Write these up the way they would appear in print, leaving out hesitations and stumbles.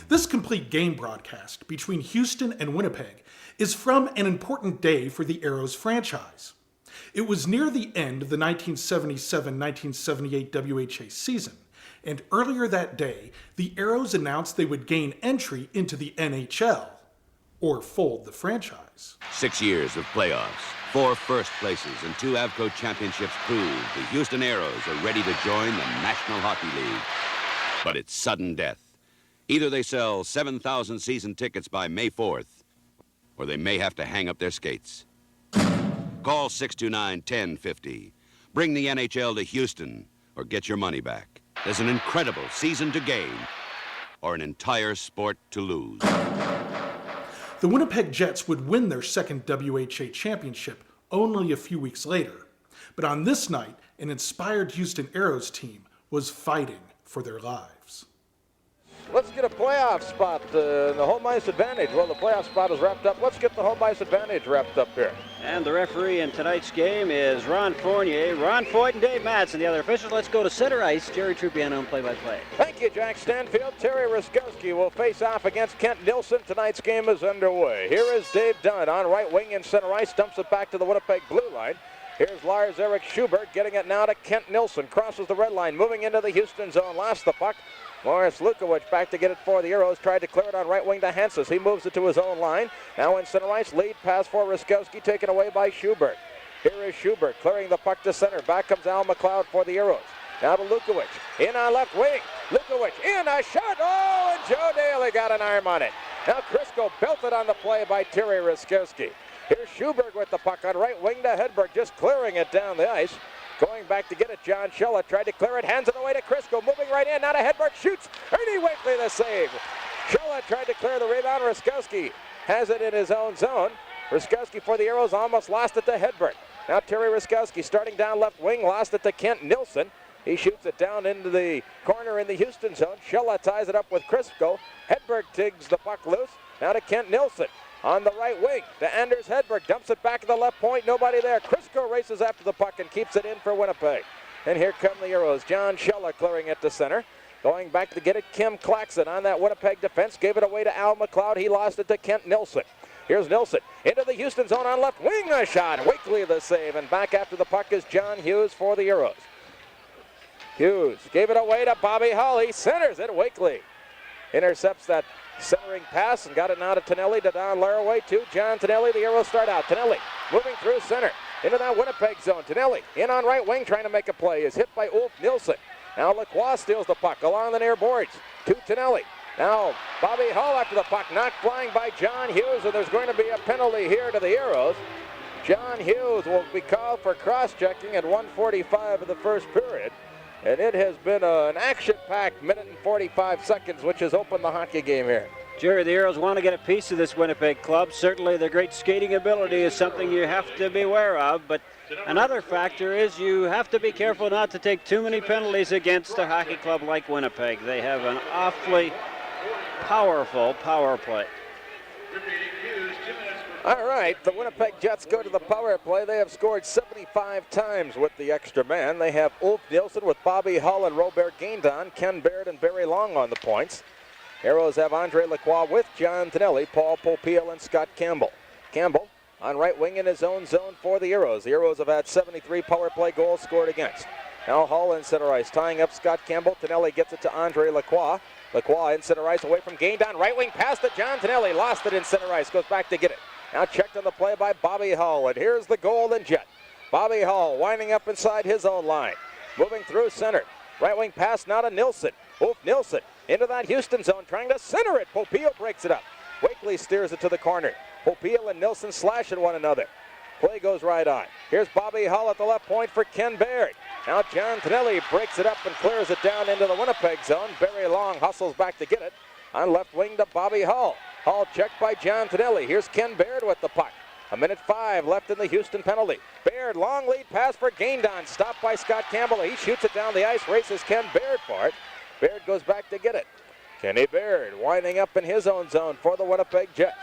This complete game broadcast between Houston and Winnipeg is from an important day for the Arrows franchise. It was near the end of the 1977-1978 WHA season, and earlier that day, the Arrows announced they would gain entry into the NHL, or fold the franchise. 6 years of playoffs, 4 first places, and 2 Avco championships prove the Houston Aeros are ready to join the National Hockey League. But it's sudden death. Either they sell 7,000 season tickets by May 4th, or they may have to hang up their skates. Call 629-1050. Bring the NHL to Houston, or get your money back. There's an incredible season to gain, or an entire sport to lose. The Winnipeg Jets would win their second WHA championship only a few weeks later. But on this night, an inspired Houston Aeros team was fighting for their lives. Let's get a playoff spot, the home ice advantage. Well, the playoff spot is wrapped up. Let's get the home ice advantage wrapped up here. And the referee in tonight's game is Ron Fournier, Ron Foyt, and Dave Matz. And the other officials, let's go to center ice. Jerry Trupiano on play-by-play. Thank you, Jack Stanfield. Terry Ruskowski will face off against Kent Nilsson. Tonight's game is underway. Here is Dave Dunn on right wing in center ice. Dumps it back to the Winnipeg blue line. Here's Lars-Erik Schubert getting it now to Kent Nilsson. Crosses the red line, moving into the Houston zone. Lost the puck. Morris Lukowicz back to get it for the Arrows. Tried to clear it on right wing to Henses. He moves it to his own line. Now in center ice, lead pass for Ruskowski, taken away by Schubert. Here is Schubert clearing the puck to center. Back comes Al McLeod for the Arrows. Now to Lukowicz. In on left wing. Lukowicz in a shot. Oh, and Joe Daly got an arm on it. Now Crisco belted on the play by Terry Ruskowski. Here's Schubert with the puck on right wing to Hedberg, just clearing it down the ice. Going back to get it, John Shella tried to clear it, hands it away to Crisco, moving right in, now to Hedberg, shoots, Ernie Wakely the save. Shella tried to clear the rebound, Ruskowski has it in his own zone. Ruskowski for the Arrows almost lost it to Hedberg. Now Terry Ruskowski starting down left wing, lost it to Kent Nilsson. He shoots it down into the corner in the Houston zone. Shella ties it up with Crisco. Hedberg digs the puck loose, now to Kent Nilsson. On the right wing to Anders Hedberg, dumps it back to the left point, nobody there. Crisco races after the puck and keeps it in for Winnipeg. And here come the Arrows. John Shella clearing it to center. Going back to get it, Kim Claxton on that Winnipeg defense. Gave it away to Al McLeod. He lost it to Kent Nilsson. Here's Nilsson into the Houston zone on left wing. A shot. Wakely the save. And back after the puck is John Hughes for the Arrows. Hughes gave it away to Bobby Hull. He centers it. Wakely intercepts that centering pass and got it now to Tonelli, to Don Laraway, to John Tonelli. The Arrows start out. Tonelli moving through center into that Winnipeg zone. Tonelli in on right wing trying to make a play. Is hit by Ulf Nilsson. Now Lacroix steals the puck along the near boards to Tonelli. Now Bobby Hull after the puck, knocked flying by John Hughes, and there's going to be a penalty here to the Arrows. John Hughes will be called for cross-checking at 1:45 of the first period. And it has been an action-packed minute and 45 seconds, which has opened the hockey game here. Jerry, the Arrows want to get a piece of this Winnipeg club. Certainly their great skating ability is something you have to be aware of, but another factor is you have to be careful not to take too many penalties against a hockey club like Winnipeg. They have an awfully powerful power play. All right, the Winnipeg Jets go to the power play. They have scored 75 times with the extra man. They have Ulf Nilsson with Bobby Hull and Robert Guindon, Ken Baird and Barry Long on the points. Arrows have Andre Lacroix with John Tonelli, Paul Popiel, and Scott Campbell. Campbell on right wing in his own zone for the Arrows. The Arrows have had 73 power play goals scored against. Now Hull in center ice, tying up Scott Campbell. Tonelli gets it to Andre Lacroix. Lacroix in center ice away from Guindon. Right wing pass to John Tonelli. Lost it in center ice. Goes back to get it. Now checked on the play by Bobby Hull, and here's the Golden Jet. Bobby Hull winding up inside his own line. Moving through center. Right wing pass now to Nilsson. Ulf Nilsson into that Houston zone, trying to center it. Popiel breaks it up. Wakely steers it to the corner. Popiel and Nilsson slashing one another. Play goes right on. Here's Bobby Hull at the left point for Ken Baird. Now John Tonelli breaks it up and clears it down into the Winnipeg zone. Barry Long hustles back to get it. On left wing to Bobby Hull. Hull checked by John Tonelli. Here's Ken Baird with the puck. 1:05 left in the Houston penalty. Baird, long lead pass for Guindon. Stopped by Scott Campbell. He shoots it down the ice, races Ken Baird for it. Baird goes back to get it. Kenny Baird winding up in his own zone for the Winnipeg Jets.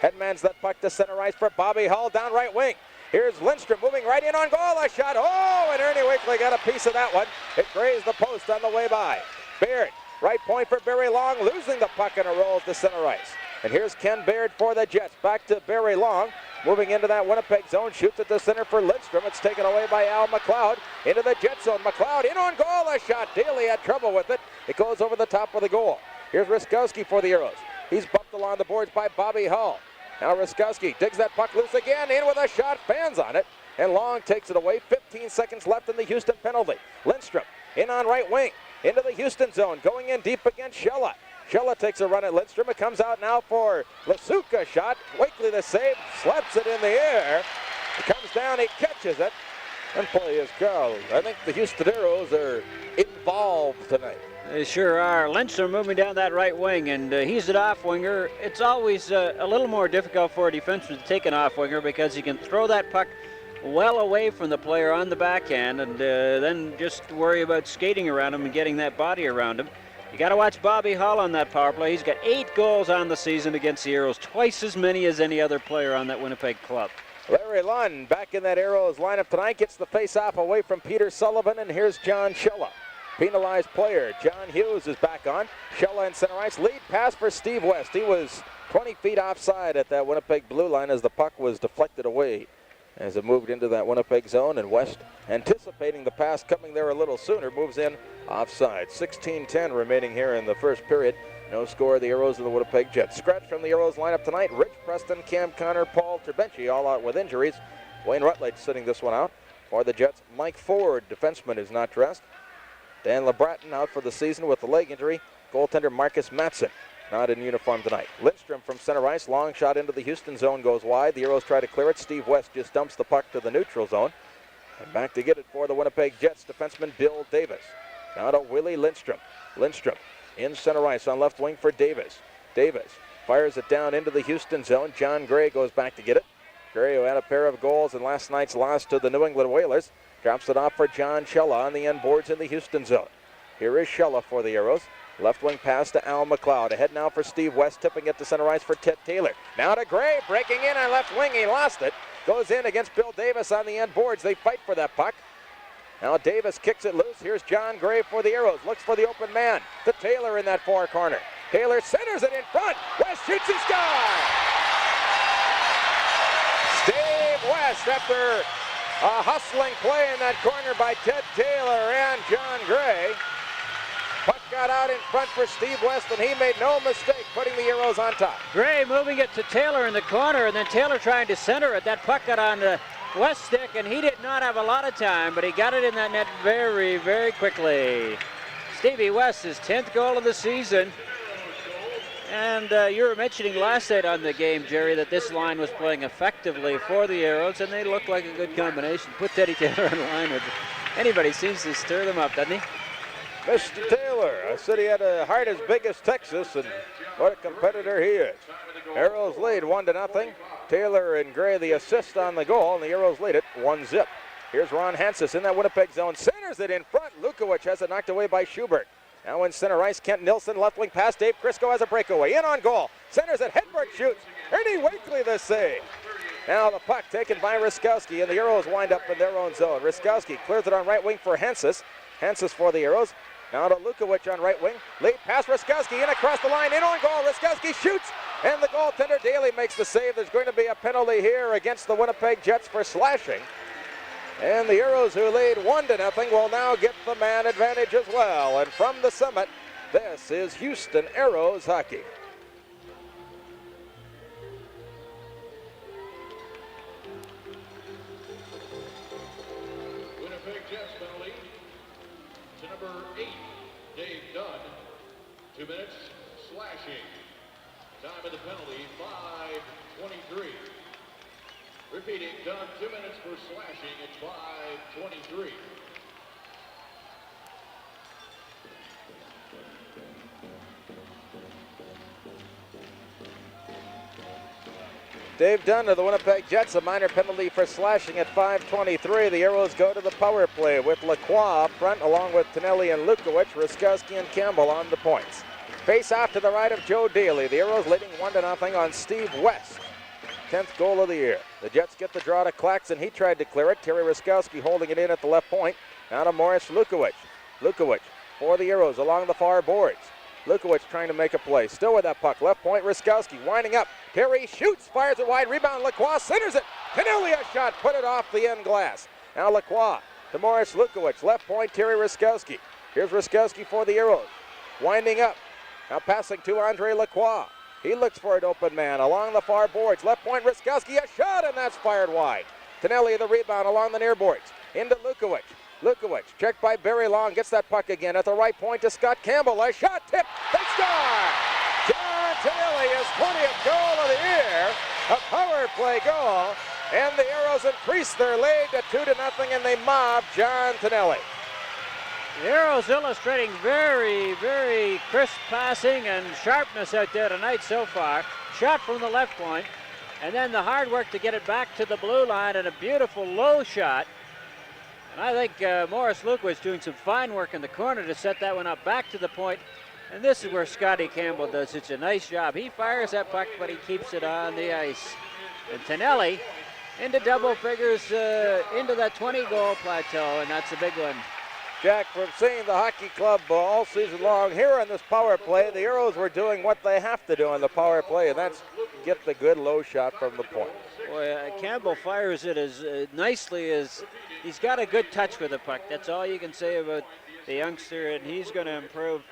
Headmans that puck to center ice for Bobby Hull down right wing. Here's Lindstrom moving right in on goal. A shot. Oh, and Ernie Wakely got a piece of that one. It grazed the post on the way by. Baird, right point for Barry Long, losing the puck and it rolls to center ice. And here's Ken Baird for the Jets. Back to Barry Long. Moving into that Winnipeg zone. Shoots at the center for Lindstrom. It's taken away by Al McLeod. Into the Jet zone. McLeod in on goal. A shot. Daly had trouble with it. It goes over the top of the goal. Here's Ruskowski for the Arrows. He's bumped along the boards by Bobby Hull. Now Ruskowski digs that puck loose again. In with a shot. Fans on it. And Long takes it away. 15 seconds left in the Houston penalty. Lindstrom in on right wing. Into the Houston zone. Going in deep against Shella. Shella takes a run at Lindstrom. It comes out now for Lasuka shot. Wakely the save. Slaps it in the air. It comes down. He catches it. And play is called. I think the Houston Arrows are involved tonight. They sure are. Lindstrom moving down that right wing, and he's an off-winger. It's always a little more difficult for a defenseman to take an off-winger because he can throw that puck well away from the player on the backhand and then just worry about skating around him and getting that body around him. You got to watch Bobby Hull on that power play. He's got 8 goals on the season against the Arrows, twice as many as any other player on that Winnipeg club. Larry Lund back in that Arrows lineup tonight, gets the face-off away from Peter Sullivan, and here's John Shella. Penalized player. John Hughes is back on. Shella in center ice. Lead pass for Steve West. He was 20 feet offside at that Winnipeg blue line as the puck was deflected away as it moved into that Winnipeg zone, and West, anticipating the pass coming there a little sooner, moves in offside. 16:10 remaining here in the first period. No score, the Arrows and the Winnipeg Jets. Scratch from the Arrows lineup tonight. Rich Preston, Cam Connor, Paul Terbenci all out with injuries. Wayne Rutledge sitting this one out. For the Jets, Mike Ford, defenseman, is not dressed. Dan LeBratton out for the season with the leg injury. Goaltender Marcus Matson not in uniform tonight. Lindstrom from center ice. Long shot into the Houston zone goes wide. The Arrows try to clear it. Steve West just dumps the puck to the neutral zone. And back to get it for the Winnipeg Jets, defenseman Bill Davis. Now to Willie Lindstrom. Lindstrom in center ice on left wing for Davis. Davis fires it down into the Houston zone. John Gray goes back to get it. Gray, who had a pair of goals in last night's loss to the New England Whalers, drops it off for John Shella on the end boards in the Houston zone. Here is Shella for the Arrows. Left wing pass to Al McLeod. Ahead now for Steve West, tipping it to center ice for Ted Taylor. Now to Gray, breaking in on left wing. He lost it. Goes in against Bill Davis on the end boards. They fight for that puck. Now Davis kicks it loose. Here's John Gray for the Arrows. Looks for the open man. To Taylor in that far corner. Taylor centers it in front. West shoots and scores! Steve West, after a hustling play in that corner by Ted Taylor and John Gray. Puck got out in front for Steve West, and he made no mistake putting the Arrows on top. Gray moving it to Taylor in the corner, and then Taylor trying to center it. That puck got on the West stick, and he did not have a lot of time, but he got it in that net very, very quickly. Stevie West, his 10th goal of the season. And you were mentioning last night on the game, Jerry, that this line was playing effectively for the Arrows, and they look like a good combination. Put Teddy Taylor in line with anybody seems to stir them up, doesn't he? Mr. Taylor, I said he had a heart as big as Texas, and what a competitor he is. Arrows lead 1-0. Taylor and Gray the assist on the goal, and the Arrows lead it 1-0. Here's Ron Hansis in that Winnipeg zone. Centers it in front. Lukowicz has it knocked away by Schubert. Now in center ice, Kent Nilsson, left wing pass. Dave Crisco has a breakaway. In on goal. Centers it. Hedberg shoots. Ernie Wakely the save. Now the puck taken by Ruskowski, and the Arrows wind up in their own zone. Ruskowski clears it on right wing for Hansis. Hansis for the Arrows. Now to Lukowicz on right wing. Lead pass, Ruskowski in across the line, in on goal. Ruskowski shoots, and the goaltender Daly makes the save. There's going to be a penalty here against the Winnipeg Jets for slashing. And the Arrows, who lead 1-0, will now get the man advantage as well. And from the summit, this is Houston Arrows hockey. Winnipeg Jets penalty to number 8, Dave Dunn. 2 minutes, slashing. Time of the penalty, 5:23. Repeating, Dunn, 2 minutes for slashing at 5:23. Dave Dunn of the Winnipeg Jets, a minor penalty for slashing at 5:23. The Arrows go to the power play with Lacroix up front, along with Tonelli and Lukowicz, Ruskowski and Campbell on the points. Face off to the right of Joe Daly. The Arrows leading 1-0 on Steve West. 10th goal of the year. The Jets get the draw to Claxton. He tried to clear it. Terry Ruskowski holding it in at the left point. Now to Morris Lukowicz. Lukowicz for the Arrows along the far boards. Lukowicz trying to make a play. Still with that puck. Left point, Ruskowski winding up. Terry shoots, fires it wide. Rebound, Lacroix centers it. Canelli a shot, put it off the end glass. Now Lacroix to Morris Lukowicz. Left point, Terry Ruskowski. Here's Ruskowski for the Arrows. Winding up. Now passing to Andre Lacroix. He looks for an open man along the far boards. Left point, Ruskowski, a shot, and that's fired wide. Tonelli the rebound along the near boards. Into Lukowicz. Lukowicz, checked by Barry Long, gets that puck again at the right point to Scott Campbell. A shot, tip, they score! John Tonelli, his 20th goal of the year, a power play goal, and the Arrows increase their lead to 2-0, and they mob John Tonelli. The Arrows illustrating very, very crisp passing and sharpness out there tonight so far. Shot from the left point, and then the hard work to get it back to the blue line, and a beautiful low shot. And I think Morris Lukowicz doing some fine work in the corner to set that one up back to the point. And this is where Scotty Campbell does such a nice job. He fires that puck, but he keeps it on the ice. And Tonelli into double figures, into that 20-goal plateau, and that's a big one. Jack, from seeing the hockey club all season long, here on this power play, the Arrows were doing what they have to do on the power play, and that's get the good low shot from the point. Boy, Campbell fires it as nicely as he's got a good touch with the puck. That's all you can say about the youngster, and he's going to improve.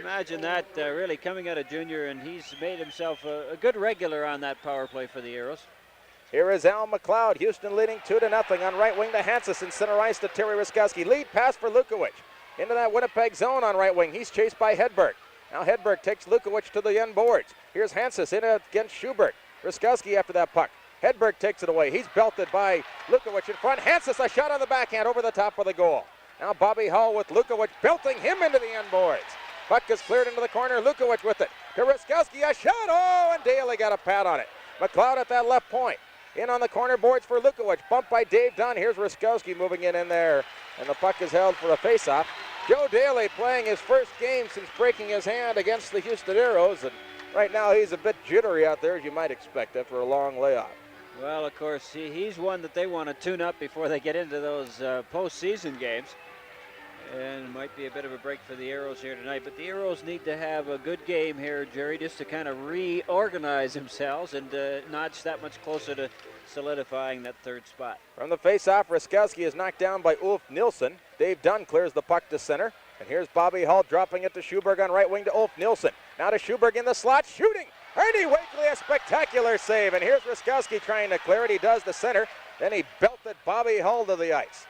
Imagine that really coming out of junior, and he's made himself a good regular on that power play for the Arrows. Here is Al McLeod. Houston leading 2-0 on right wing to Hansis and center ice to Terry Ruskowski. Lead pass for Lukowicz. Into that Winnipeg zone on right wing. He's chased by Hedberg. Now Hedberg takes Lukowicz to the end boards. Here's Hansis in against Schubert. Ruskowski after that puck. Hedberg takes it away. He's belted by Lukowicz in front. Hansis a shot on the backhand over the top of the goal. Now Bobby Hull with Lukowicz belting him into the end boards. Puck is cleared into the corner. Lukowicz with it. To Ruskowski, a shot. Oh, and Daly got a pat on it. McLeod at that left point. In on the corner boards for Lukowicz. Bumped by Dave Dunn. Here's Ruskowski moving in there. And the puck is held for a faceoff. Joe Daly playing his first game since breaking his hand against the Houston Arrows. And right now he's a bit jittery out there, as you might expect after a long layoff. Well, of course, he's one that they want to tune up before they get into those postseason games. And it might be a bit of a break for the Arrows here tonight. But the Arrows need to have a good game here, Jerry, just to kind of reorganize themselves and notch that much closer to solidifying that third spot. From the face-off, Ruskowski is knocked down by Ulf Nilsson. Dave Dunn clears the puck to center. And here's Bobby Hull dropping it to Schuberg on right wing to Ulf Nilsson. Now to Schuberg in the slot, shooting. Ernie Wakely, a spectacular save. And here's Ruskowski trying to clear it. He does the center. Then he belted Bobby Hull to the ice.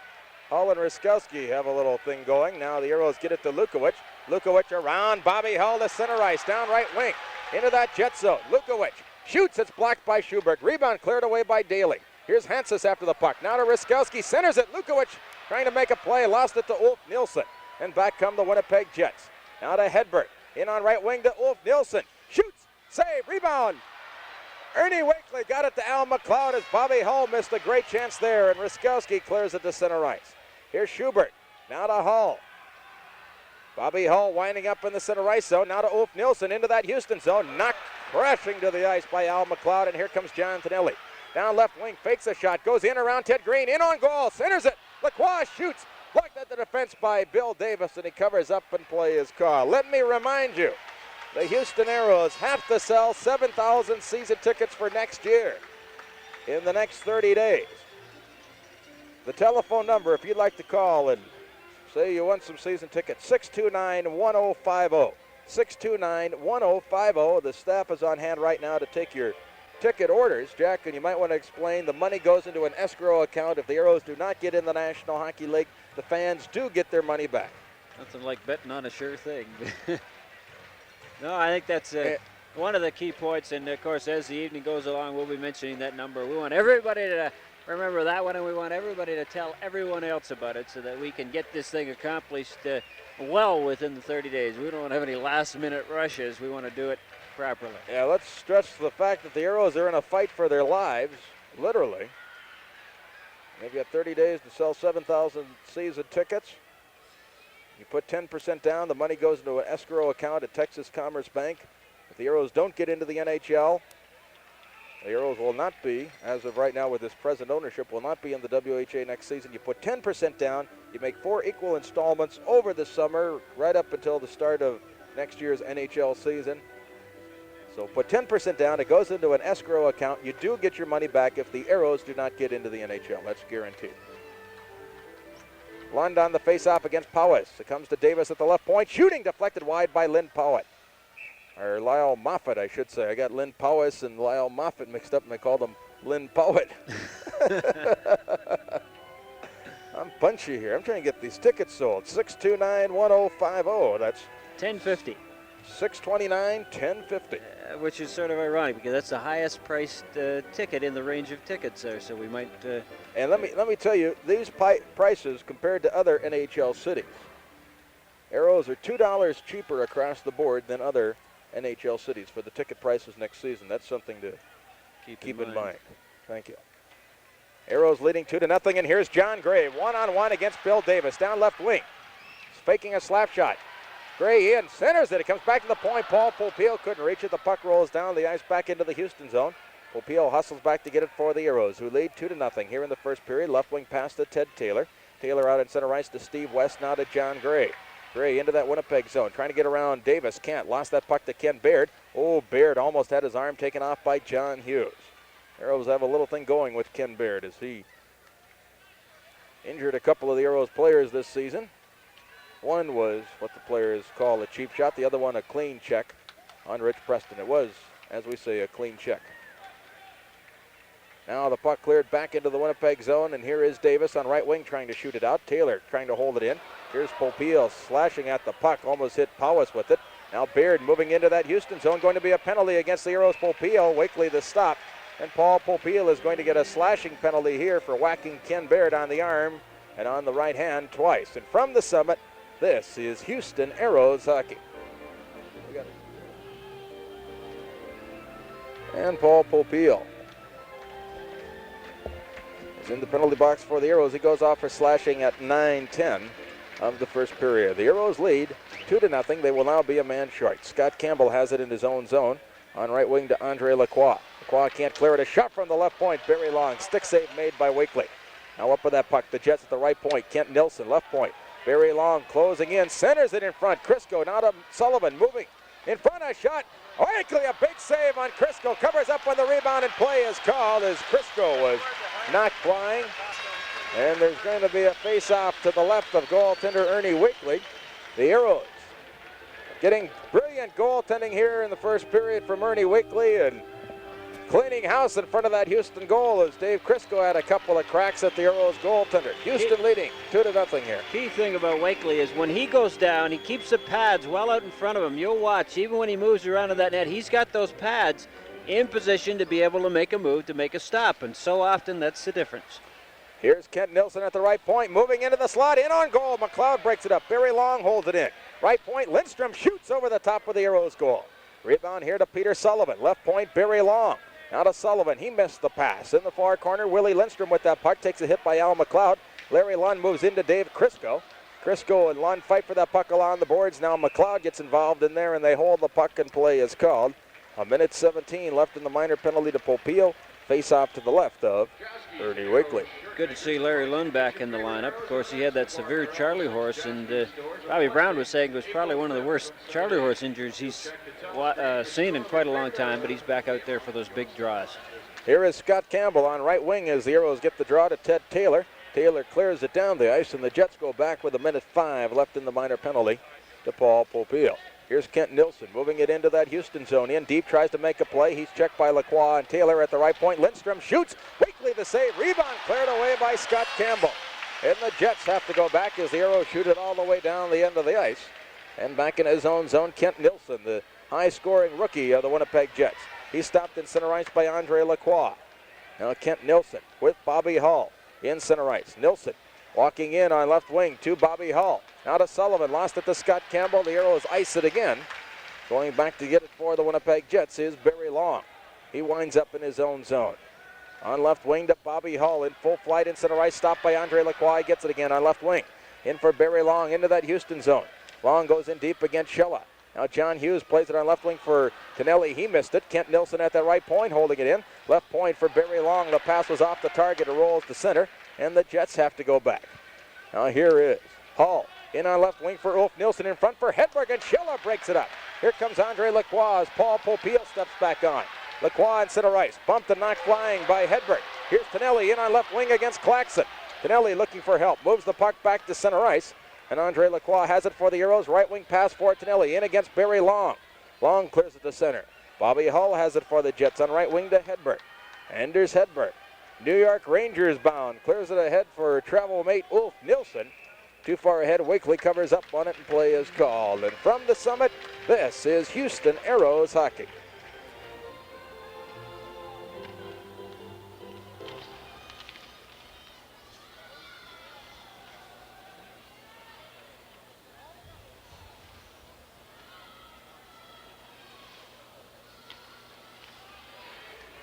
Hull and Ruskowski have a little thing going. Now the Arrows get it to Lukowicz. Lukowicz around Bobby Hull to center ice, down right wing. Into that jet zone. Lukowicz shoots. It's blocked by Schuberg. Rebound cleared away by Daly. Here's Hansis after the puck. Now to Ruskowski. Centers it. Lukowicz trying to make a play. Lost it to Ulf Nilsson. And back come the Winnipeg Jets. Now to Hedberg. In on right wing to Ulf Nilsson. Shoots. Save. Rebound. Ernie Wakely got it to Al McLeod as Bobby Hull missed a great chance there. And Ruskowski clears it to center ice. Here's Schubert. Now to Hull. Bobby Hull winding up in the center ice zone. Now to Ulf Nilsson into that Houston zone. Knocked crashing to the ice by Al McLeod. And here comes John Tonelli. Down left wing. Fakes a shot. Goes in around Ted Green. In on goal. Centers it. Lacroix shoots. Blocked at the defense by Bill Davis. And he covers up and play his call. Let me remind you. The Houston Arrows have to sell 7,000 season tickets for next year in the next 30 days. The telephone number, if you'd like to call and say you want some season tickets, 629-1050. 629-1050. The staff is on hand right now to take your ticket orders. Jack, and you might want to explain, the money goes into an escrow account. If the Arrows do not get in the National Hockey League, the fans do get their money back. Nothing like betting on a sure thing. No, I think that's one of the key points. And, of course, as the evening goes along, we'll be mentioning that number. We want everybody to remember that one, and we want everybody to tell everyone else about it so that we can get this thing accomplished well within the 30 days. We don't want to have any last-minute rushes. We want to do it properly. Yeah, let's stress the fact that the Arrows are in a fight for their lives, literally. They've got 30 days to sell 7,000 season tickets. You put 10% down, the money goes into an escrow account at Texas Commerce Bank. If the Arrows don't get into the NHL, The Arrows will not be, as of right now with this present ownership, will not be in the WHA next season. You put 10% down, you make 4 equal installments over the summer, right up until the start of next year's NHL season. So put 10% down, it goes into an escrow account. You do get your money back if the Arrows do not get into the NHL. That's guaranteed. Lund on the face-off against Powis. It comes to Davis at the left point. Shooting deflected wide by Lynn Powis. Or Lyle Moffat, I should say. I got Lynn Powis and Lyle Moffat mixed up, and I called him Lynn Powis. I'm punchy here. I'm trying to get these tickets sold. 629-1050. That's $10.50. 629, 1050. Which is sort of ironic because that's the highest priced ticket in the range of tickets there. So we might. And let me tell you, these prices compared to other NHL cities, Arrows are $2 cheaper across the board than other NHL cities for the ticket prices next season. That's something to keep in mind. Thank you. Arrows leading 2-0, and here's John Gray, one-on-one against Bill Davis, down left wing. He's faking a slap shot. Gray in, centers it. It comes back to the point. Paul Popeil couldn't reach it. The puck rolls down the ice back into the Houston zone. Popeil hustles back to get it for the Arrows, who lead 2-0 here in the first period. Left wing pass to Ted Taylor. Taylor out in center ice to Steve West, now to John Gray. Gray into that Winnipeg zone, trying to get around Davis. Can't. Lost that puck to Ken Baird. Oh, Baird almost had his arm taken off by John Hughes. Arrows have a little thing going with Ken Baird as he injured a couple of the Arrows players this season. One was what the players call a cheap shot. The other one a clean check on Rich Preston. It was, as we say, a clean check. Now the puck cleared back into the Winnipeg zone, and here is Davis on right wing trying to shoot it out. Taylor trying to hold it in. Here's Popeil slashing at the puck, almost hit Powis with it. Now Baird moving into that Houston zone, going to be a penalty against the Arrows. Popeil, Wakely the stop, and Paul Popeil is going to get a slashing penalty here for whacking Ken Baird on the arm and on the right hand twice. And from the summit, this is Houston Arrows hockey. And Paul Popeil is in the penalty box for the Arrows. He goes off for slashing at 9:10 of the first period. The Arrows lead 2-0. They will now be a man short. Scott Campbell has it in his own zone on right wing to Andre Lacroix. Lacroix can't clear it. A shot from the left point. Barry Long. Stick save made by Wakely. Now up with that puck. The Jets at the right point. Kent Nilsson, left point. Barry Long closing in. Centers it in front. Crisco now to Sullivan. Moving in front. A shot. Wakely, a big save on Crisco. Covers up when the rebound and play is called as Crisco was knocked flying. And there's going to be a face-off to the left of goaltender Ernie Wakely. The Arrows getting brilliant goaltending here in the first period from Ernie Wakely, and cleaning house in front of that Houston goal as Dave Crisco had a couple of cracks at the Arrows goaltender. Houston leading 2-0 here. Key thing about Wakely is when he goes down, he keeps the pads well out in front of him. You'll watch, even when he moves around to that net, he's got those pads in position to be able to make a move, to make a stop, and so often that's the difference. Here's Kent Nilsson at the right point, moving into the slot, in on goal. McLeod breaks it up. Barry Long holds it in. Right point, Lindstrom shoots over the top of the Arrows goal. Rebound here to Peter Sullivan. Left point, Barry Long. Now to Sullivan. He missed the pass. In the far corner, Willie Lindstrom with that puck. Takes a hit by Al McLeod. Larry Lund moves into Dave Crisco. Crisco and Lund fight for that puck along the boards. Now McLeod gets involved in there, and they hold the puck, and play is called. 1:17 left in the minor penalty to Popeil. Face off to the left of Ernie Wakely. Good to see Larry Lund back in the lineup. Of course, he had that severe Charlie horse, and Bobby Brown was saying it was probably one of the worst Charlie horse injuries he's seen in quite a long time, but he's back out there for those big draws. Here is Scott Campbell on right wing as the Arrows get the draw to Ted Taylor. Taylor clears it down the ice, and the Jets go back with 1:05 left in the minor penalty to Paul Popeil. Here's Kent Nilsson moving it into that Houston zone. In deep, tries to make a play. He's checked by Lacroix and Taylor at the right point. Lindstrom shoots. Wakely the save. Rebound cleared away by Scott Campbell. And the Jets have to go back as the Arrows shoot it all the way down the end of the ice. And back in his own zone, Kent Nilsson, the high-scoring rookie of the Winnipeg Jets. He's stopped in center ice by Andre Lacroix. Now Kent Nilsson with Bobby Hull in center ice. Nilsson walking in on left wing to Bobby Hull. Now to Sullivan, lost it to Scott Campbell. The Arrows ice it again. Going back to get it for the Winnipeg Jets is Barry Long. He winds up in his own zone. On left wing to Bobby Hull in full flight in center ice, stopped by Andre Lacroix. Gets it again on left wing. In for Barry Long into that Houston zone. Long goes in deep against Shella. Now John Hughes plays it on left wing for Tonelli. He missed it. Kent Nilsson at that right point, holding it in. Left point for Barry Long. The pass was off the target. It rolls to center, and the Jets have to go back. Now here is Hall in on left wing for Ulf Nilsson, in front for Hedberg, and Schiller breaks it up. Here comes Andre Lacroix as Paul Popiel steps back on. Lacroix in center ice, bumped and knocked flying by Hedberg. Here's Tonelli in on left wing against Claxon. Tonelli looking for help, moves the puck back to center ice, and Andre Lacroix has it for the Arrows. Right wing pass for Tonelli, in against Barry Long. Long clears it to center. Bobby Hull has it for the Jets on right wing to Hedberg. Anders Hedberg, New York Rangers bound, clears it ahead for travel mate Ulf Nilsson. Too far ahead, Wakely covers up on it, and play is called. And from the summit, this is Houston Aeros hockey.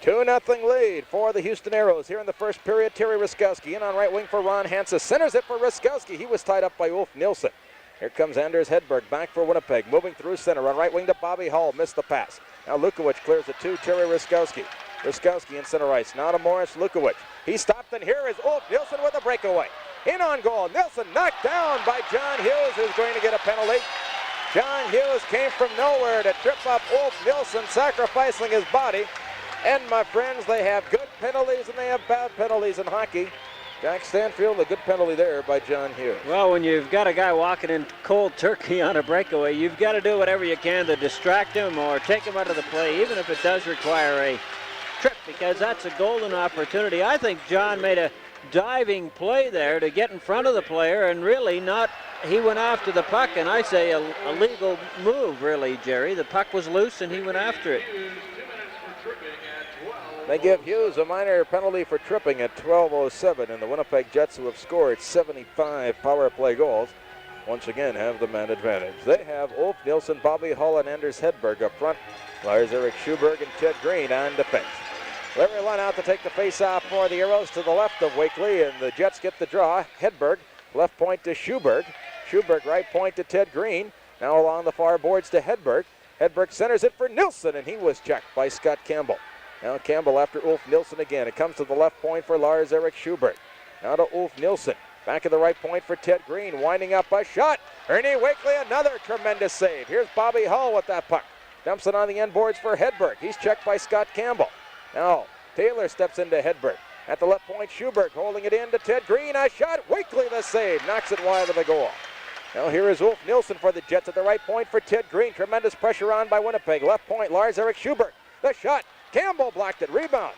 Two 2-0 lead for the Houston Aeros here in the first period. Terry Ruskowski in on right wing for Ron Hansa. Centers it for Ruskowski. He was tied up by Ulf Nilsson. Here comes Anders Hedberg back for Winnipeg. Moving through center on right wing to Bobby Hull. Missed the pass. Now Lukowicz clears it to Terry Ruskowski. Ruskowski in center ice. Now to Morris Lukowicz. He stopped, and here is Ulf Nilsson with a breakaway. In on goal. Nilsson knocked down by John Hughes, who's going to get a penalty. John Hughes came from nowhere to trip up Ulf Nilsson, sacrificing his body. And my friends, they have good penalties and they have bad penalties in hockey. Jack Stanfield, a good penalty there by John Hughes. Well, when you've got a guy walking in cold turkey on a breakaway, you've got to do whatever you can to distract him or take him out of the play, even if it does require a trip, because that's a golden opportunity. I think John made a diving play there to get in front of the player, and really not, he went after the puck, and I say a legal move, really, Jerry. The puck was loose and he went after it. They give Hughes a minor penalty for tripping at 12:07, and the Winnipeg Jets, who have scored 75 power play goals, once again have the man advantage. They have Ulf Nilsson, Bobby Hull, and Anders Hedberg up front. Lars-Erik Schuberg and Ted Green on defense. Larry Lunn out to take the face-off for the Arrows to the left of Wakely, and the Jets get the draw. Hedberg, left point to Schuberg. Schuberg, right point to Ted Green. Now along the far boards to Hedberg. Hedberg centers it for Nilsson, and he was checked by Scott Campbell. Now Campbell after Ulf Nilsson again. It comes to the left point for Lars-Erik Schuberg. Now to Ulf Nilsson. Back of the right point for Ted Green. Winding up a shot. Ernie Wakely, another tremendous save. Here's Bobby Hull with that puck. Dumps it on the end boards for Hedberg. He's checked by Scott Campbell. Now Taylor steps into Hedberg. At the left point, Schuberg holding it in to Ted Green. A shot. Wakely the save. Knocks it wide of the goal. Now here is Ulf Nilsson for the Jets at the right point for Ted Green. Tremendous pressure on by Winnipeg. Left point, Lars-Erik Schuberg. The shot. Campbell blocked it. Rebound.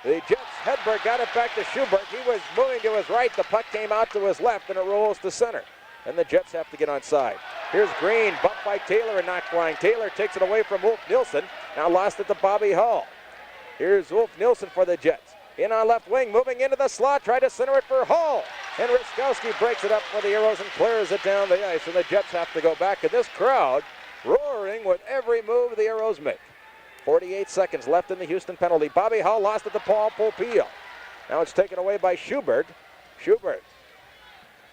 The Jets, Hedberg got it back to Schuberg. He was moving to his right. The puck came out to his left, and it rolls to center. And the Jets have to get on side. Here's Green, bumped by Taylor and knocked flying. Taylor takes it away from Ulf Nilsson. Now lost it to Bobby Hull. Here's Ulf Nilsson for the Jets. In on left wing, moving into the slot, tried to center it for Hull. And Ruskowski breaks it up for the Arrows and clears it down the ice. And the Jets have to go back. And this crowd roaring with every move the Arrows make. 48 seconds left in the Houston penalty. Bobby Hull lost it to Paul Popiel. Now it's taken away by Schuberg. Schuberg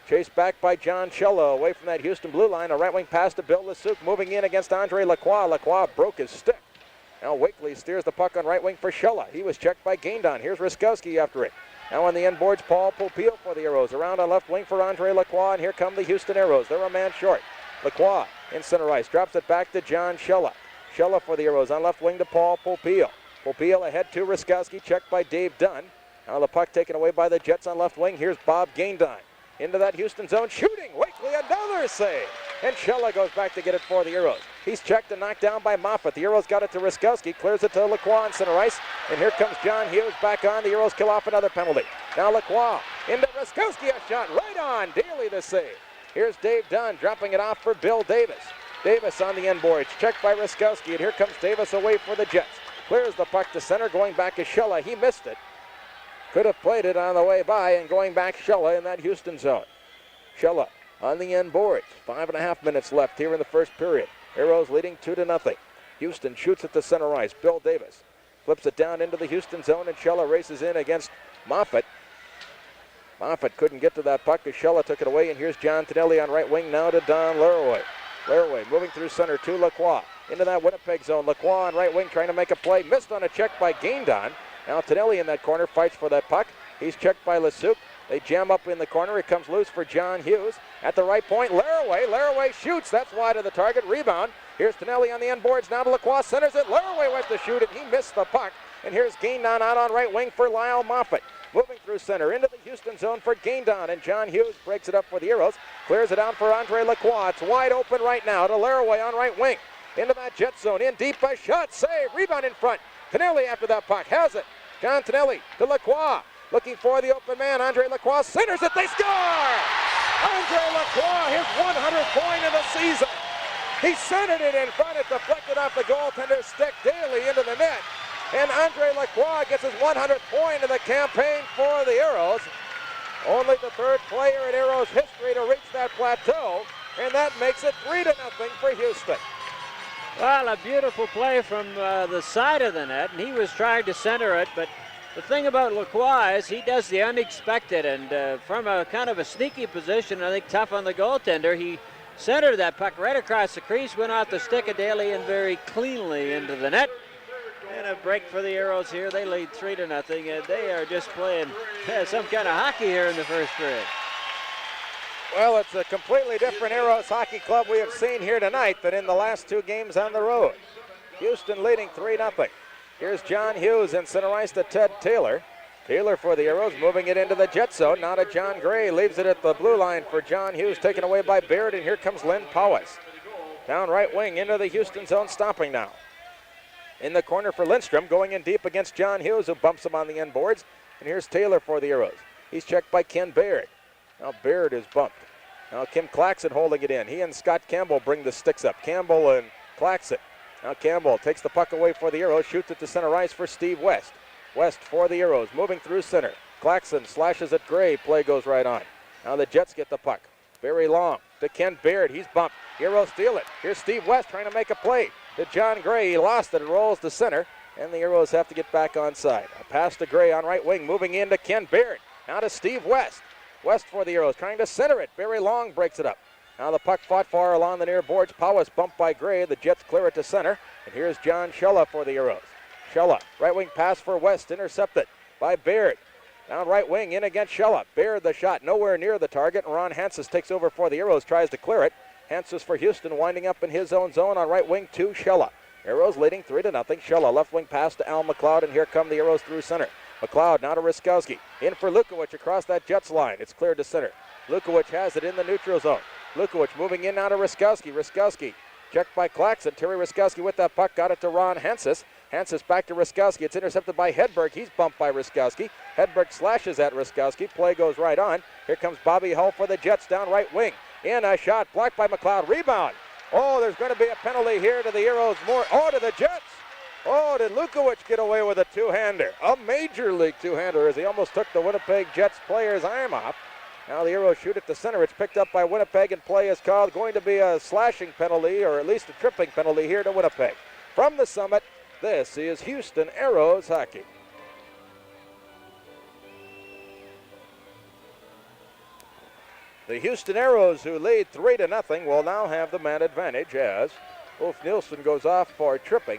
chased back by John Schella away from that Houston blue line. A right wing pass to Bill Lasuk, moving in against Andre Lacroix. Lacroix broke his stick. Now Wakely steers the puck on right wing for Schella. He was checked by Gaindon. Here's Ruskowski after it. Now on the end boards, Paul Popiel for the Arrows. Around on left wing for Andre Lacroix, and here come the Houston Arrows. They're a man short. Lacroix in center ice, drops it back to John Schella. Schella for the Arrows on left wing to Paul Popiel. Popiel ahead to Ruskowski, checked by Dave Dunn. Now the puck taken away by the Jets on left wing. Here's Bob Gaindon. Into that Houston zone, shooting. Wakely, another save. And Schella goes back to get it for the Arrows. He's checked and knocked down by Moffat. The Arrows got it to Ruskowski, clears it to Lacroix on center ice. And here comes John Hughes back on. The Arrows kill off another penalty. Now Lacroix into Ruskowski, a shot right on. Daly the save. Here's Dave Dunn dropping it off for Bill Davis. Davis on the end boards, checked by Ruskowski, and here comes Davis away for the Jets. Clears the puck to center, going back to Schella. He missed it. Could have played it on the way by, and going back Schella in that Houston zone. Schella on the end boards. 5.5 minutes left here in the first period. Arrows leading 2-0. Houston shoots at the center ice. Bill Davis flips it down into the Houston zone, and Schella races in against Moffat. Moffat couldn't get to that puck as Schella took it away, and here's John Tonelli on right wing now to Don Leroy. Laraway moving through center to Lacroix. Into that Winnipeg zone. Lacroix on right wing trying to make a play. Missed on a check by Gaindon. Now Tonelli in that corner fights for that puck. He's checked by Lesuc. They jam up in the corner. It comes loose for John Hughes. At the right point, Laraway. Laraway shoots. That's wide of the target. Rebound. Here's Tonelli on the end boards. Now to Lacroix. Centers it. Laraway went to shoot it. He missed the puck. And here's Gaindon out on right wing for Lyle Moffat. Moving through center into the Houston zone for Gaindon. And John Hughes breaks it up for the Arrows. Clears it out for Andre Lacroix. It's wide open right now to Laraway on right wing. Into that jet zone. In deep. A shot. Save. Rebound in front. Tonelli after that puck. Has it. John Tonelli to Lacroix. Looking for the open man. Andre Lacroix centers it. They score! Andre Lacroix, his 100th point of the season. He centered it in front. It deflected off the goaltender's stick. Daly into the net. And Andre Lacroix gets his 100th point of the campaign for the Arrows. Only the third player in Arrows history to reach that plateau. And that makes it 3-0 for Houston. Well, a beautiful play from the side of the net, and he was trying to center it, but the thing about Lacroix is he does the unexpected, and from a kind of a sneaky position, I think tough on the goaltender, he centered that puck right across the crease, went off the stick of Daly and very cleanly into the net. And a break for the Arrows here. They lead 3-0, and they are just playing some kind of hockey here in the first period. Well, it's a completely different Arrows hockey club we have seen here tonight than in the last two games on the road. Houston leading 3-0. Here's John Hughes in center ice to Ted Taylor. Taylor for the Arrows, moving it into the jet zone. Now to John Gray, leaves it at the blue line for John Hughes, taken away by Baird, and here comes Lynn Powis. Down right wing into the Houston zone, stopping now. In the corner for Lindstrom, going in deep against John Hughes, who bumps him on the end boards. And here's Taylor for the Arrows. He's checked by Ken Baird. Now Baird is bumped. Now Kim Claxon holding it in. He and Scott Campbell bring the sticks up. Campbell and Claxon. Now Campbell takes the puck away for the Arrows, shoots it to center ice for Steve West. West for the Arrows, moving through center. Claxon slashes at Gray, play goes right on. Now the Jets get the puck. Very long to Ken Baird, he's bumped. Arrows steal it. Here's Steve West trying to make a play to John Gray. He lost it and rolls to center, and the Arrows have to get back on side. A pass to Gray on right wing, moving in to Ken Baird. Now to Steve West. West for the Arrows, trying to center it. Very long breaks it up. Now the puck fought far along the near boards. Powis bumped by Gray. The Jets clear it to center. And here's John Shella for the Arrows. Shella, right wing pass for West, intercepted by Baird. Down right wing, in against Shella. Baird the shot, nowhere near the target. And Ron Hansis takes over for the Arrows, tries to clear it. Hansis for Houston, winding up in his own zone on right wing to Shella. Arrows leading 3-0. Shella, left wing pass to Al McLeod, and here come the Arrows through center. McLeod now to Ruskowski. In for Lukowicz across that Jets line. It's cleared to center. Lukowicz has it in the neutral zone. Lukowicz moving in now to Ruskowski. Ruskowski checked by Claxon. Terry Ruskowski with that puck. Got it to Ron Hansis. Hansis back to Ruskowski. It's intercepted by Hedberg. He's bumped by Ruskowski. Hedberg slashes at Ruskowski. Play goes right on. Here comes Bobby Hull for the Jets down right wing. In a shot blocked by McLeod. Rebound. Oh, there's going to be a penalty here to the Arrows. To the Jets. Oh, did Lukowicz get away with a two-hander? A major league two-hander as he almost took the Winnipeg Jets player's arm off. Now the Arrows shoot at the center. It's picked up by Winnipeg, and play is called. Going to be a slashing penalty, or at least a tripping penalty here to Winnipeg. From the summit, this is Houston Arrows hockey. The Houston Arrows, who lead 3-0, will now have the man advantage as Ulf Nielsen goes off for tripping.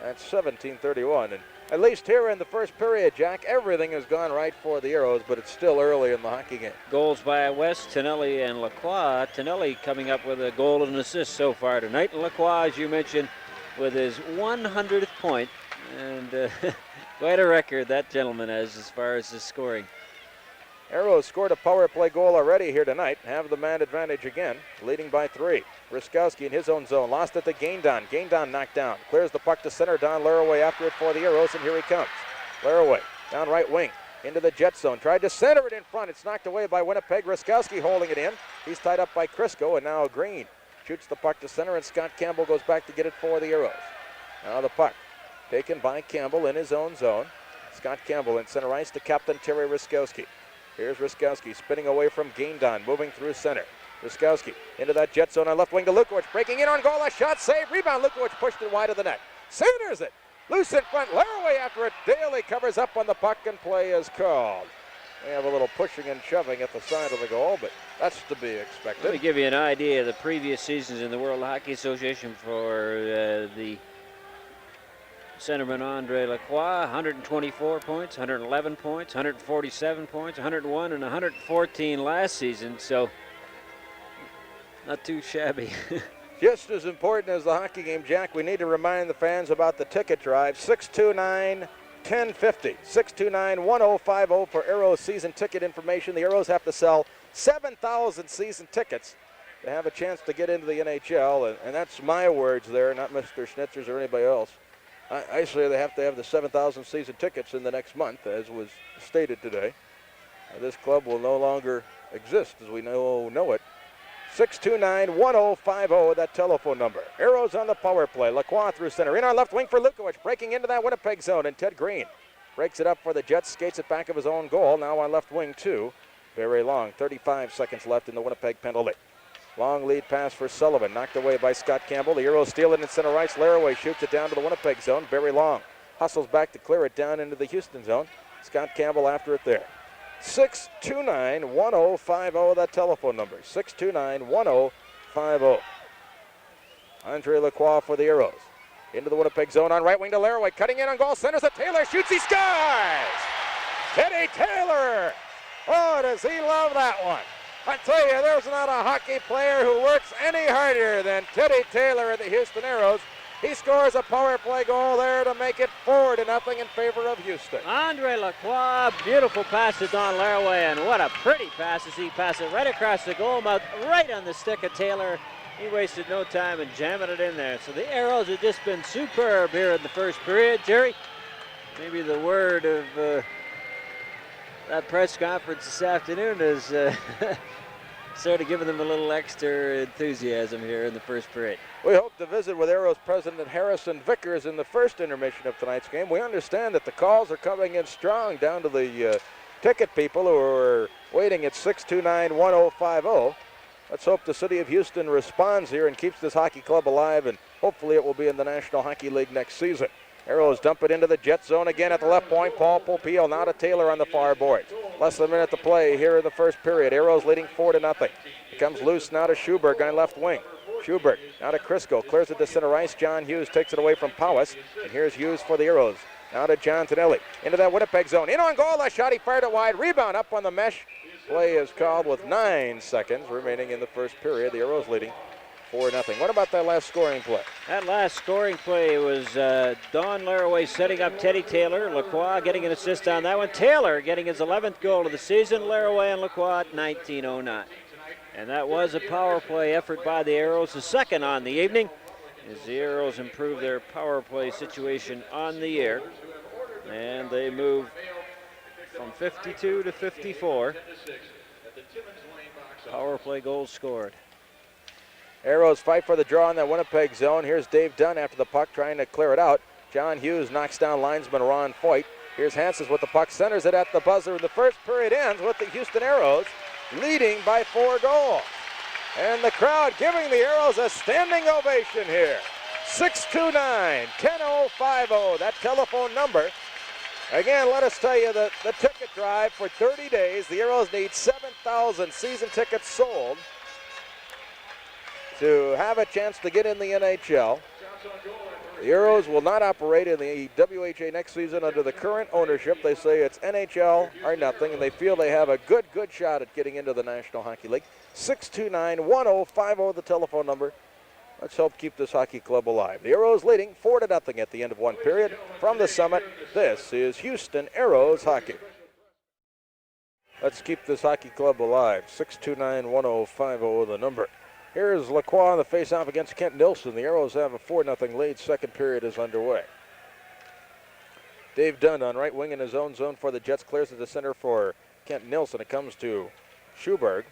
That's 17:31, and at least here in the first period, Jack, everything has gone right for the Arrows, but it's still early in the hockey game. Goals by West, Tonelli, and Lacroix. Tonelli coming up with a goal and an assist so far tonight. And Lacroix, as you mentioned, with his 100th point, and quite a record that gentleman has as far as his scoring. Arrows scored a power play goal already here tonight. Have the man advantage again, leading by 3. Ruskowski in his own zone, lost it to Gaindon. Gaindon knocked down, clears the puck to center. Don Laraway after it for the Arrows, and here he comes. Laraway down right wing, into the jet zone, tried to center it in front. It's knocked away by Winnipeg. Ruskowski holding it in. He's tied up by Crisco, and now Green shoots the puck to center, and Scott Campbell goes back to get it for the Arrows. Now the puck taken by Campbell in his own zone. Scott Campbell in center ice to captain Terry Ruskowski. Here's Ruskowski spinning away from Gaindon, moving through center. Ruskowski into that jet zone on left wing to Lukowicz, breaking in on goal, a shot, save, rebound. Lukowicz pushed it wide of the net. Centers it, loose in front, Laraway after it. Daly covers up on the puck, and play is called. They have a little pushing and shoving at the side of the goal, but that's to be expected. Let me give you an idea of the previous seasons in the World Hockey Association for the centerman Andre Lacroix. 124 points, 111 points, 147 points, 101 and 114 last season, so not too shabby. Just as important as the hockey game, Jack, we need to remind the fans about the ticket drive. 629-1050, 629-1050 for Arrows season ticket information. The Arrows have to sell 7,000 season tickets to have a chance to get into the NHL, and that's my words there, not Mr. Schnitzer's or anybody else. I say they have to have the 7,000 season tickets in the next month, as was stated today. This club will no longer exist as we know it. 629-1050, that telephone number. Arrows on the power play. Lacroix through center. In on left wing for Lukowicz, breaking into that Winnipeg zone, and Ted Green breaks it up for the Jets, skates it back of his own goal. Now on left wing too. Very long, 35 seconds left in the Winnipeg penalty. Long lead pass for Sullivan, knocked away by Scott Campbell. The Arrows steal it in center ice. Laraway shoots it down to the Winnipeg zone. Very long. Hustles back to clear it down into the Houston zone. Scott Campbell after it there. 629-1050, that telephone number. 629-1050. Andre Lacroix for the Arrows. Into the Winnipeg zone on right wing to Laraway. Cutting in on goal. Centers it. Taylor shoots. He scores! Teddy Taylor! Oh, does he love that one? I tell you, there's not a hockey player who works any harder than Teddy Taylor at the Houston Arrows. He scores a power play goal there to make it 4-0 in favor of Houston. Andre Lacroix, beautiful pass to Don Laraway, and what a pretty pass as he passed it right across the goal mouth, right on the stick of Taylor. He wasted no time in jamming it in there. So the Arrows have just been superb here in the first period. Jerry, maybe the word of that press conference this afternoon is sort of giving them a little extra enthusiasm here in the first period. We hope to visit with Arrows President Harrison Vickers in the first intermission of tonight's game. We understand that the calls are coming in strong down to the ticket people who are waiting at 629-1050. Let's hope the city of Houston responds here and keeps this hockey club alive, and hopefully it will be in the National Hockey League next season. Arrows dump it into the Jet zone again at the left point. Paul Popiel now to Taylor on the far board. Less than a minute to play here in the first period. Arrows leading 4-0. It comes loose now to Schubert on left wing. Schubert now to Crisco. Clears it to center ice. John Hughes takes it away from Powis. And here's Hughes for the Arrows. Now to John Tonelli. Into that Winnipeg zone. In on goal. A shot. He fired it wide. Rebound up on the mesh. Play is called with 9 seconds remaining in the first period. The Arrows leading 4-0. What about that last scoring play? That last scoring play was Don Laraway setting up Teddy Taylor. Lacroix getting an assist on that one. Taylor getting his 11th goal of the season. Laraway and Lacroix at 19:09. And that was a power play effort by the Arrows, the second on the evening, as the Arrows improve their power play situation on the air. And they move from 52 to 54. Power play goals scored. Arrows fight for the draw in that Winnipeg zone. Here's Dave Dunn after the puck trying to clear it out. John Hughes knocks down linesman Ron Foyt. Here's Hanses with the puck, centers it at the buzzer. The first period ends with the Houston Arrows leading by 4 goals. And the crowd giving the Arrows a standing ovation here. 629-1050, that telephone number. Again, let us tell you that the ticket drive for 30 days, the Arrows need 7,000 season tickets sold to have a chance to get in the NHL. The Arrows will not operate in the WHA next season under the current ownership. They say it's NHL or nothing, and they feel they have a good shot at getting into the National Hockey League. 629-1050, the telephone number. Let's help keep this hockey club alive. The Arrows leading 4-0 at the end of one period. From the summit, this is Houston Arrows hockey. Let's keep this hockey club alive. 629-1050, the number. Here's Lacroix on the face-off against Kent Nilsson. The Arrows have a 4-0 lead. Second period is underway. Dave Dunn on right wing in his own zone for the Jets. Clears it to center for Kent Nilsson. It comes to Schubert.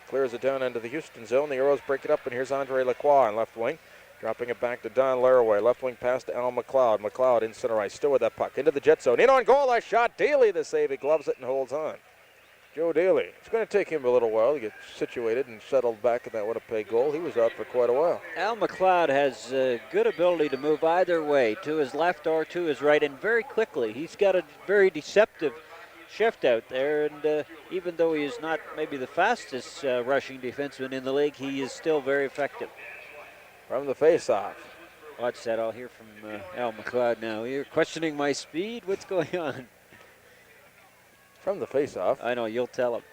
Clears it down into the Houston zone. The Arrows break it up, and here's Andre Lacroix on left wing. Dropping it back to Don Laraway. Left wing pass to Al McLeod. McLeod in center ice. Still with that puck. Into the Jet zone. In on goal. A shot. Daly the save. He gloves it and holds on. Joe Daly. It's going to take him a little while to get situated and settled back in that Winnipeg goal. He was out for quite a while. Al McLeod has good ability to move either way, to his left or to his right, and very quickly. He's got a very deceptive shift out there, and even though he is not maybe the fastest rushing defenseman in the league, he is still very effective. From the faceoff. Watch that. I'll hear from Al McLeod now. You're questioning my speed? What's going on? From the faceoff. I know, you'll tell him.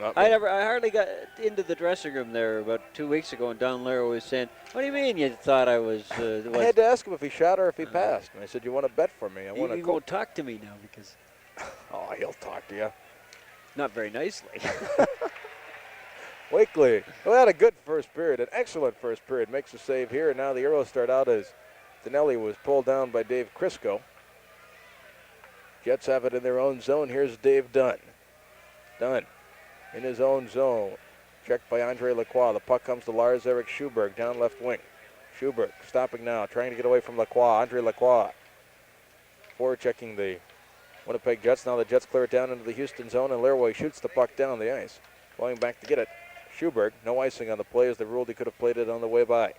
Not I me. hardly got into the dressing room there about 2 weeks ago, and Don Laro was saying, "What do you mean you thought I was?" I had to ask him if he shot or if he passed. And I said, "You want to bet for me? I want to He go." won't talk to me now because Oh, he'll talk to you. not very nicely. Wakely, who had a good first period, an excellent first period, makes a save here. And now the Arrows start out as Dinelli was pulled down by Dave Crisco. Jets have it in their own zone. Here's Dave Dunn. Dunn in his own zone. Checked by Andre Lacroix. The puck comes to Lars-Erik Schuberg down left wing. Schuberg stopping now, trying to get away from Lacroix. Andre Lacroix forechecking the Winnipeg Jets. Now the Jets clear it down into the Houston zone, and Leroy shoots the puck down the ice. Going back to get it. Schuberg, no icing on the play as they ruled he could have played it on the way by.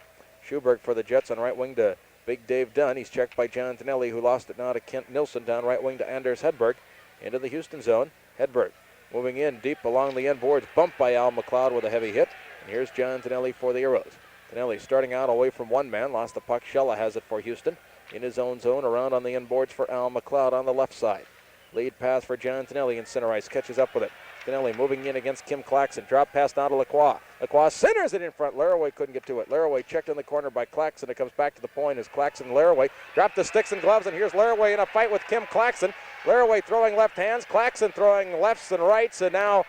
Schuberg for the Jets on right wing to Big Dave Dunn. He's checked by John Dinelli, who lost it now to Kent Nilsson down right wing to Anders Hedberg. Into the Houston zone. Hedberg moving in deep along the end boards, bumped by Al McLeod with a heavy hit. And here's John Dinelli for the Arrows. Dinelli starting out away from one man, lost the puck. Shella has it for Houston. In his own zone, around on the end boards for Al McLeod on the left side. Lead pass for John Dinelli in center ice, catches up with it. Dinelli moving in against Kim Claxon. Drop pass now to Lacroix. Lacroix centers it in front. Laraway couldn't get to it. Laraway checked in the corner by Claxon. It comes back to the point as Claxon and Laraway drop the sticks and gloves, and here's Laraway in a fight with Kim Claxon. Laraway throwing left hands, Claxon throwing lefts and rights, and now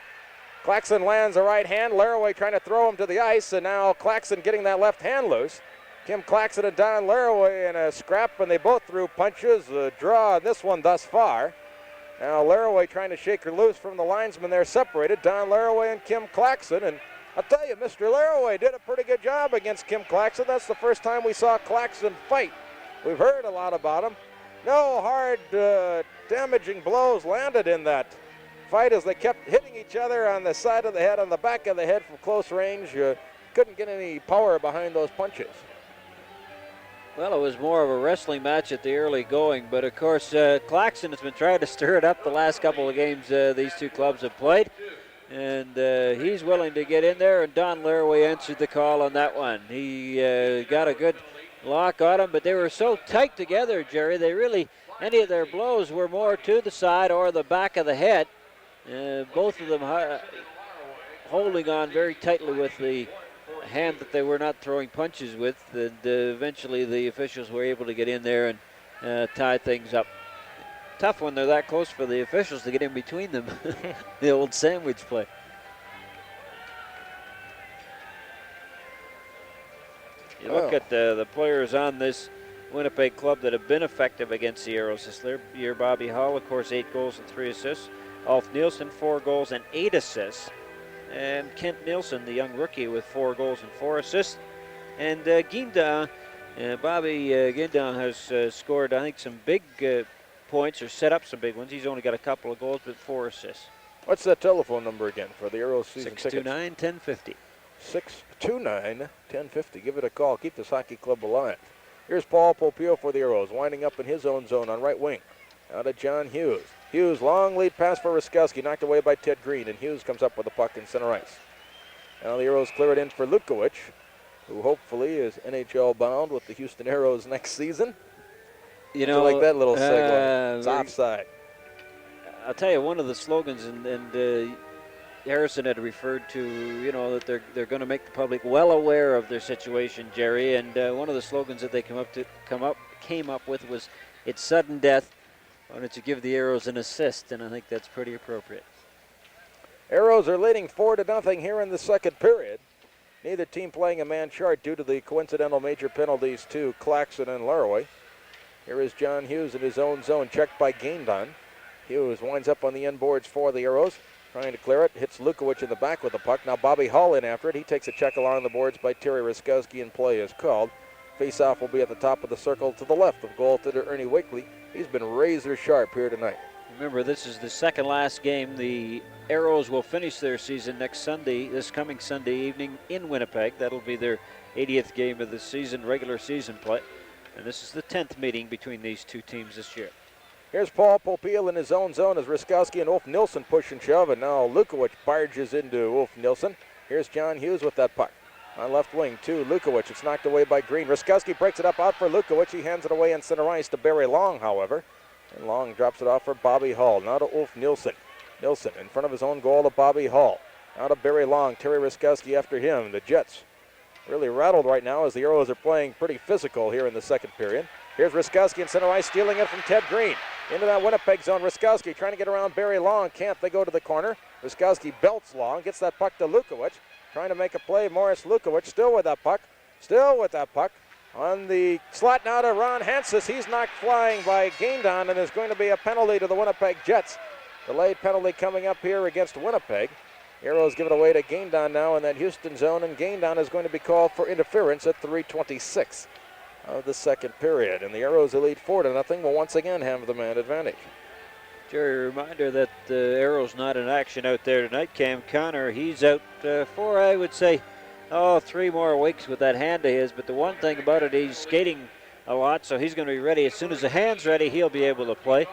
Claxon lands a right hand. Laraway trying to throw him to the ice, and now Claxon getting that left hand loose. Kim Claxon and Don Laraway in a scrap, and they both threw punches. A draw on this one thus far. Now Laraway trying to shake her loose from the linesman there, separated. Don Laraway and Kim Claxon, and I'll tell you, Mr. Laraway did a pretty good job against Kim Claxon. That's the first time we saw Claxon fight. We've heard a lot about him. No hard, damaging blows landed in that fight as they kept hitting each other on the side of the head, on the back of the head from close range. Couldn't get any power behind those punches. Well, it was more of a wrestling match at the early going, but of course, Claxon has been trying to stir it up the last couple of games these two clubs have played, and he's willing to get in there, and Don Laraway answered the call on that one. He got a good lock on him, but they were so tight together, Jerry, they really, any of their blows were more to the side or the back of the head. Both of them holding on very tightly with the hand that they were not throwing punches with, and eventually the officials were able to get in there and tie things up. Tough when they're that close for the officials to get in between them. The old sandwich play. You look at the players on this Winnipeg club that have been effective against the Arrows this year. Bobby Hall, of course, 8 goals and 3 assists. Alf Nielsen, 4 goals and 8 assists. And Kent Nilsson, the young rookie, with 4 goals and 4 assists. And Guindon, Bobby Guindon has scored, I think, some big points or set up some big ones. He's only got a couple of goals, but 4 assists. What's that telephone number again for the Arrows season tickets? 629-1050. 629-1050. Give it a call. Keep this hockey club alive. Here's Paul Popio for the Arrows, winding up in his own zone on right wing. Out to John Hughes. Hughes, long lead pass for Ruskowski, knocked away by Ted Green, and Hughes comes up with the puck in center ice. Now the Arrows clear it in for Lukowicz, who hopefully is NHL bound with the Houston Arrows next season. You know, like that little segue. It's offside. I'll tell you, one of the slogans, and Harrison had referred to, you know, that they're going to make the public well aware of their situation, Jerry. And one of the slogans that they came up with was, "It's sudden death. Why don't you give the Arrows an assist?" And I think that's pretty appropriate. Arrows are leading 4-0 here in the second period. Neither team playing a man chart due to the coincidental major penalties to Claxon and Laraway. Here is John Hughes in his own zone, checked by Guindon. Hughes winds up on the end boards for the Arrows, trying to clear it. Hits Lukowicz in the back with the puck. Now Bobby Hall in after it. He takes a check along the boards by Terry Ruskowski, and play is called. Face-off will be at the top of the circle to the left of goaltender Ernie Wakely. He's been razor sharp here tonight. Remember, this is the second last game. The Arrows will finish their season this coming Sunday evening in Winnipeg. That'll be their 80th game of the season, regular season play. And this is the 10th meeting between these two teams this year. Here's Paul Popiel in his own zone as Ruskowski and Ulf Nilsson push and shove, and now Lukowicz barges into Ulf Nilsson. Here's John Hughes with that puck. On left wing to Lukowicz. It's knocked away by Green. Ruskowski breaks it up out for Lukowicz. He hands it away in center ice to Barry Long, however. And Long drops it off for Bobby Hull. Now to Ulf Nilsson. Nilsson in front of his own goal to Bobby Hull. Now to Barry Long. Terry Ruskowski after him. The Jets really rattled right now as the Arrows are playing pretty physical here in the second period. Here's Ruskowski in center ice, stealing it from Ted Green. Into that Winnipeg zone. Ruskowski trying to get around Barry Long. Can't. They go to the corner. Ruskowski belts Long. Gets that puck to Lukowicz. Trying to make a play. Morris Lukowicz still with that puck. Still with that puck. On the slot now to Ron Hansis. He's knocked flying by Gaindon, and there's going to be a penalty to the Winnipeg Jets. Delayed penalty coming up here against Winnipeg. Arrows give it away to Gaindon now in that Houston zone, and Gaindon is going to be called for interference at 3:26 of the second period. And the Arrows lead 4-0, will once again have the man advantage. Jerry, reminder that the Arrows not in action out there tonight. Cam Connor, he's out for, I would say, 3 more weeks with that hand of his. But the one thing about it, he's skating a lot, so he's going to be ready. As soon as the hand's ready, he'll be able to play.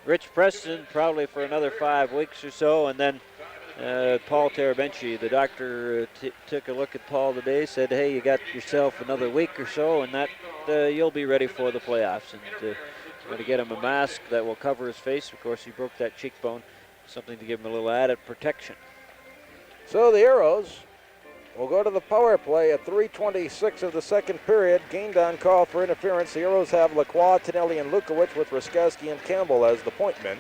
Rich Preston probably for another 5 weeks or so. And then Paul Tarabenci, the doctor took a look at Paul today, said, hey, you got yourself another week or so, and that you'll be ready for the playoffs. And going to get him a mask that will cover his face. Of course, he broke that cheekbone, something to give him a little added protection. So the Arrows will go to the power play at 3:26 of the second period. Gaindon called for interference. The Arrows have Lacroix, Tonelli, and Lukowicz with Ruskowski and Campbell as the point men.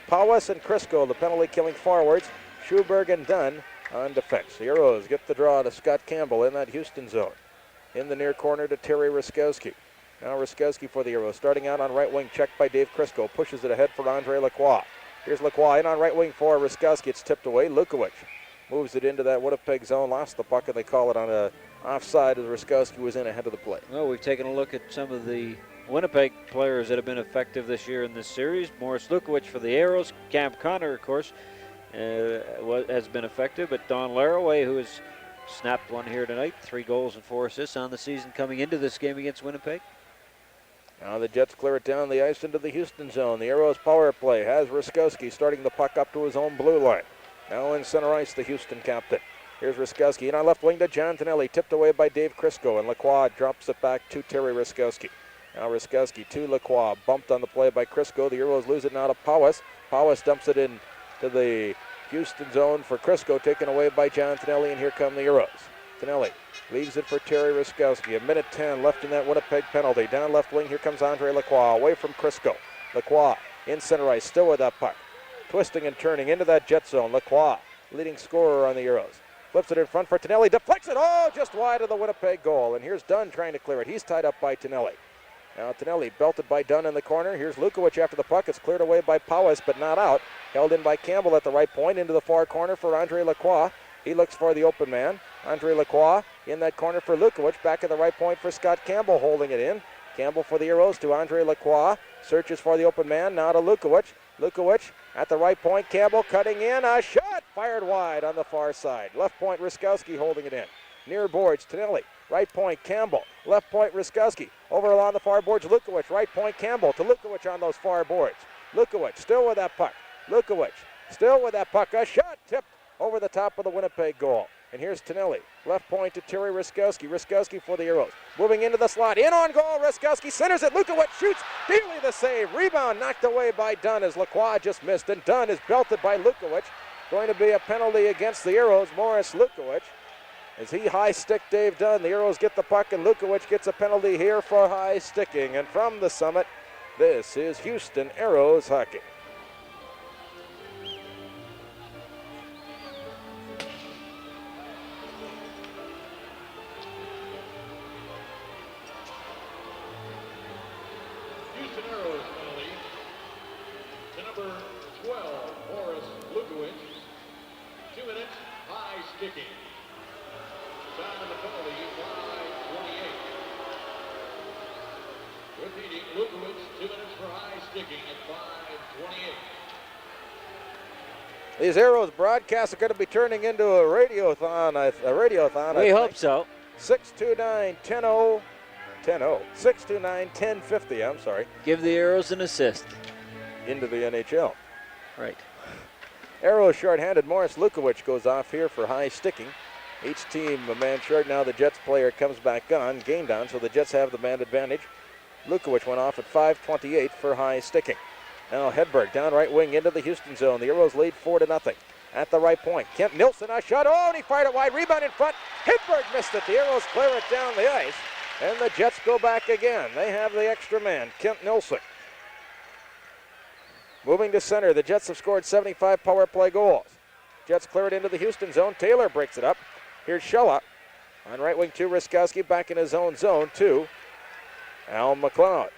Powis and Crisco, the penalty-killing forwards. Schuberg and Dunn on defense. The Arrows get the draw to Scott Campbell in that Houston zone. In the near corner to Terry Ruskowski. Now Ruskowski for the Arrows, starting out on right wing, checked by Dave Crisco, pushes it ahead for Andre Lacroix. Here's Lacroix in on right wing for Ruskowski. It's tipped away. Lukowicz moves it into that Winnipeg zone, lost the puck, and they call it on a offside as Ruskowski was in ahead of the play. Well, we've taken a look at some of the Winnipeg players that have been effective this year in this series. Morris Lukowicz for the Arrows. Cam Connor, of course, has been effective, but Don Laraway, who has snapped one here tonight, 3 goals and 4 assists on the season coming into this game against Winnipeg. Now the Jets clear it down the ice into the Houston zone. The Arrows power play has Ruskowski starting the puck up to his own blue line. Now in center ice, the Houston captain. Here's Ruskowski in on left wing to John Tonelli, tipped away by Dave Crisco, and Lacroix drops it back to Terry Ruskowski. Now Ruskowski to Lacroix, bumped on the play by Crisco. The Arrows lose it now to Powis. Powis dumps it in to the Houston zone for Crisco, taken away by John Tonelli, and here come the Arrows. Tonelli leaves it for Terry Ruskowski. 1:10 left in that Winnipeg penalty. Down left wing, here comes Andre Lacroix, away from Crisco. Lacroix in center ice, still with that puck. Twisting and turning into that Jet zone. Lacroix, leading scorer on the Arrows. Flips it in front for Tonelli, deflects it, just wide of the Winnipeg goal. And here's Dunn trying to clear it. He's tied up by Tonelli. Now Tonelli belted by Dunn in the corner. Here's Lukowicz after the puck. It's cleared away by Powis, but not out. Held in by Campbell at the right point into the far corner for Andre Lacroix. He looks for the open man. Andre Lacroix in that corner for Lukowicz. Back at the right point for Scott Campbell, holding it in. Campbell for the Arrows to Andre Lacroix. Searches for the open man. Now to Lukowicz. Lukowicz at the right point. Campbell cutting in. A shot fired wide on the far side. Left point Ruskowski holding it in. Near boards Tonelli. Right point Campbell. Left point Ruskowski. Over along the far boards Lukowicz. Right point Campbell to Lukowicz on those far boards. Lukowicz still with that puck. Lukowicz still with that puck. A shot tipped over the top of the Winnipeg goal. And here's Tonelli. Left point to Terry Ruskowski. Ruskowski for the Arrows. Moving into the slot. In on goal. Ruskowski centers it. Lukowicz shoots. Dealey the save. Rebound knocked away by Dunn as Lacroix just missed. And Dunn is belted by Lukowicz. Going to be a penalty against the Arrows. Morris Lukowicz. As he high stick Dave Dunn. The Arrows get the puck and Lukowicz gets a penalty here for high sticking. And from the summit, this is Houston Arrows hockey. Houston Arrows penalty to number 12, Morris Lukowicz. 2 minutes, high sticking. Time of the penalty, 5:28. Repeating, Lukowicz, 2 minutes for high sticking at 5:28. These Arrows broadcasts are going to be turning into a radiothon. We hope so. 629-10-0. 629-1050, I'm sorry. Give the Arrows an assist. into the NHL. Right. Arrows short-handed. Morris Lukowicz goes off here for high sticking. Each team a man short. Now the Jets player comes back on, gained on, so the Jets have the man advantage. Lukowicz went off at 5:28 for high sticking. Now Hedberg down right wing into the Houston zone. The Arrows lead 4-0. At the right point, Kent Nilsson, a shot. Oh, and he fired it wide. Rebound in front. Hedberg missed it. The Arrows clear it down the ice. And the Jets go back again. They have the extra man, Kent Nilsson. Moving to center, the Jets have scored 75 power play goals. Jets clear it into the Houston zone. Taylor breaks it up. Here's Shella. On right wing to Ruskowski, back in his own zone to Al McLeod.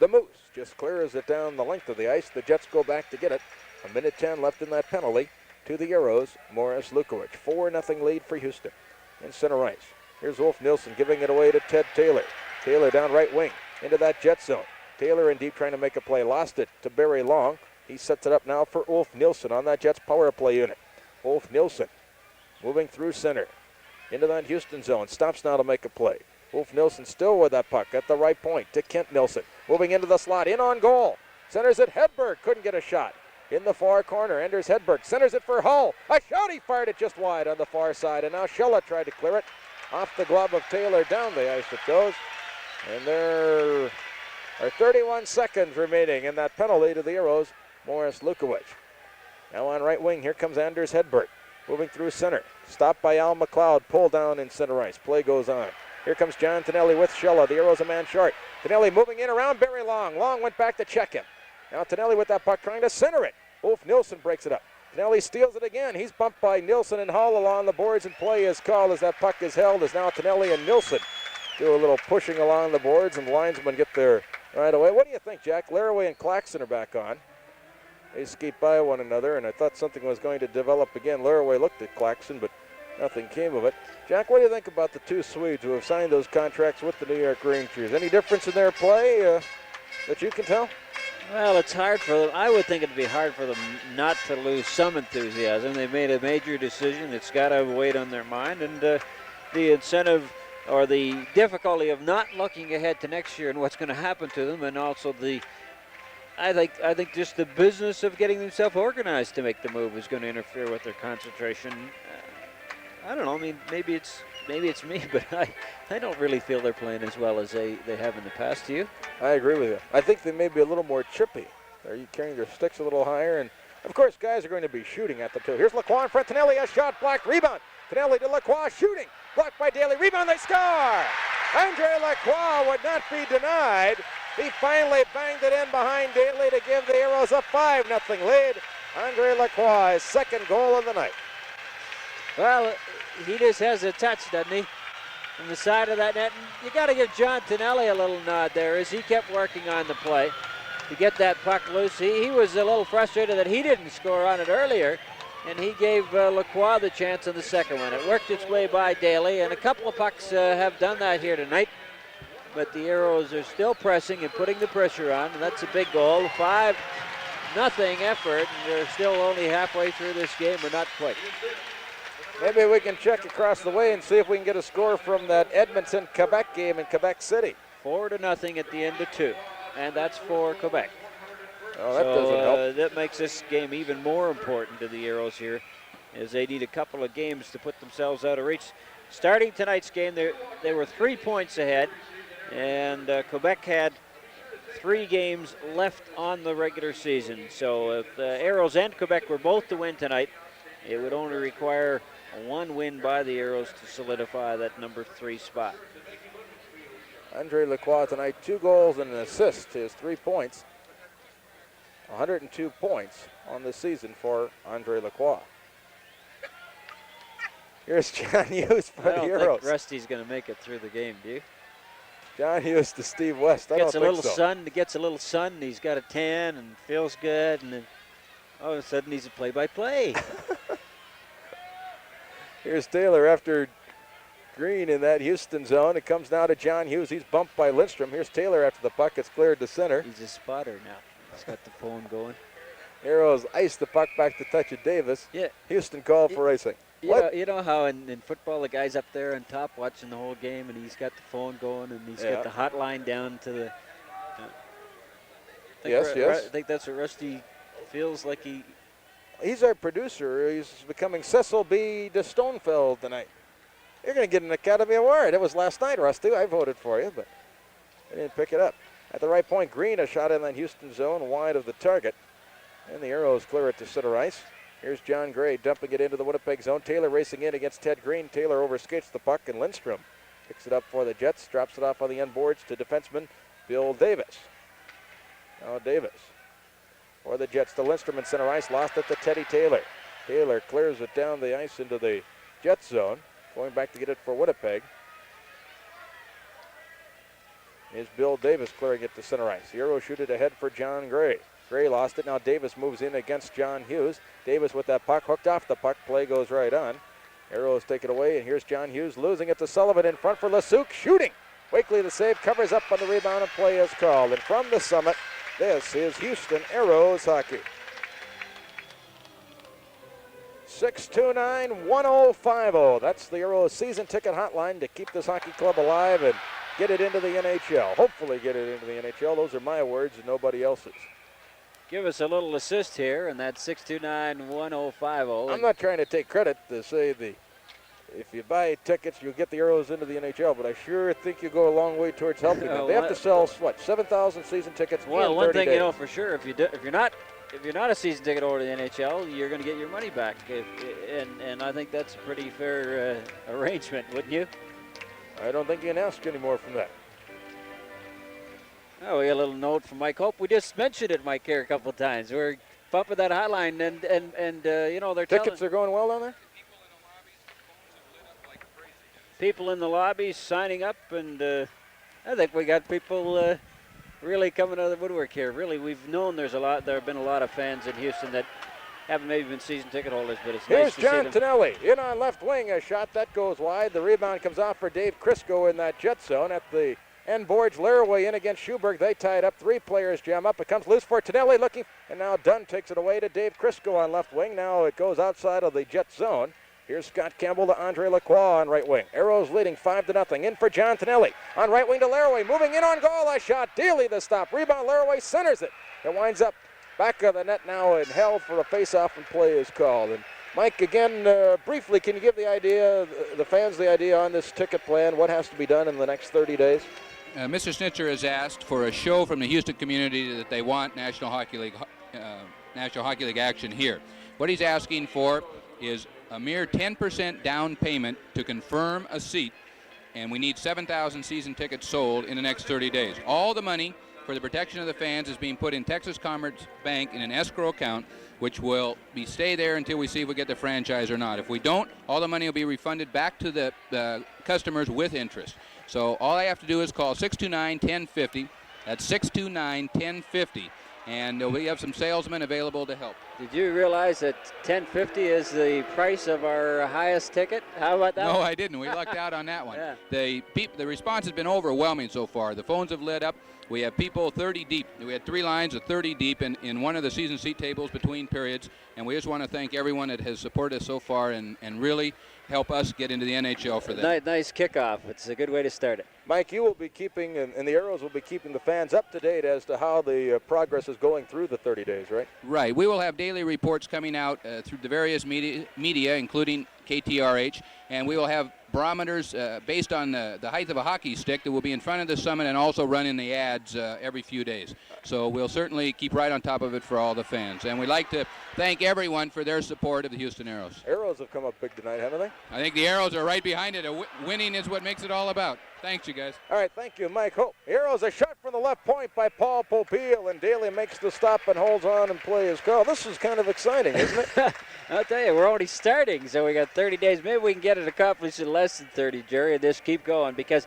The Moose just clears it down the length of the ice. The Jets go back to get it. 1:10 left in that penalty to the Arrows. Morris Lukowicz. 4-0 lead for Houston in center ice. Here's Wolf Nilsson giving it away to Ted Taylor. Taylor down right wing into that Jet zone. Taylor in deep trying to make a play. Lost it to Barry Long. He sets it up now for Wolf Nilsson on that Jets power play unit. Wolf Nilsson moving through center into that Houston zone. Stops now to make a play. Wolf Nilsson still with that puck at the right point to Kent Nilsson. Moving into the slot. In on goal. Centers it. Hedberg couldn't get a shot. In the far corner, Anders Hedberg centers it for Hull. A shot, he fired it just wide on the far side, and now Shella tried to clear it. Off the glove of Taylor, down the ice it goes. And there are 31 seconds remaining in that penalty to the Arrows. Morris Lukowicz. Now on right wing, here comes Anders Hedberg. Moving through center. Stopped by Al McLeod, pulled down in center ice. Play goes on. Here comes John Tonelli with Shella. The Arrows a man short. Tonelli moving in around Barry Long. Long went back to check him. Now Tonelli with that puck trying to center it. Wolf Nilsson breaks it up. Tonelli steals it again. He's bumped by Nilsson and Hull along the boards, and play is called as that puck is held as now Tonelli and Nilsson do a little pushing along the boards, and the linesmen get there right away. What do you think, Jack? Laraway and Claxton are back on. They skate by one another, and I thought something was going to develop again. Laraway looked at Claxton, but nothing came of it. Jack, what do you think about the two Swedes who have signed those contracts with the New York Rangers? Any difference in their play that you can tell? Well, it's hard for them. I would think it'd be hard for them not to lose some enthusiasm. They made a major decision. It's got to have weight on their mind, and the incentive or the difficulty of not looking ahead to next year and what's going to happen to them, and also I think just the business of getting themselves organized to make the move is going to interfere with their concentration. I don't know. I mean, maybe it's me, but I don't really feel they're playing as well as they have in the past. Do you? I agree with you. I think they may be a little more chippy. They're carrying their sticks a little higher, and of course, guys are going to be shooting at the two. Here's Lacroix in front. Tonelli, a shot blocked, rebound. Tonelli to Lacroix, shooting, blocked by Daly. Rebound, they score. Andre Lacroix would not be denied. He finally banged it in behind Daly to give the Arrows a 5-0 lead. Andre Lacroix, his second goal of the night. Well, he just has a touch, doesn't he? From the side of that net. And you got to give John Tonelli a little nod there as he kept working on the play to get that puck loose. He was a little frustrated that he didn't score on it earlier, and he gave Lacroix the chance on the second one. It worked its way by Daly, and a couple of pucks have done that here tonight. But the Arrows are still pressing and putting the pressure on, and that's a big goal. 5-0 effort, and they're still only halfway through this game, or not quite. Maybe we can check across the way and see if we can get a score from that Edmonton-Quebec game in Quebec City. 4-0 at the end of 2, and that's for Quebec. Oh, that doesn't help. That makes this game even more important to the Arrows here, as they need a couple of games to put themselves out of reach. Starting tonight's game, they were 3 points ahead, and Quebec had 3 games left on the regular season. So if the Arrows and Quebec were both to win tonight, it would only require one win by the Arrows to solidify that number 3 spot. Andre Lacroix tonight, 2 goals and an assist, his 3 points. 102 points on the season for Andre Lacroix. Here's John Hughes for the Arrows. I don't think Rusty's going to make it through the game, do you? John Hughes to Steve West. I don't think so. Gets a little sun, and he's got a tan and feels good, and then all of a sudden he's a play-by-play. Here's Taylor after Green in that Houston zone. It comes now to John Hughes. He's bumped by Lindstrom. Here's Taylor after the puck. It's cleared to center. He's a spotter now. He's got the phone going. Arrows ice the puck back to touch of Davis. Yeah. Houston called for icing. You know how in football the guy's up there on top watching the whole game, and he's got the phone going, and he's got the hotline down to the. Yes, yes. I think that's what Rusty feels like He's our producer. He's becoming Cecil B. de Stonefeld tonight. You're going to get an Academy Award. It was last night, Rusty. I voted for you, but I didn't pick it up. At the right point, Green, a shot in that Houston zone, wide of the target. And the Arrows clear it to center ice. Here's John Gray dumping it into the Winnipeg zone. Taylor racing in against Ted Green. Taylor overskates the puck, and Lindstrom picks it up for the Jets, drops it off on the end boards to defenseman Bill Davis. Now Davis for the Jets to Lindstrom in center ice, lost it to Teddy Taylor. Taylor clears it down the ice into the Jets zone, going back to get it for Winnipeg. Is Bill Davis clearing it to center ice. The Arrows shoot it ahead for John Gray. Gray lost it. Now Davis moves in against John Hughes. Davis with that puck, hooked off the puck. Play goes right on. Arrows take it away, and here's John Hughes losing it to Sullivan in front for Lasuk, shooting. Wakely the save, covers up on the rebound, and play is called. And from the summit, this is Houston Arrows hockey. 629-1050. That's the Arrows season ticket hotline to keep this hockey club alive and get it into the NHL. Hopefully get it into the NHL. Those are my words and nobody else's. give us a little assist here, and that's 629-1050. I'm not trying to take credit to say if you buy tickets, you'll get the Arrows into the NHL, but I sure think you go a long way towards helping them. They have to sell, what, 7,000 season tickets in 30 days. Well, one thing you know for sure, if you're not a season ticket holder to the NHL, you're going to get your money back, and I think that's a pretty fair arrangement, wouldn't you? I don't think you can ask any more from that. Oh, we got a little note from Mike Hope. We just mentioned it, Mike, here a couple of times. We're bumping that hotline, and you know, they're tickets are going well down there? People in the lobby signing up, and I think we got people really coming out of the woodwork here. Really, we've known there have been a lot of fans in Houston that haven't maybe been season ticket holders, but it's nice to see them. Here's John Tonelli in on left wing, a shot that goes wide. The rebound comes off for Dave Crisco in that jet zone at the end boards. Laraway in against Schuberg. They tie it up. Three players jam up. It comes loose for Tonelli looking, and now Dunn takes it away to Dave Crisco on left wing. Now it goes outside of the jet zone. Here's Scott Campbell to Andre Lacroix on right wing. Arrows leading 5-0. In for John Tonelli. On right wing to Laraway. Moving in on goal. A shot. Dealey the stop. Rebound. Laraway centers it. It winds up back of the net now and held for a face-off, and play is called. And Mike, again, briefly, can you give the fans the idea on this ticket plan? What has to be done in the next 30 days? Mr. Snitzer has asked for a show from the Houston community that they want National Hockey League action here. What he's asking for is a mere 10% down payment to confirm a seat, and we need 7,000 season tickets sold in the next 30 days. All the money for the protection of the fans is being put in Texas Commerce Bank in an escrow account, which will stay there until we see if we get the franchise or not. If we don't, all the money will be refunded back to the customers with interest. So all I have to do is call 629-1050. That's 629-1050. And we have some salesmen available to help. Did you realize that $10.50 is the price of our highest ticket? How about that? No, I didn't. We lucked out on that one. Yeah. The response has been overwhelming so far. The phones have lit up. We have people 30 deep. We had 3 lines of 30 deep in one of the season seat tables between periods. And we just want to thank everyone that has supported us so far and really help us get into the NHL for that. Nice kickoff. It's a good way to start it. Mike, you will be keeping, and the Arrows will be keeping the fans up to date as to how the progress is going through the 30 days, right? Right. We will have daily reports coming out through the various media, including KTRH, and we will have barometers based on the height of a hockey stick that will be in front of the summit and also run in the ads every few days. So we'll certainly keep right on top of it for all the fans. And we'd like to thank everyone for their support of the Houston Arrows. Arrows have come up big tonight, haven't they? I think the Arrows are right behind it. Winning is what makes it all about. Thanks, you guys. All right, thank you, Mike Hope. Arrows, a shot from the left point by Paul Popeil, and Daly makes the stop and holds on, and play is called. This is kind of exciting, isn't it? I'll tell you, we're already starting, so we got 30 days. Maybe we can get it accomplished in less than 30, Jerry, and just keep going, because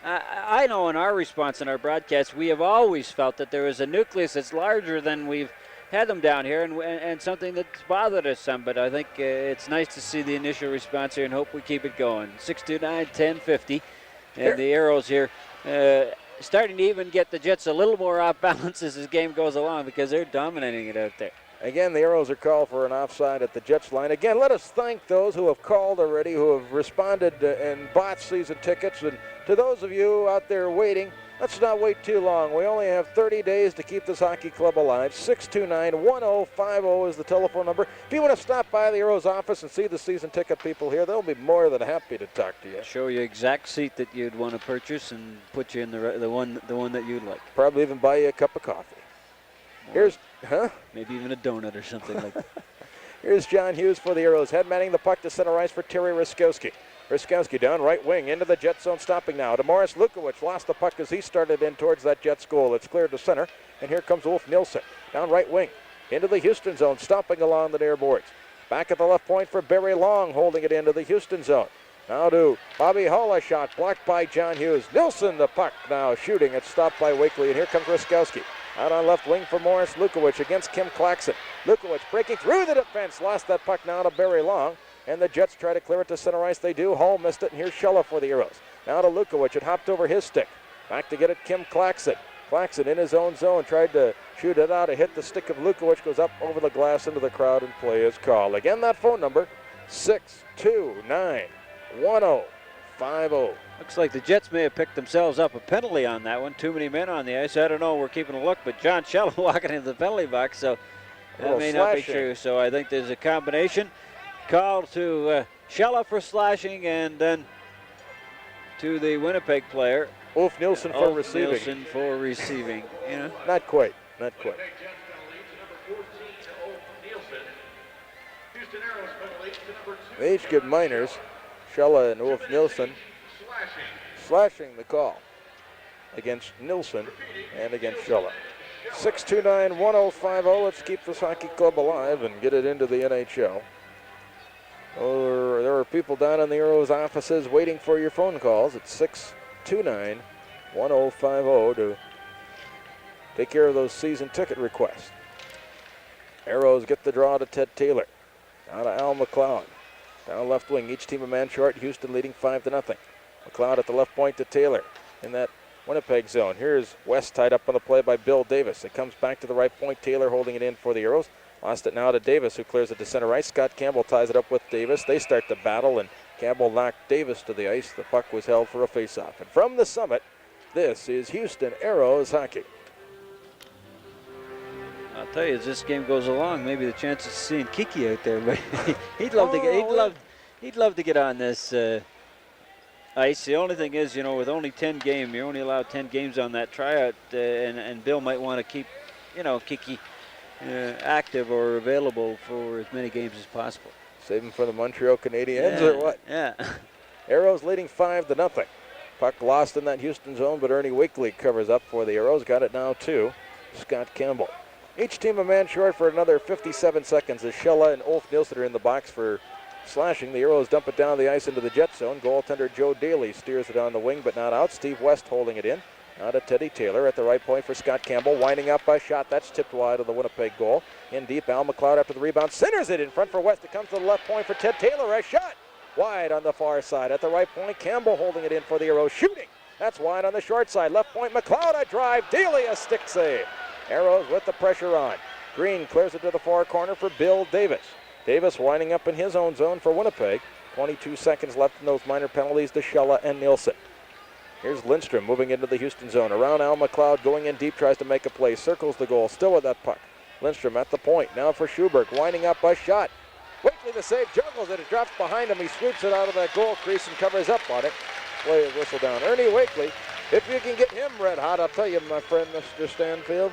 I know in our response in our broadcast, we have always felt that there is a nucleus that's larger than we've had them down here, and something that's bothered us some, but I think it's nice to see the initial response here and hope we keep it going. 629-1050, and the Arrows here starting to even get the Jets a little more off balance as this game goes along, because they're dominating it out there. Again, the Arrows are called for an offside at the Jets line. Again, let us thank those who have called already, who have responded and bought season tickets. And to those of you out there waiting, Let's not wait too long. We only have 30 days to keep this hockey club alive. 629-1050 is the telephone number. If you want to stop by the Arrows office and see the season ticket people here, they'll be more than happy to talk to you. Show you exact seat that you'd want to purchase and put you in the one that you'd like. Probably even buy you a cup of coffee. Maybe even a donut or something like that. Here's John Hughes for the Arrows. Head manning the puck to center ice for Terry Ruskowski. Ruskowski down right wing into the Jet zone, stopping now to Morris Lukowicz. Lost the puck as he started in towards that Jets goal. It's cleared to center, and here comes Wolf Nilsson. Down right wing into the Houston zone, stomping along the near boards. Back at the left point for Barry Long, holding it into the Houston zone. Now to Bobby Hull, a shot blocked by John Hughes. Nilsson the puck now shooting. It's stopped by Wakely, and here comes Ruskowski. Out on left wing for Morris Lukowicz against Kim Claxon. Lukowicz breaking through the defense. Lost that puck now to Barry Long. And the Jets try to clear it to center ice. They do. Hull missed it, and here's Shella for the Arrows. Now to Lukowicz. It hopped over his stick. Back to get it, Kim Claxon. Claxon in his own zone. Tried to shoot it out. It hit the stick of Lukowicz. Goes up over the glass into the crowd, and play is called. Again, that phone number, 629-1050. Looks like the Jets may have picked themselves up a penalty on that one. Too many men on the ice. I don't know. We're keeping a look, but John Shella walking into the penalty box, so that may not be true. So I think there's a combination. Call to Shella for slashing, and then to the Winnipeg player. Ulf Nilsson for receiving. Nilsson for receiving. You know, Not quite. Not quite. They each get minors. Shella and Ulf Nilsson slashing the call against Nilsson and against Shella. 629-1050. Let's keep this hockey club alive and get it into the NHL. There are people down in the Arrows offices waiting for your phone calls at 629-1050 to take care of those season ticket requests. Arrows get the draw to Ted Taylor. Now to Al McLeod. Down left wing, each team a man short. Houston leading 5-0. McLeod at the left point to Taylor in that Winnipeg zone. Here's West tied up on the play by Bill Davis. It comes back to the right point. Taylor holding it in for the Arrows. Lost it now to Davis, who clears it to center ice. Scott Campbell ties it up with Davis. They start the battle, and Campbell knocked Davis to the ice. The puck was held for a faceoff. And from the summit, this is Houston Arrows hockey. I'll tell you, as this game goes along, maybe the chances of seeing Kiki out there, but he'd love to get on this ice. The only thing is, you know, with only 10 games, you're only allowed 10 games on that tryout, and Bill might want to keep, you know, Kiki active or available for as many games as possible. Save him for the Montreal Canadiens or what? Yeah. Arrows leading 5-0. Puck lost in that Houston zone, but Ernie Wakely covers up for the Arrows. Got it now to Scott Campbell. Each team a man short for another 57 seconds as Shella and Ulf Nilsson are in the box for slashing. The Arrows dump it down the ice into the Jet zone. Goaltender Joe Daly steers it on the wing, but not out. Steve West holding it in. Now to Teddy Taylor at the right point for Scott Campbell. Winding up a shot. That's tipped wide of the Winnipeg goal. In deep, Al McLeod after the rebound. Centers it in front for West. It comes to the left point for Ted Taylor. A shot wide on the far side. At the right point, Campbell holding it in for the Arrows. Shooting. That's wide on the short side. Left point, McLeod a drive. Daly a stick save. Arrows with the pressure on. Green clears it to the far corner for Bill Davis. Davis winding up in his own zone for Winnipeg. 22 seconds left in those minor penalties to Shella and Nilsson. Here's Lindstrom moving into the Houston zone. Around Al McLeod, going in deep, tries to make a play. Circles the goal, still with that puck. Lindstrom at the point. Now for Schubert, winding up a shot. Wakely the save, juggles it. It drops behind him. He swoops it out of that goal crease and covers up on it. Play is whistled down. Ernie Wakely, if you can get him red hot, I'll tell you, my friend, Mr. Stanfield,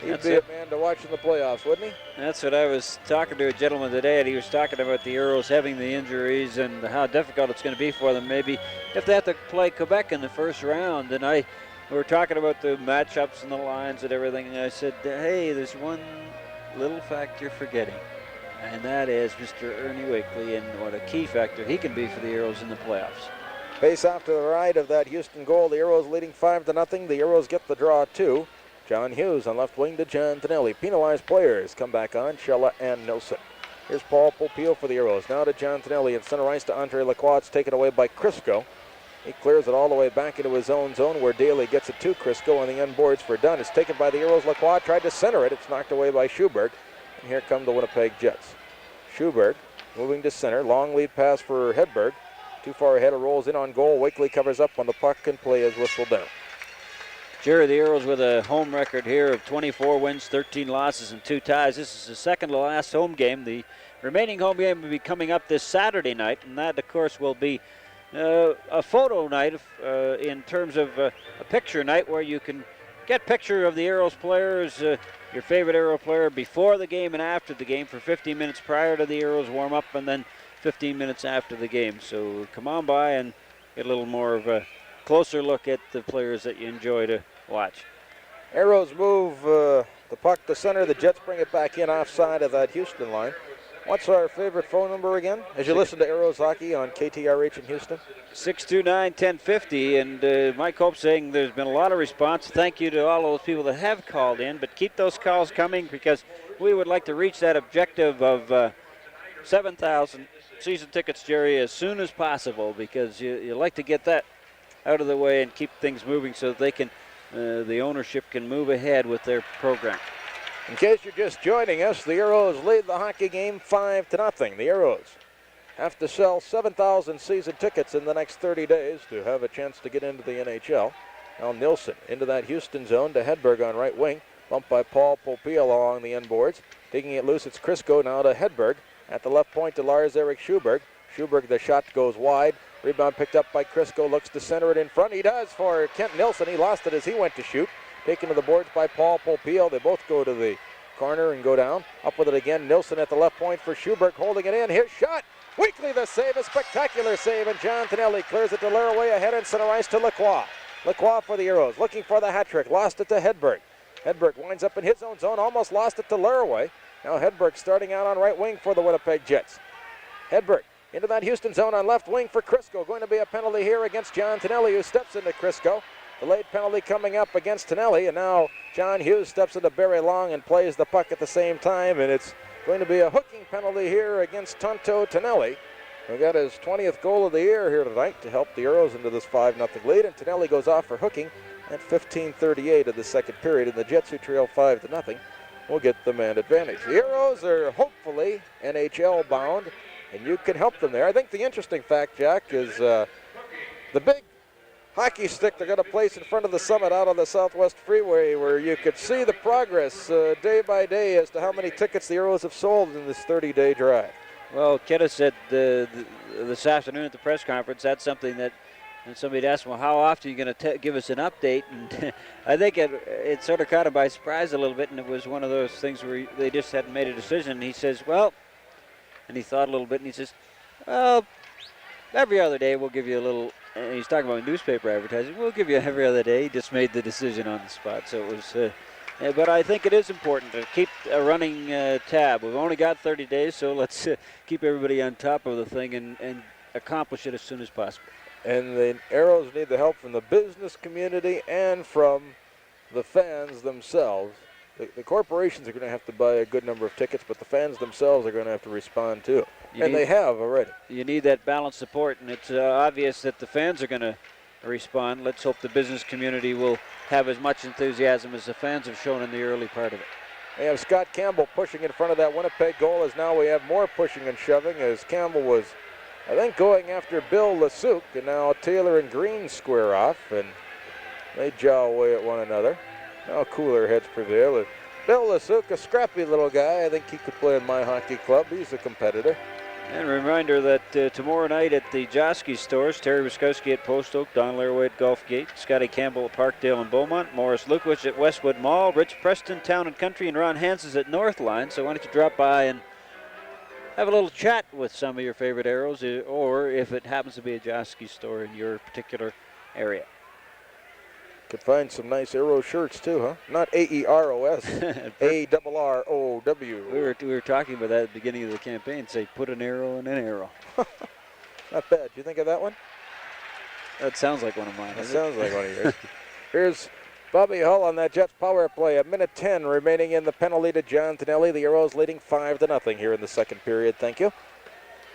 he'd be a man to watch in the playoffs, wouldn't he? That's what I was talking to a gentleman today, and he was talking about the Arrows having the injuries and how difficult it's going to be for them. Maybe if they have to play Quebec in the first round, and we were talking about the matchups and the lines and everything, and I said, hey, there's one little factor you're forgetting, and that is Mr. Ernie Wakely, and what a key factor he can be for the Arrows in the playoffs. Face off to the right of that Houston goal. The Arrows leading 5-0. The Arrows get the draw too. John Hughes on left wing to John Tonelli. Penalized players come back on, Shella and Nilsson. Here's Paul Popeil for the Arrows. Now to John Tonelli in center ice to Andre Lacroix. It's taken away by Crisco. He clears it all the way back into his own zone where Daly gets it to Crisco on the end boards for Dunn. It's taken by the Arrows. Lacroix tried to center it. It's knocked away by Schubert. And here come the Winnipeg Jets. Schubert moving to center. Long lead pass for Hedberg. Too far ahead, it rolls in on goal. Wakely covers up on the puck and play is whistled down. Jerry, the Arrows with a home record here of 24 wins, 13 losses, and 2 ties. This is the second to last home game. The remaining home game will be coming up this Saturday night, and that, of course, will be a photo night in terms of a picture night where you can get picture of the Arrows players, your favorite Arrow player, before the game and after the game for 15 minutes prior to the Arrows warm-up, and then 15 minutes after the game. So come on by and get a little more of a closer look at the players that you enjoy to watch. Arrows move the puck to center. The Jets bring it back in offside of that Houston line. What's our favorite phone number again? As you listen to Arrows Hockey on KTRH in Houston? 629-1050, and Mike Hope saying there's been a lot of response. Thank you to all those people that have called in, but keep those calls coming because we would like to reach that objective of 7,000 season tickets, Jerry, as soon as possible, because you like to get that out of the way and keep things moving so that they can, the ownership can move ahead with their program. In case you're just joining us, the Arrows lead the hockey game 5-0. The Arrows have to sell 7,000 season tickets in the next 30 days to have a chance to get into the NHL. Now Nilsson into that Houston zone to Hedberg on right wing. Bumped by Paul Popiel along the end boards. Taking it loose, it's Crisco now to Hedberg. At the left point to Lars-Erik Schuberg. Schuberg, the shot goes wide. Rebound picked up by Crisco. Looks to center it in front. He does for Kent Nilsson. He lost it as he went to shoot. Taken to the boards by Paul Popiel. They both go to the corner and go down. Up with it again. Nilsson at the left point for Schuberg, holding it in. His shot. Weekly the save. A spectacular save. And John Tonelli clears it to Laraway ahead in center ice to Lacroix. Lacroix for the Arrows. Looking for the hat trick. Lost it to Hedberg. Hedberg winds up in his own zone. Almost lost it to Laraway. Now Hedberg starting out on right wing for the Winnipeg Jets. Hedberg into that Houston zone on left wing for Crisco. Going to be a penalty here against John Tonelli, who steps into Crisco. Delayed penalty coming up against Tonelli, and now John Hughes steps into Barry Long and plays the puck at the same time, and it's going to be a hooking penalty here against Tonto Tonelli, who got his 20th goal of the year here tonight to help the Arrows into this 5-0 lead, and Tonelli goes off for hooking at 15:38 of the second period, and the Jets, who trail 5-0, will get the man advantage. The Arrows are hopefully NHL bound, and you can help them there. I think the interesting fact, Jack, is the big hockey stick they're going to place in front of the summit out on the Southwest Freeway, where you could see the progress day by day as to how many tickets the Arrows have sold in this 30-day drive. Well, Ketta said this afternoon at the press conference, that's something that, and somebody asked him, well, how often are you going to give us an update? And I think it sort of caught him by surprise a little bit, and it was one of those things where they just hadn't made a decision. And he says, well, and he thought a little bit, and he says, well, every other day we'll give you a little, and he's talking about newspaper advertising, we'll give you every other day. He just made the decision on the spot. So it was, but I think it is important to keep a running tab. We've only got 30 days, so let's keep everybody on top of the thing and accomplish it as soon as possible. And the Arrows need the help from the business community and from the fans themselves. The corporations are going to have to buy a good number of tickets, but the fans themselves are going to have to respond too. And they have already. You need that balanced support, and it's obvious that the fans are going to respond. Let's hope the business community will have as much enthusiasm as the fans have shown in the early part of it. We have Scott Campbell pushing in front of that Winnipeg goal, as now we have more pushing and shoving, as Campbell was, I think, going after Bill Lasuk, and now Taylor and Green square off, and they jaw away at one another. Now cooler heads prevail. Bill Lasuk, a scrappy little guy. I think he could play in my hockey club. He's a competitor. And a reminder that tomorrow night at the Joski stores, Terry Wiskowski at Post Oak, Don Laraway at Gulf Gate, Scotty Campbell at Parkdale and Beaumont, Morris Lukowicz at Westwood Mall, Rich Preston, Town and Country, and Ron Hans's at Northline. So why don't you drop by and have a little chat with some of your favorite Arrows, or if it happens to be a Joski store in your particular area. Could find some nice Arrow shirts too, huh? Not A-E-R-O-S, A-R-R-O-W. We were talking about that at the beginning of the campaign. Say, put an arrow in an arrow. Not bad. You think of that one? That sounds like one of mine. That sounds like one of yours. Here's Bobby Hull on that Jets power play. 1:10 remaining in the penalty to John Tonelli. The Arrows leading 5-0 here in the second period. Thank you.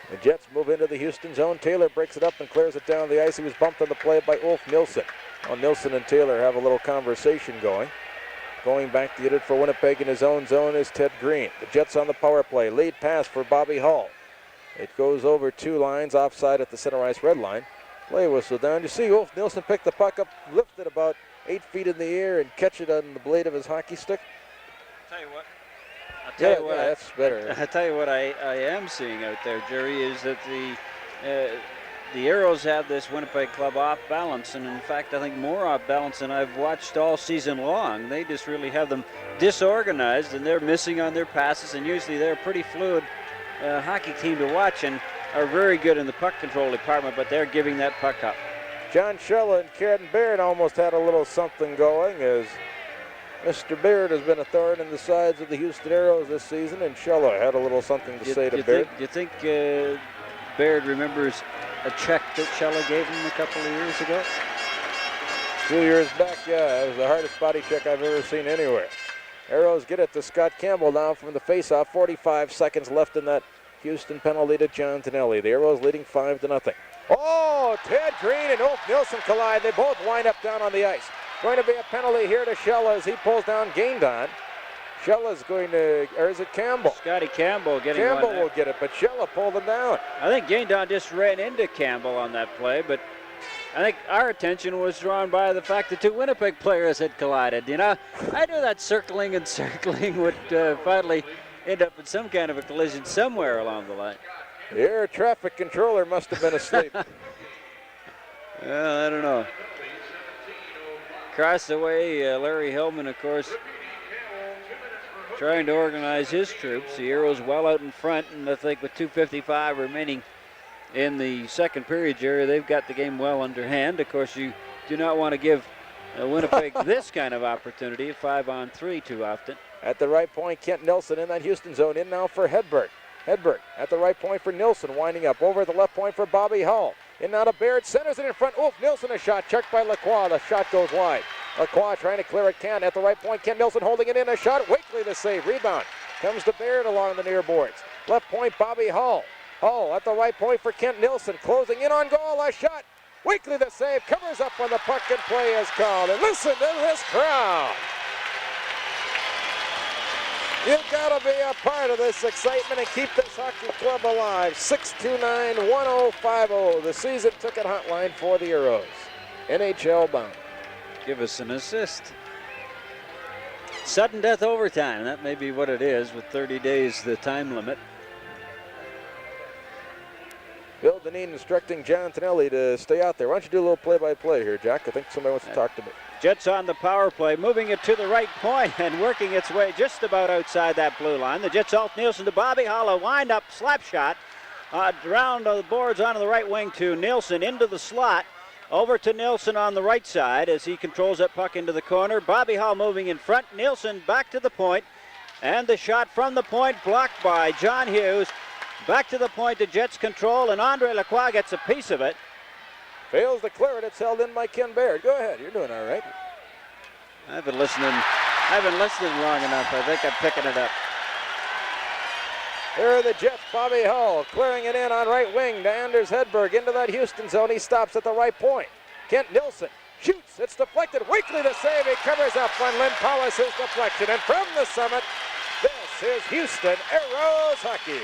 The Jets move into the Houston zone. Taylor breaks it up and clears it down the ice. He was bumped on the play by Ulf Nilsson. Well, Nilsson and Taylor have a little conversation going. Going back to get it for Winnipeg in his own zone is Ted Green. The Jets on the power play. Lead pass for Bobby Hull. It goes over two lines offside at the center ice red line. Play whistle down. You see Ulf Nilsson pick the puck up, lifted about 8 feet in the air and catch it on the blade of his hockey stick. Tell you what. That's better. I tell you what I am seeing out there, Jerry, is that the Arrows have this Winnipeg club off balance, and in fact I think more off balance than I've watched all season long. They just really have them disorganized, and they're missing on their passes, and usually they're a pretty fluid hockey team to watch and are very good in the puck control department, but they're giving that puck up. John Schella and Ken Baird almost had a little something going, as Mr. Baird has been a thorn in the sides of the Houston Arrows this season, and Schella had a little something to say to Baird. You think Baird remembers a check that Schella gave him a couple of years ago? A few years back, yeah. It was the hardest body check I've ever seen anywhere. Arrows get it to Scott Campbell now from the faceoff. 45 seconds left in that Houston penalty to John Tonelli. The Arrows leading 5-0. Oh, Ted Green and Ulf Nilsson collide. They both wind up down on the ice. Going to be a penalty here to Schella as he pulls down Gaindon. Schella's going to, or is it Campbell? Scotty Campbell getting Campbell one will get it, but Schella pulled him down. I think Gaindon just ran into Campbell on that play, but I think our attention was drawn by the fact that two Winnipeg players had collided. You know, I knew that circling and circling would finally end up in some kind of a collision somewhere along the line. The air traffic controller must have been asleep. Well, I don't know. Across the way, Larry Hillman, of course, trying to organize his troops. The Arrows well out in front, and I think with 2:55 remaining in the second period, Jerry, they've got the game well underhand. Of course, you do not want to give Winnipeg this kind of opportunity, a 5-on-3 too often. At the right point, Kent Nilsson in that Houston zone. In now for Hedberg. Hedberg at the right point for Nilsson, winding up over at the left point for Bobby Hull. In now to Baird, centers it in front. Oof, Nilsson a shot, checked by Lacroix. The shot goes wide. Lacroix trying to clear it, can't. At the right point, Kent Nilsson holding it in, a shot. Wakely the save, rebound. Comes to Baird along the near boards. Left point, Bobby Hull. Hull at the right point for Kent Nilsson, closing in on goal, a shot. Wakely the save, covers up when the puck and play is called. And listen to this crowd. You've got to be a part of this excitement and keep this hockey club alive. 629-1050, the season ticket hotline for the Arrows. NHL bound. Give us an assist. Sudden death overtime, that may be what it is with 30 days the time limit. Bill Dineen instructing John Tonelli to stay out there. Why don't you do a little play-by-play here, Jack? I think somebody wants to talk to me. Jets on the power play, moving it to the right point and working its way just about outside that blue line. The Jets off Nielsen to Bobby Hollow, wind up, slap shot. Around the boards onto the right wing to Nielsen into the slot. Over to Nielsen on the right side as he controls that puck into the corner. Bobby Hall moving in front. Nielsen back to the point. And the shot from the point blocked by John Hughes. Back to the point to Jets control, and Andre Lacroix gets a piece of it. Fails to clear it. It's held in by Ken Baird. Go ahead. You're doing all right. I've been listening long enough. I think I'm picking it up. Here are the Jets. Bobby Hull clearing it in on right wing to Anders Hedberg into that Houston zone. He stops at the right point. Kent Nilsson shoots. It's deflected. Wakely the save. He covers up on Lynn Powis' deflection. And from the summit, this is Houston Arrows hockey.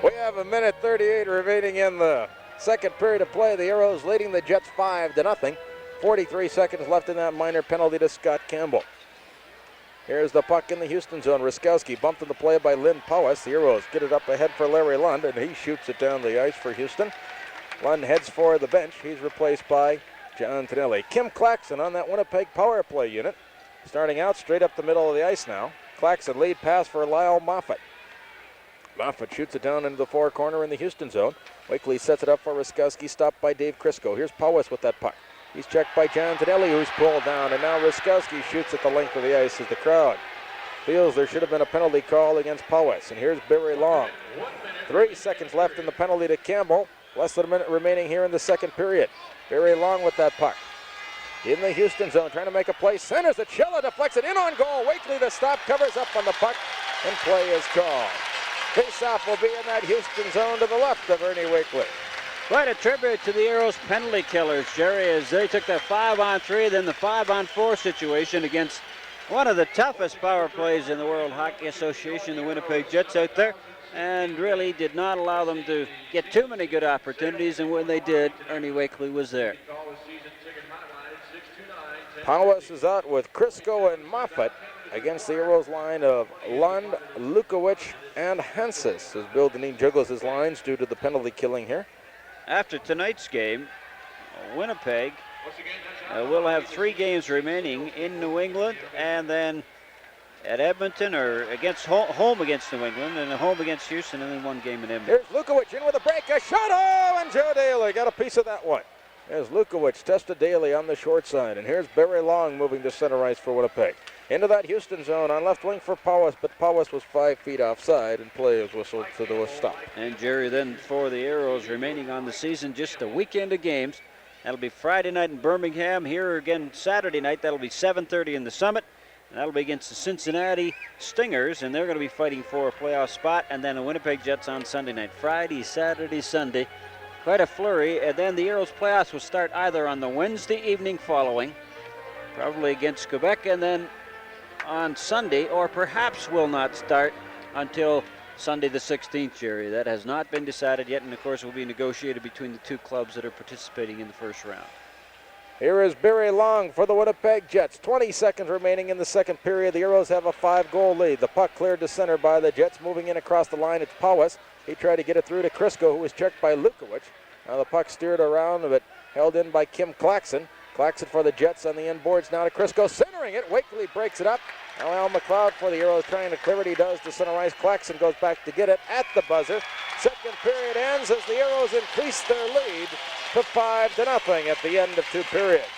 We have a minute 38 remaining in the second period of play. The Arrows leading the Jets 5-0. 43 seconds left in that minor penalty to Scott Campbell. Here's the puck in the Houston zone. Ruskowski bumped in the play by Lynn Powis. The Arrows get it up ahead for Larry Lund, and he shoots it down the ice for Houston. Lund heads for the bench. He's replaced by John Tonelli. Kim Claxon on that Winnipeg power play unit. Starting out straight up the middle of the ice now. Claxon lead pass for Lyle Moffat. Moffat shoots it down into the far corner in the Houston zone. Wakely sets it up for Ruskowski, stopped by Dave Crisco. Here's Powis with that puck. He's checked by John Tonelli, who's pulled down, and now Ruskowski shoots at the length of the ice as the crowd feels there should have been a penalty call against Powis. And here's Barry Long. 3 seconds left in the penalty to Campbell. Less than a minute remaining here in the second period. Barry Long with that puck. in the Houston zone, trying to make a play. Centers it. Schilla deflects it in on goal. Wakely the stop, covers up on the puck, and play is called. Face-off will be in that Houston zone to the left of Ernie Wakely. Quite a tribute to the Arrows penalty killers, Jerry, as they took the 5-on-3, then the 5-on-4 situation against one of the toughest power plays in the World Hockey Association, the Winnipeg Jets out there, and really did not allow them to get too many good opportunities, and when they did, Ernie Wakely was there. Powis is out with Crisco and Moffat against the Arrows line of Lund, Lukowicz, and Hensis, as Bill Dineen juggles his lines due to the penalty killing here. After tonight's game, Winnipeg will have 3 games remaining in New England, and then at Edmonton, or against home against New England, and home against Houston, and then 1 game in Edmonton. Here's Lukowicz in with a break, a shot, oh, and Joe Daly got a piece of that one. There's Lukowicz, tested Daly on the short side, and here's Barry Long moving to center ice for Winnipeg. Into that Houston zone on left wing for Powis, but Powis was 5 feet offside, and play is whistled to the stop. And Jerry, then for the Arrows remaining on the season, just a weekend of games. That'll be Friday night in Birmingham. Here again Saturday night. That'll be 7:30 in the Summit. And that'll be against the Cincinnati Stingers, and they're going to be fighting for a playoff spot. And then the Winnipeg Jets on Sunday night. Friday, Saturday, Sunday. Quite a flurry. And then the Arrows playoffs will start either on the Wednesday evening following, probably against Quebec, and then on Sunday, or perhaps will not start until Sunday the 16th, Jerry. That has not been decided yet, and of course will be negotiated between the 2 clubs that are participating in the first round. Here is Barry Long for the Winnipeg Jets. 20 seconds remaining in the second period. The Arrows have a 5-goal lead. The puck cleared to center by the Jets. Moving in across the line, it's Powis. He tried to get it through to Crisco, who was checked by Lukowicz. Now the puck steered around, but held in by Kim Claxon. Claxon for the Jets on the end boards now to Crisco, centering it. Wakely breaks it up. Now Al McLeod for the Arrows trying to clear it. He does to center ice. Claxon goes back to get it at the buzzer. Second period ends as the Arrows increase their lead to 5-0 at the end of 2 periods.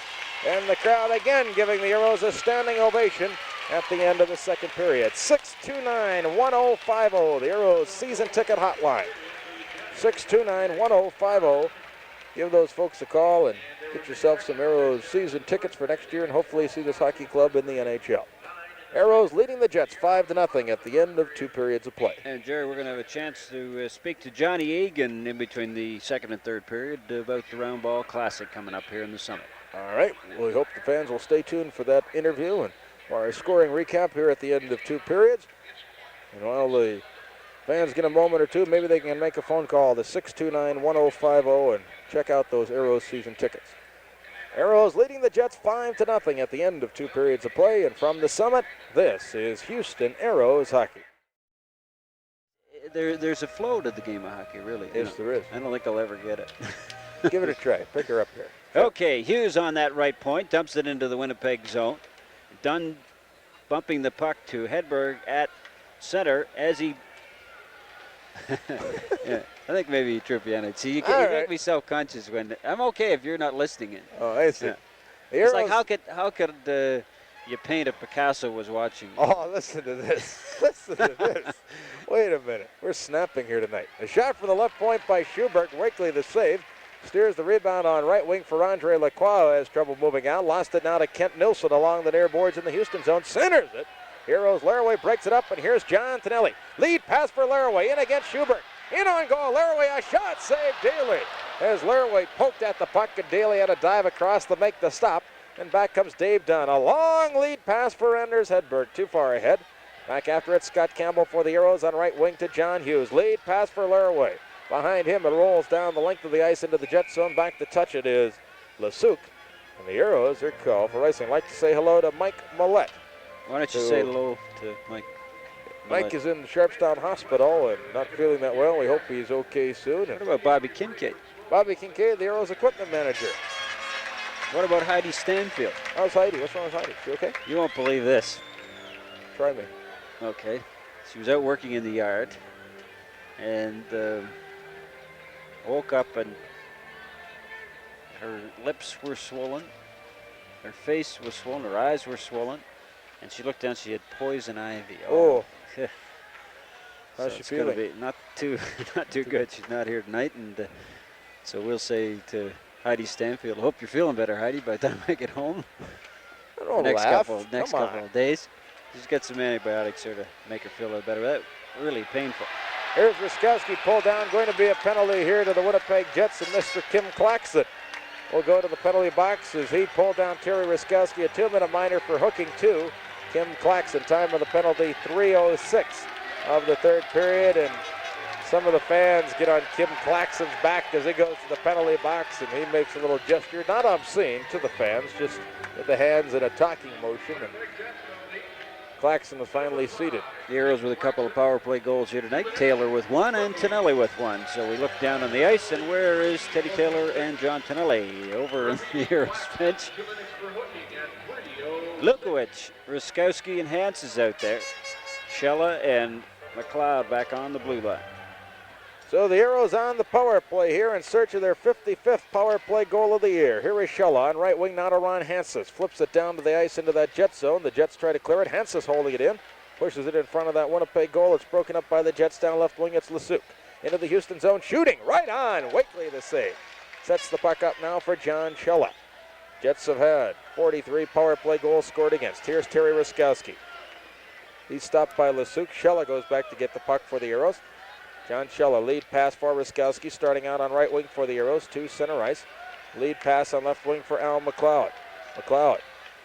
And the crowd again giving the Arrows a standing ovation at the end of the second period. 629-1050, the Arrows season ticket hotline. 629-1050. Give those folks a call and get yourself some Arrows season tickets for next year and hopefully see this hockey club in the NHL. Arrows leading the Jets 5-0 at the end of 2 periods of play. And Jerry, we're going to have a chance to speak to Johnny Egan in between the second and third period about the Round Ball Classic coming up here in the Summit. All right, we hope the fans will stay tuned for that interview and our scoring recap here at the end of 2 periods. And while the fans get a moment or two, maybe they can make a phone call to 629-1050 and check out those Arrows season tickets. Arrows leading the Jets 5-0 at the end of 2 periods of play. And from the Summit, this is Houston Arrows hockey. There's a flow to the game of hockey, really. Yes, there is. I don't think I'll ever get it. Give it a try. Pick her up here. Okay, Hughes on that right point, dumps it into the Winnipeg zone. Dunn bumping the puck to Hedberg at center as he... yeah, I think maybe you trip you on it. See, you make me self-conscious when... I'm okay if you're not listening in. Oh, I see. Yeah. It's like, how could you paint if Picasso was watching? Oh, listen to this. Listen to this. Wait a minute. We're snapping here tonight. A shot from the left point by Schubert. Wakely the save. Steers the rebound on right wing for Andre Lacroix, who has trouble moving out. Lost it now to Kent Nilsson along the near boards in the Houston zone. Centers it. Heroes Laraway breaks it up, and here's John Tonelli. Lead pass for Laraway. In against Schubert. In on goal. Laraway, a shot. Save Daly. As Laraway poked at the puck, and Daly had a dive across to make the stop. And back comes Dave Dunn. A long lead pass for Anders Hedberg. Too far ahead. Back after it, Scott Campbell for the Arrows on right wing to John Hughes. Lead pass for Laraway. Behind him, it rolls down the length of the ice into the Jet zone. Back to touch it is Lasuk. And the Arrows are called for icing. I'd like to say hello to Mike Millette. Why don't you say hello to Mike? Mike is in Sharpstown Hospital and not feeling that well. We hope he's okay soon. What about Bobby Kincaid? Bobby Kincaid, the Arrows equipment manager. What about Heidi Stanfield? How's Heidi? What's wrong with Heidi? She okay? You won't believe this. Try me. Okay. She was out working in the yard and woke up and her lips were swollen, her face was swollen, her eyes were swollen, and she looked down, she had poison ivy. Oh. So How's she it's feeling? gonna be not too good. She's not here tonight, and so we'll say to Heidi Stanfield. Hope you're feeling better, Heidi, by the time I get home. Don't next laugh. couple of days. She's got some antibiotics here to make her feel a little better. That really painful. Here's Ruskowski pulled down. Going to be a penalty here to the Winnipeg Jets, and Mr. Kim Claxton will go to the penalty box as he pulled down Terry Ruskowski. A 2-minute minor for hooking two. Kim Claxton, time of the penalty, 3:06 of the third period, and some of the fans get on Kim Claxton's back as he goes to the penalty box, and he makes a little gesture, not obscene to the fans, just with the hands in a talking motion, and Claxton is finally seated. The Arrows with a couple of power play goals here tonight. Taylor with one and Tonelli with one. So we look down on the ice, and where is Teddy Taylor and John Tonelli? Over in the Arrows bench. Lukowicz, Ruskowski, and Hans is out there. Shella and McLeod back on the blue line. So the Arrows on the power play here in search of their 55th power play goal of the year. Here is Shella on right wing, now to Ron Hanses. Flips it down to the ice into that Jet zone. The Jets try to clear it. Hanses holding it in. Pushes it in front of that Winnipeg goal. It's broken up by the Jets down left wing. It's Lasuk. Into the Houston zone. Shooting right on. Wakely the save. Sets the puck up now for John Shella. Jets have had 43 power play goals scored against. Here's Terry Ruskowski. He's stopped by Lasuk. Shella goes back to get the puck for the Arrows. John Shella, lead pass for Ruskowski, starting out on right wing for the Arrows, to center ice. Lead pass on left wing for Al McLeod. McLeod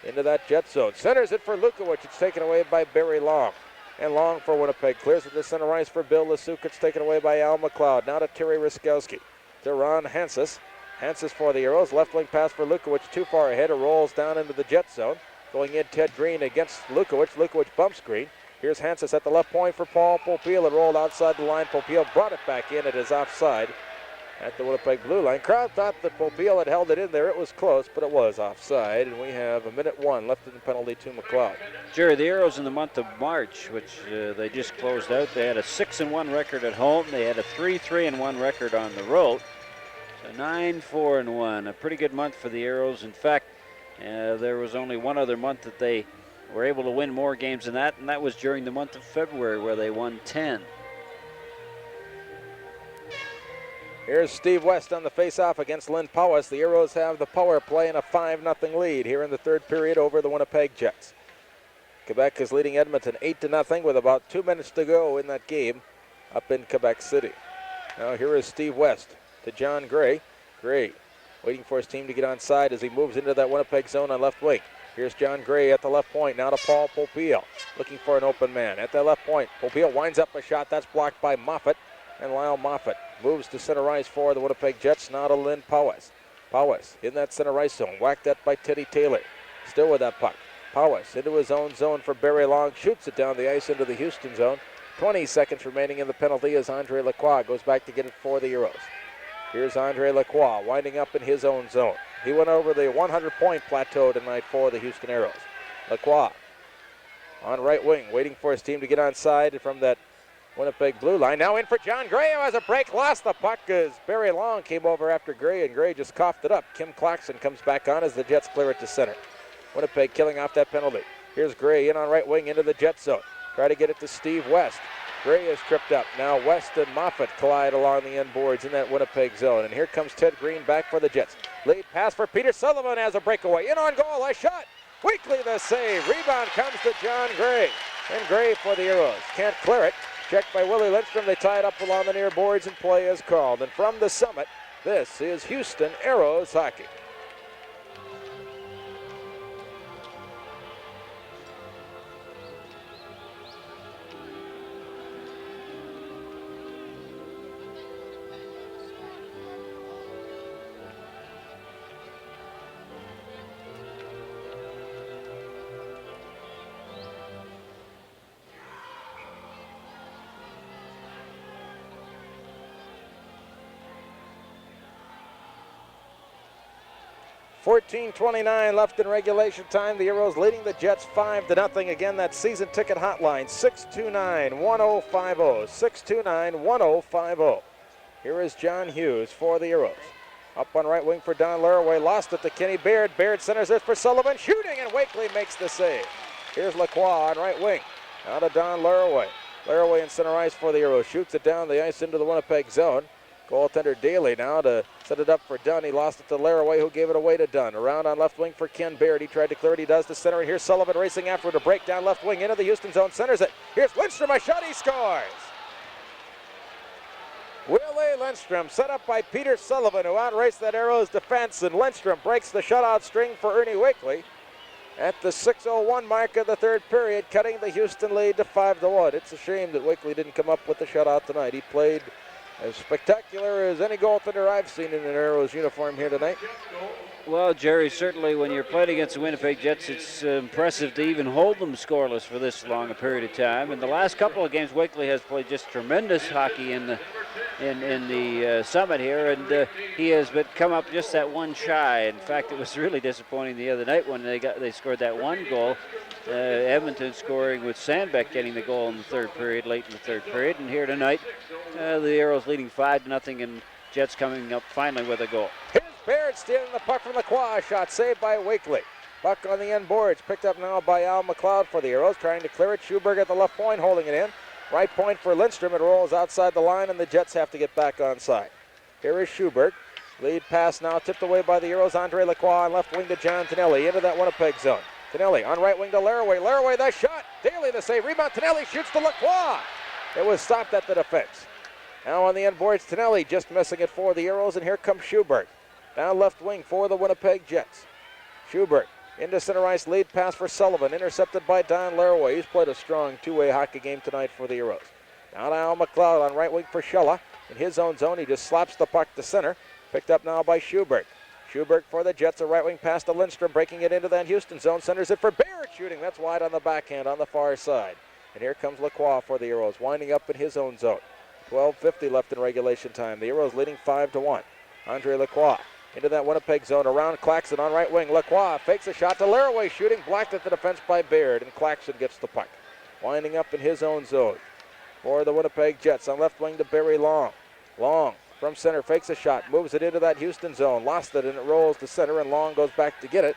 into that Jet zone. Centers it for Lukowicz. It's taken away by Barry Long. And Long for Winnipeg. Clears it to center ice for Bill Lasuk. It's taken away by Al McLeod. Now to Terry Ruskowski. To Ron Hanses. Hanses for the Arrows. Left wing pass for Lukowicz. Too far ahead. It rolls down into the Jet zone. Going in, Ted Green against Lukowicz. Lukowicz bumps Green. Here's Hanses at the left point for Paul Popiel. It rolled outside the line. Popiel brought it back in. It is offside at the Winnipeg blue line. Crowd thought that Popiel had held it in there. It was close, but it was offside. And we have a minute one left in the penalty to McLeod. Jerry, the Arrows in the month of March, which they just closed out, they had a 6-1 record at home. They had a 3-3-1 record on the road. So 9-4-1, a pretty good month for the Arrows. In fact, there was only one other month that they were able to win more games than that, and that was during the month of February, where they won 10. Here's Steve West on the faceoff against Lynn Powis. The Arrows have the power play and a 5-0 lead here in the third period over the Winnipeg Jets. Quebec is leading Edmonton 8-0 with about 2 minutes to go in that game up in Quebec City. Now here is Steve West to John Gray. Gray waiting for his team to get onside as he moves into that Winnipeg zone on left wing. Here's John Gray at the left point, now to Paul Popiel, looking for an open man. At that left point, Popiel winds up a shot. That's blocked by Moffat, and Lyle Moffat moves to center ice for the Winnipeg Jets, now to Lynn Powis. Powis in that center ice zone, whacked at by Teddy Taylor. Still with that puck. Powis into his own zone for Barry Long, shoots it down the ice into the Houston zone. 20 seconds remaining in the penalty as Andre Lacroix goes back to get it for the Euros. Here's Andre Lacroix winding up in his own zone. He went over the 100-point plateau tonight for the Houston Aeros. Lacroix on right wing, waiting for his team to get onside from that Winnipeg blue line. Now in for John Gray, who has a break, lost the puck as Barry Long came over after Gray, and Gray just coughed it up. Kim Claxton comes back on as the Jets clear it to center. Winnipeg killing off that penalty. Here's Gray in on right wing into the Jet zone. Try to get it to Steve West. Gray is tripped up. Now West and Moffat collide along the end boards in that Winnipeg zone. And here comes Ted Green back for the Jets. Lead pass for Peter Sullivan has a breakaway. In on goal, a shot. Weekly the save. Rebound comes to John Gray. And Gray for the Arrows. Can't clear it. Checked by Willie Lindstrom. They tie it up along the near boards and play is called. And from the summit, this is Houston Aeros hockey. .29 left in regulation time. The Arrows leading the Jets 5-0. Again, that season ticket hotline, 629-1050. 629-1050. Here is John Hughes for the Arrows. Up on right wing for Don Laraway. Lost it to Kenny Baird. Baird centers it for Sullivan. Shooting, and Wakely makes the save. Here's Lacroix on right wing. Now to Don Laraway. Laraway in center ice for the Arrows. Shoots it down the ice into the Winnipeg zone. Goaltender Daly now to Set it up for Dunn. He lost it to Laraway, who gave it away to Dunn. Around on left wing for Ken Baird. He tried to clear it. He does to center. And here's Sullivan racing after to break down left wing into the Houston zone. Centers it. Here's Lindstrom. A shot. He scores. Willie Lindstrom, set up by Peter Sullivan, who outraced that Arrows defense. And Lindstrom breaks the shutout string for Ernie Wakely at the 6:01 mark of the third period, cutting the Houston lead to 5-1. It's a shame that Wakely didn't come up with the shutout tonight. He played as spectacular as any goaltender I've seen in an Arrows uniform here tonight. Well, Jerry, certainly when you're playing against the Winnipeg Jets, it's impressive to even hold them scoreless for this long a period of time. In the last couple of games, Wakely has played just tremendous hockey in the Summit here, and he has come up just that one shy. In fact, it was really disappointing the other night when they scored that one goal. Edmonton scoring with Sandbeck getting the goal in the third period, late in the third period, and here tonight, the Arrows leading 5-0, and Jets coming up finally with a goal. Here's Baird stealing the puck from Lacroix. Shot saved by Wakely. Puck on the end boards, picked up now by Al McLeod for the Arrows, trying to clear it. Schuberg at the left point, holding it in. Right point for Lindstrom. It rolls outside the line, and the Jets have to get back onside. Here is Schuberg. Lead pass now tipped away by the Arrows. Andre Lacroix on left wing to John Tonelli into that Winnipeg zone. Tonelli on right wing to Laraway. Laraway, the shot. Daly the save. Rebound. Tonelli shoots to Lacroix. It was stopped at the defense. Now on the end boards, Tonelli just missing it for the Arrows, and here comes Schuberg. Down left wing for the Winnipeg Jets. Schuberg into center ice, lead pass for Sullivan, intercepted by Don Laraway. He's played a strong two-way hockey game tonight for the Arrows. Now to Al McLeod on right wing for Shella. In his own zone, he just slaps the puck to center. Picked up now by Schuberg. Schuberg for the Jets, a right wing pass to Lindstrom, breaking it into that Houston zone. Centers it for Baird, shooting. That's wide on the backhand on the far side. And here comes Lacroix for the Arrows, winding up in his own zone. 12:50 left in regulation time. The Arrows leading 5-1. Andre Lacroix into that Winnipeg zone, around Claxon on right wing. Lacroix fakes a shot to Laraway, shooting, blocked at the defense by Baird, and Claxon gets the puck. Winding up in his own zone for the Winnipeg Jets on left wing to Barry Long. Long from center fakes a shot, moves it into that Houston zone, lost it, and it rolls to center, and Long goes back to get it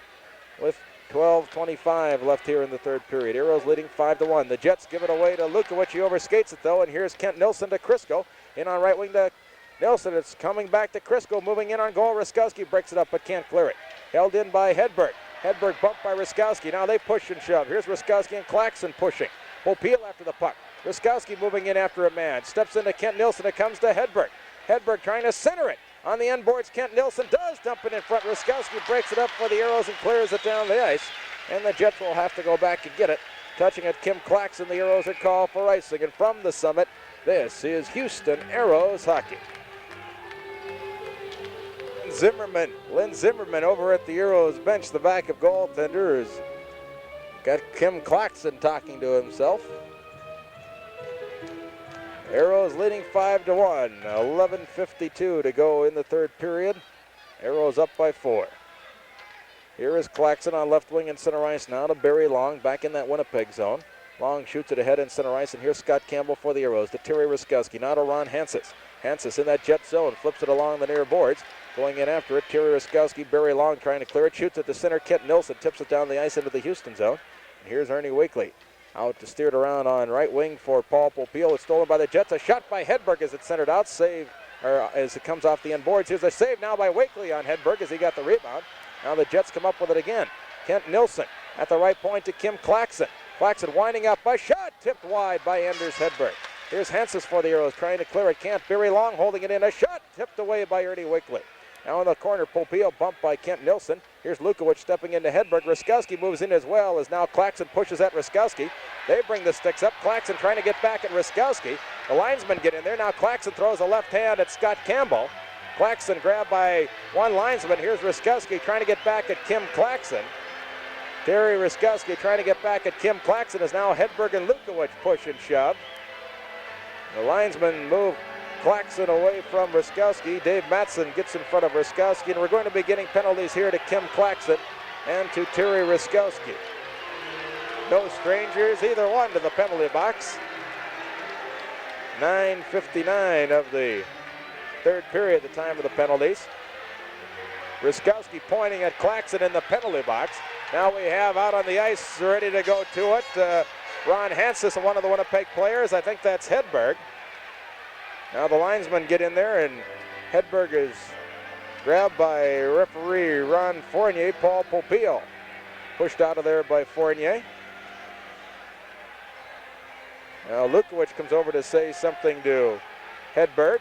with 12:25 left here in the third period. Arrows leading 5-1. The Jets give it away to Lukowicz. He overskates it though, and here's Kent Nilsson to Crisco. In on right wing to Nilsson. It's coming back to Crisco, moving in on goal. Ruskowski breaks it up but can't clear it. Held in by Hedberg. Hedberg bumped by Ruskowski. Now they push and shove. Here's Ruskowski and Claxon pushing. Popeil after the puck. Ruskowski moving in after a man. Steps into Kent Nilsson. It comes to Hedberg. Hedberg trying to center it. On the end boards, Kent Nilsson does dump it in front. Ruskowski breaks it up for the Arrows and clears it down the ice. And the Jets will have to go back and get it. Touching at Kim Claxon, the Arrows are called for icing. And from the Summit, this is Houston Arrows hockey. Lynn Zimmerman over at the Arrows bench, the backup goaltender, has got Kim Claxon talking to himself. Arrows leading 5-1, 11:52 to go in the third period. Arrows up by 4. Here is Claxon on left wing and center ice now to Barry Long, back in that Winnipeg zone. Long shoots it ahead in center ice, and here's Scott Campbell for the Arrows to Terry Ruskowski, now to Ron Hansis. Hansis in that Jet zone, flips it along the near boards. Going in after it, Terry Ruskowski, Barry Long trying to clear it, shoots at the center. Kent Nilsson tips it down the ice into the Houston zone. And here's Ernie Wakely out to steer it around on right wing for Paul Popeil. It's stolen by the Jets. A shot by Hedberg as it's centered out. Save, or as it comes off the end boards. Here's a save now by Wakely on Hedberg as he got the rebound. Now the Jets come up with it again. Kent Nilsson at the right point to Kim Claxon. Claxon winding up. A shot tipped wide by Anders Hedberg. Here's Hansis for the Arrows trying to clear it. Can't. Barry Long holding it in. A shot tipped away by Ernie Wakely. Now in the corner, Popeil bumped by Kent Nilsson. Here's Lukowicz stepping into Hedberg. Ruskowski moves in as well as now Claxon pushes at Ruskowski. They bring the sticks up. Claxon trying to get back at Ruskowski. The linesmen get in there. Now Claxon throws a left hand at Scott Campbell. Claxon grabbed by one linesman. Here's Ruskowski trying to get back at Kim Claxon. Terry Ruskowski trying to get back at Kim Claxon as now Hedberg and Lukowicz push and shove. The linesmen move Claxon away from Ruskowski. Dave Matson gets in front of Ruskowski, and we're going to be getting penalties here to Kim Claxon and to Terry Ruskowski. No strangers, either one, to the penalty box. 9:59 of the third period, the time of the penalties. Ruskowski pointing at Claxon in the penalty box. Now we have out on the ice, ready to go to it, Ron Hansis, one of the Winnipeg players. I think that's Hedberg. Now the linesmen get in there, and Hedberg is Grabbed by referee Ron Fournier. Paul Popillo pushed out of there by Fournier. Now Lukowicz comes over to say something to Hedberg.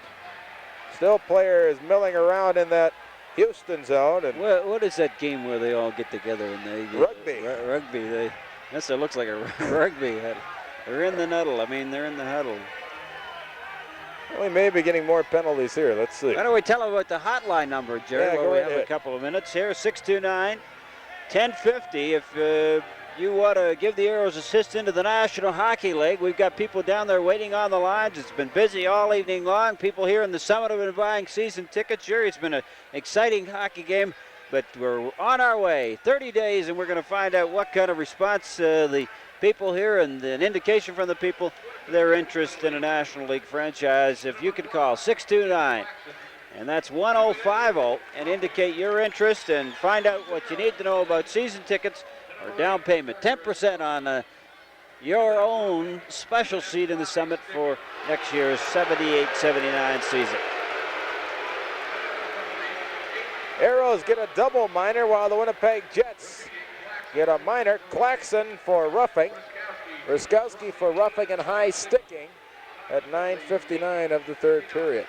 Still player is milling around in that Houston zone. And what is that game where they all get together and they rugby? Rugby. It looks like a rugby. They're in the huddle. They're in the huddle. We may be getting more penalties here. Let's see. Why don't we tell them about the hotline number, Jerry? Yeah, well, go we right have a couple of minutes here. 629-1050. If you want to give the Arrows assist into the National Hockey League, we've got people down there waiting on the lines. It's been busy all evening long. People here in the Summit have been buying season tickets. Jerry, it's been an exciting hockey game, but we're on our way. 30 days, and we're going to find out what kind of response the people here and an indication from the people their interest in a National League franchise. If you could call 629, and that's 1050, and indicate your interest and find out what you need to know about season tickets or down payment. 10% on your own special seat in the Summit for next year's 78-79 season. Arrows get a double minor while the Winnipeg Jets get a minor. Claxon for roughing. Ruskowski for roughing and high sticking at 9:59 of the third period.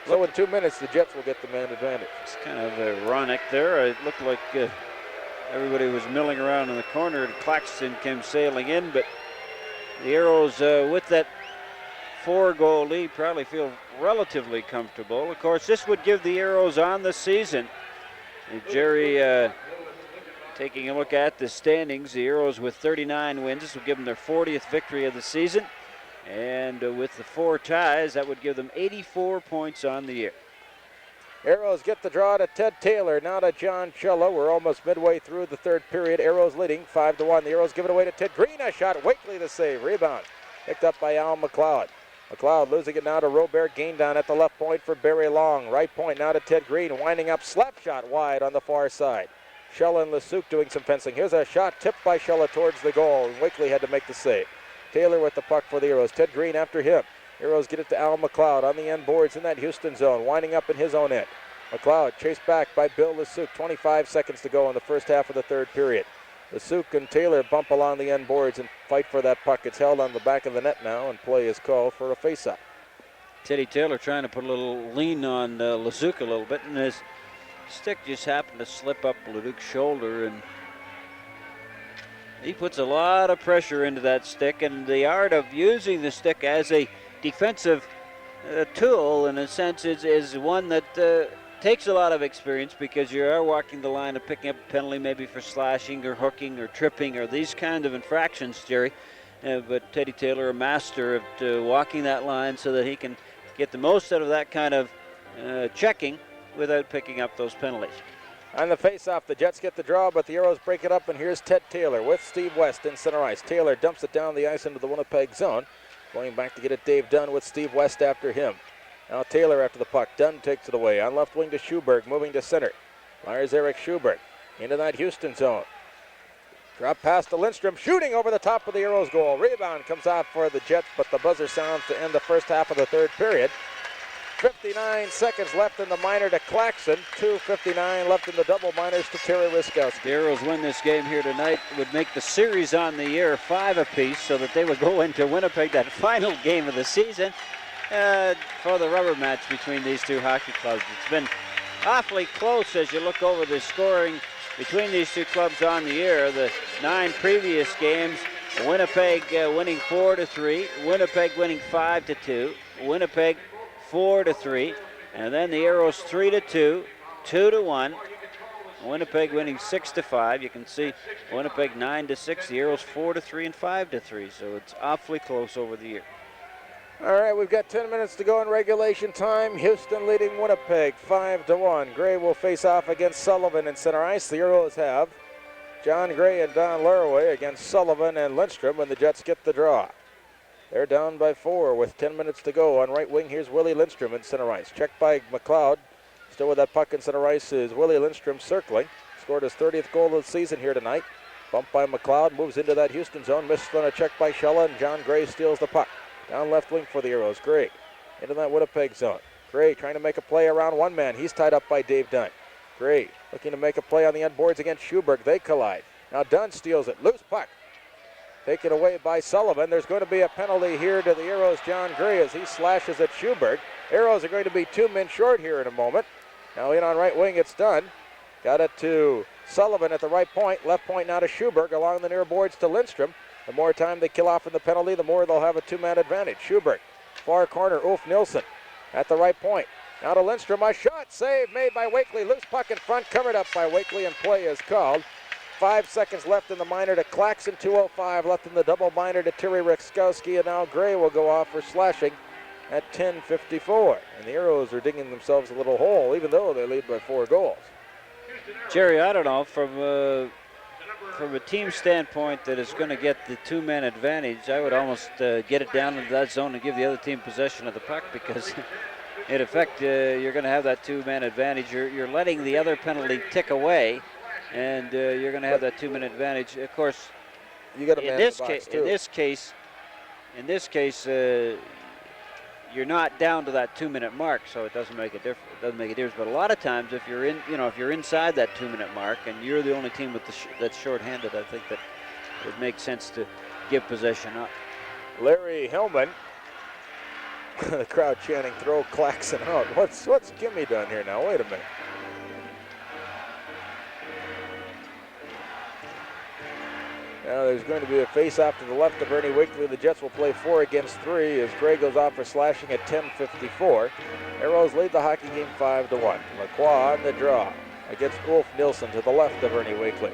So in 2 minutes, the Jets will get the man advantage. It's kind of ironic there. It looked like everybody was milling around in the corner and Claxton came sailing in, but the Arrows with that 4-goal lead probably feel relatively comfortable. Of course, this would give the Arrows on the season. And Jerry, taking a look at the standings, the Arrows with 39 wins. This would give them their 40th victory of the season. And with the 4 ties, that would give them 84 points on the year. Arrows get the draw to Ted Taylor, now to John Cello. We're almost midway through the third period. Arrows leading 5-1. The Arrows give it away to Ted Green. A shot. Wakely the save. Rebound. Picked up by Al McLeod. McLeod losing it now to Robert Gain down at the left point for Barry Long. Right point now to Ted Green. Winding up. Slap shot wide on the far side. Shella and Lesuc doing some fencing. Here's a shot tipped by Shella towards the goal. And Wakely had to make the save. Taylor with the puck for the Arrows. Ted Green after him. Arrows get it to Al McLeod on the end boards in that Houston zone. Winding up in his own end. McLeod chased back by Bill Lesuc. 25 seconds to go in the first half of the third period. Lesuc and Taylor bump along the end boards and fight for that puck. It's held on the back of the net now, and play is called for a face-off. Teddy Taylor trying to put a little lean on Lesuc a little bit, and his stick just happened to slip up Leduc's shoulder, and he puts a lot of pressure into that stick, and the art of using the stick as a defensive tool, in a sense, is one that takes a lot of experience, because you are walking the line of picking up a penalty maybe for slashing or hooking or tripping or these kind of infractions, Jerry. But Teddy Taylor, a master of walking that line so that he can get the most out of that kind of checking without picking up those penalties. On the face-off, the Jets get the draw, but the Arrows break it up, and here's Ted Taylor with Steve West in center ice. Taylor dumps it down the ice into the Winnipeg zone. Going back to get it, Dave Dunn with Steve West after him. Now Taylor after the puck. Dunn takes it away. On left wing to Schuberg, moving to center. Lars Eric Schuberg into that Houston zone. Drop pass to Lindstrom, shooting over the top of the Arrows goal. Rebound comes off for the Jets, but the buzzer sounds to end the first half of the third period. 59 seconds left in the minor to Claxon. 2:59 left in the double minors to Terry Ruskowski. The Arrows win this game here tonight, would make the series on the year 5 apiece, so that they would go into Winnipeg, that final game of the season, for the rubber match between these two hockey clubs. It's been awfully close as you look over the scoring between these two clubs on the year. The 9 previous games, Winnipeg winning 4-3, Winnipeg winning 5-2, Winnipeg 4-3, and then the Arrows 3-2, 2-1, Winnipeg winning 6-5. You can see Winnipeg 9-6, the Arrows 4-3 and 5-3, so it's awfully close over the year. All right, we've got 10 minutes to go in regulation time. Houston leading Winnipeg 5-1. Gray will face off against Sullivan in center ice. The Arrows have John Gray and Don Laraway against Sullivan and Lindstrom, and the Jets get the draw. They're down by 4 with 10 minutes to go. On right wing, here's Willie Lindstrom in center ice. Checked by McLeod. Still with that puck in center ice is Willie Lindstrom circling. Scored his 30th goal of the season here tonight. Bumped by McLeod, moves into that Houston zone. Missed on a check by Shella, and John Gray steals the puck. Down left wing for the Arrows. Gray into that Winnipeg zone. Gray trying to make a play around one man. He's tied up by Dave Dunn. Gray looking to make a play on the end boards against Schuberg. They collide. Now Dunn steals it. Loose puck. Taken away by Sullivan. There's going to be a penalty here to the Arrows' John Gray as he slashes at Schuberg. Arrows are going to be 2 men short here in a moment. Now in on right wing, it's Dunn. Got it to Sullivan at the right point. Left point now to Schuberg. Along the near boards to Lindstrom. The more time they kill off in the penalty, the more they'll have a 2-man advantage. Schuberg, far corner, Ulf Nilsson at the right point. Now to Lindstrom, a shot, save made by Wakely. Loose puck in front, covered up by Wakely, and play is called. 5 seconds left in the minor to Claxon, 2:05 left in the double minor to Terry Ruskowski, and now Gray will go off for slashing at 10:54. And the Arrows are digging themselves a little hole, even though they lead by 4 goals. Jerry, I don't know, from a team standpoint that is going to get the 2-man advantage, I would almost get it down into that zone and give the other team possession of the puck, because in effect you're going to have that 2-man advantage. You're letting the other penalty tick away, and you're going to have that 2-minute advantage. Of course, you got in this case, you're not down to that 2-minute mark, so it doesn't make a difference. But a lot of times, if you're inside that 2-minute mark and you're the only team with that's shorthanded, I think that it makes sense to give possession up. Larry Hillman, the crowd chanting, "Throw Claxon out." What's Gimme done here now? Wait a minute. Now there's going to be a face-off to the left of Ernie Wakely. The Jets will play 4 against 3 as Gray goes off for slashing at 10:54. Arrows lead the hockey game 5-1. Lacroix on the draw against Ulf Nilsson to the left of Ernie Wakely.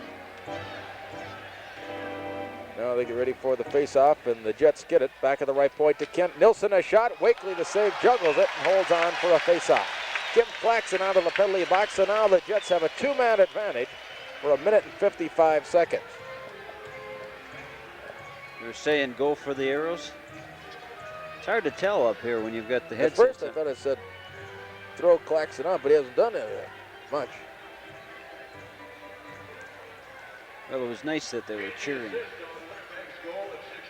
Now they get ready for the face-off, and the Jets get it. Back at the right point to Kent Nilsson. A shot. Wakely the save, juggles it, and holds on for a face-off. Kim Claxon out of the penalty box, so now the Jets have a 2-man advantage for 1 minute and 55 seconds. You're saying go for the Arrows? It's hard to tell up here when you've got the headset. At first I thought it said throw Claxon out, but he hasn't done anything much. Well, it was nice that they were cheering.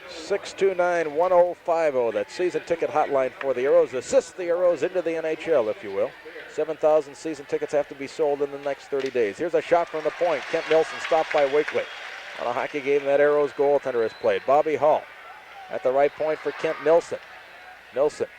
629-1050, that season ticket hotline for the Arrows. Assist the Arrows into the NHL, if you will. 7,000 season tickets have to be sold in the next 30 days. Here's a shot from the point. Kent Nilsson stopped by Wakely. On a hockey game that Arrows goaltender has played. Bobby Hall at the right point for Kent Nilsson. Nilsson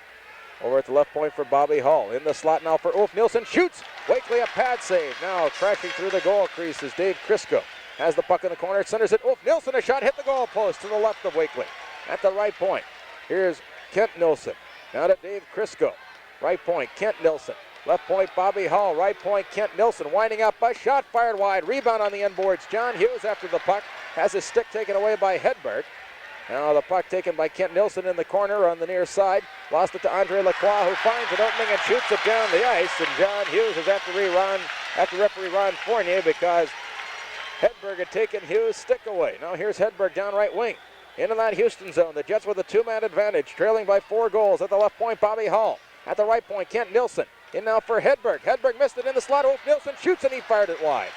over at the left point for Bobby Hall. In the slot now for Ulf Nilsson. Shoots. Wakely a pad save. Now crashing through the goal crease is Dave Crisco. Has the puck in the corner. Centers it. Ulf Nilsson, a shot. Hit the goal post to the left of Wakely. At the right point. Here's Kent Nilsson. Now to Dave Crisco. Right point. Kent Nilsson. Left point, Bobby Hall. Right point, Kent Nilsson. Winding up, a shot fired wide. Rebound on the end boards. John Hughes after the puck. Has his stick taken away by Hedberg. Now the puck taken by Kent Nilsson in the corner on the near side. Lost it to Andre Lacroix, who finds an opening and shoots it down the ice. And John Hughes is after referee Ron Fournier because Hedberg had taken Hughes' stick away. Now here's Hedberg down right wing. Into that Houston zone. The Jets with a 2-man advantage, trailing by 4 goals. At the left point, Bobby Hall. At the right point, Kent Nilsson. In now for Hedberg. Hedberg missed it in the slot. Ulf Nilsson shoots and he fired it wide.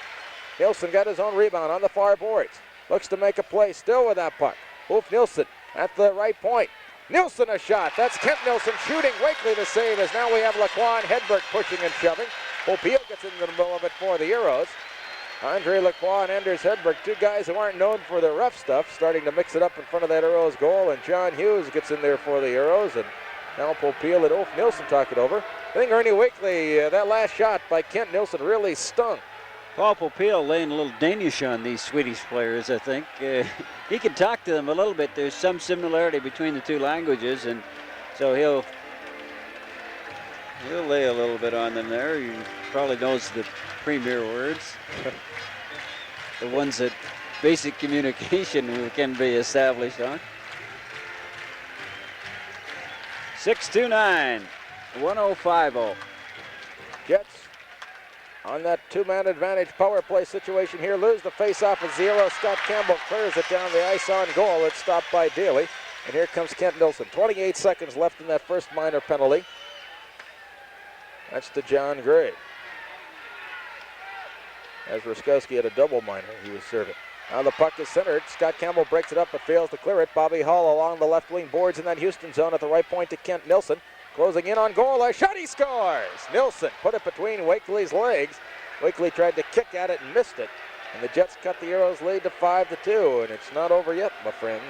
Nilsson got his own rebound on the far boards. Looks to make a play still with that puck. Ulf Nilsson at the right point. Nilsson a shot. That's Kent Nilsson shooting. Wakely the save as now we have Lacroix and Hedberg pushing and shoving. Popeil gets into the middle of it for the Arrows. Andre Lacroix and Anders Hedberg, 2 guys who aren't known for their rough stuff, starting to mix it up in front of that Arrows goal. And John Hughes gets in there for the Arrows. And now Popeil and Ulf Nilsson talk it over. I think Ernie Wakely, that last shot by Kent Nilsson really stung. Paul Popeil laying a little Danish on these Swedish players, I think. He can talk to them a little bit. There's some similarity between the 2 languages, and so he'll lay a little bit on them there. He probably knows the premier words, the ones that basic communication can be established on. 629-1050. Jets on that 2-man advantage power play situation here. Lose the face-off at 0. Scott Campbell clears it down the ice on goal. It's stopped by Daly. And here comes Kent Nilsson. 28 seconds left in that first minor penalty. That's to John Gray. As Ruskowski had a double minor, he was serving. Now the puck is centered. Scott Campbell breaks it up but fails to clear it. Bobby Hall along the left wing boards in that Houston zone at the right point to Kent Nilsson. Closing in on goal, a shot, he scores! Nilsson put it between Wakely's legs. Wakely tried to kick at it and missed it. And the Jets cut the Arrows lead to 5-2, and it's not over yet, my friends.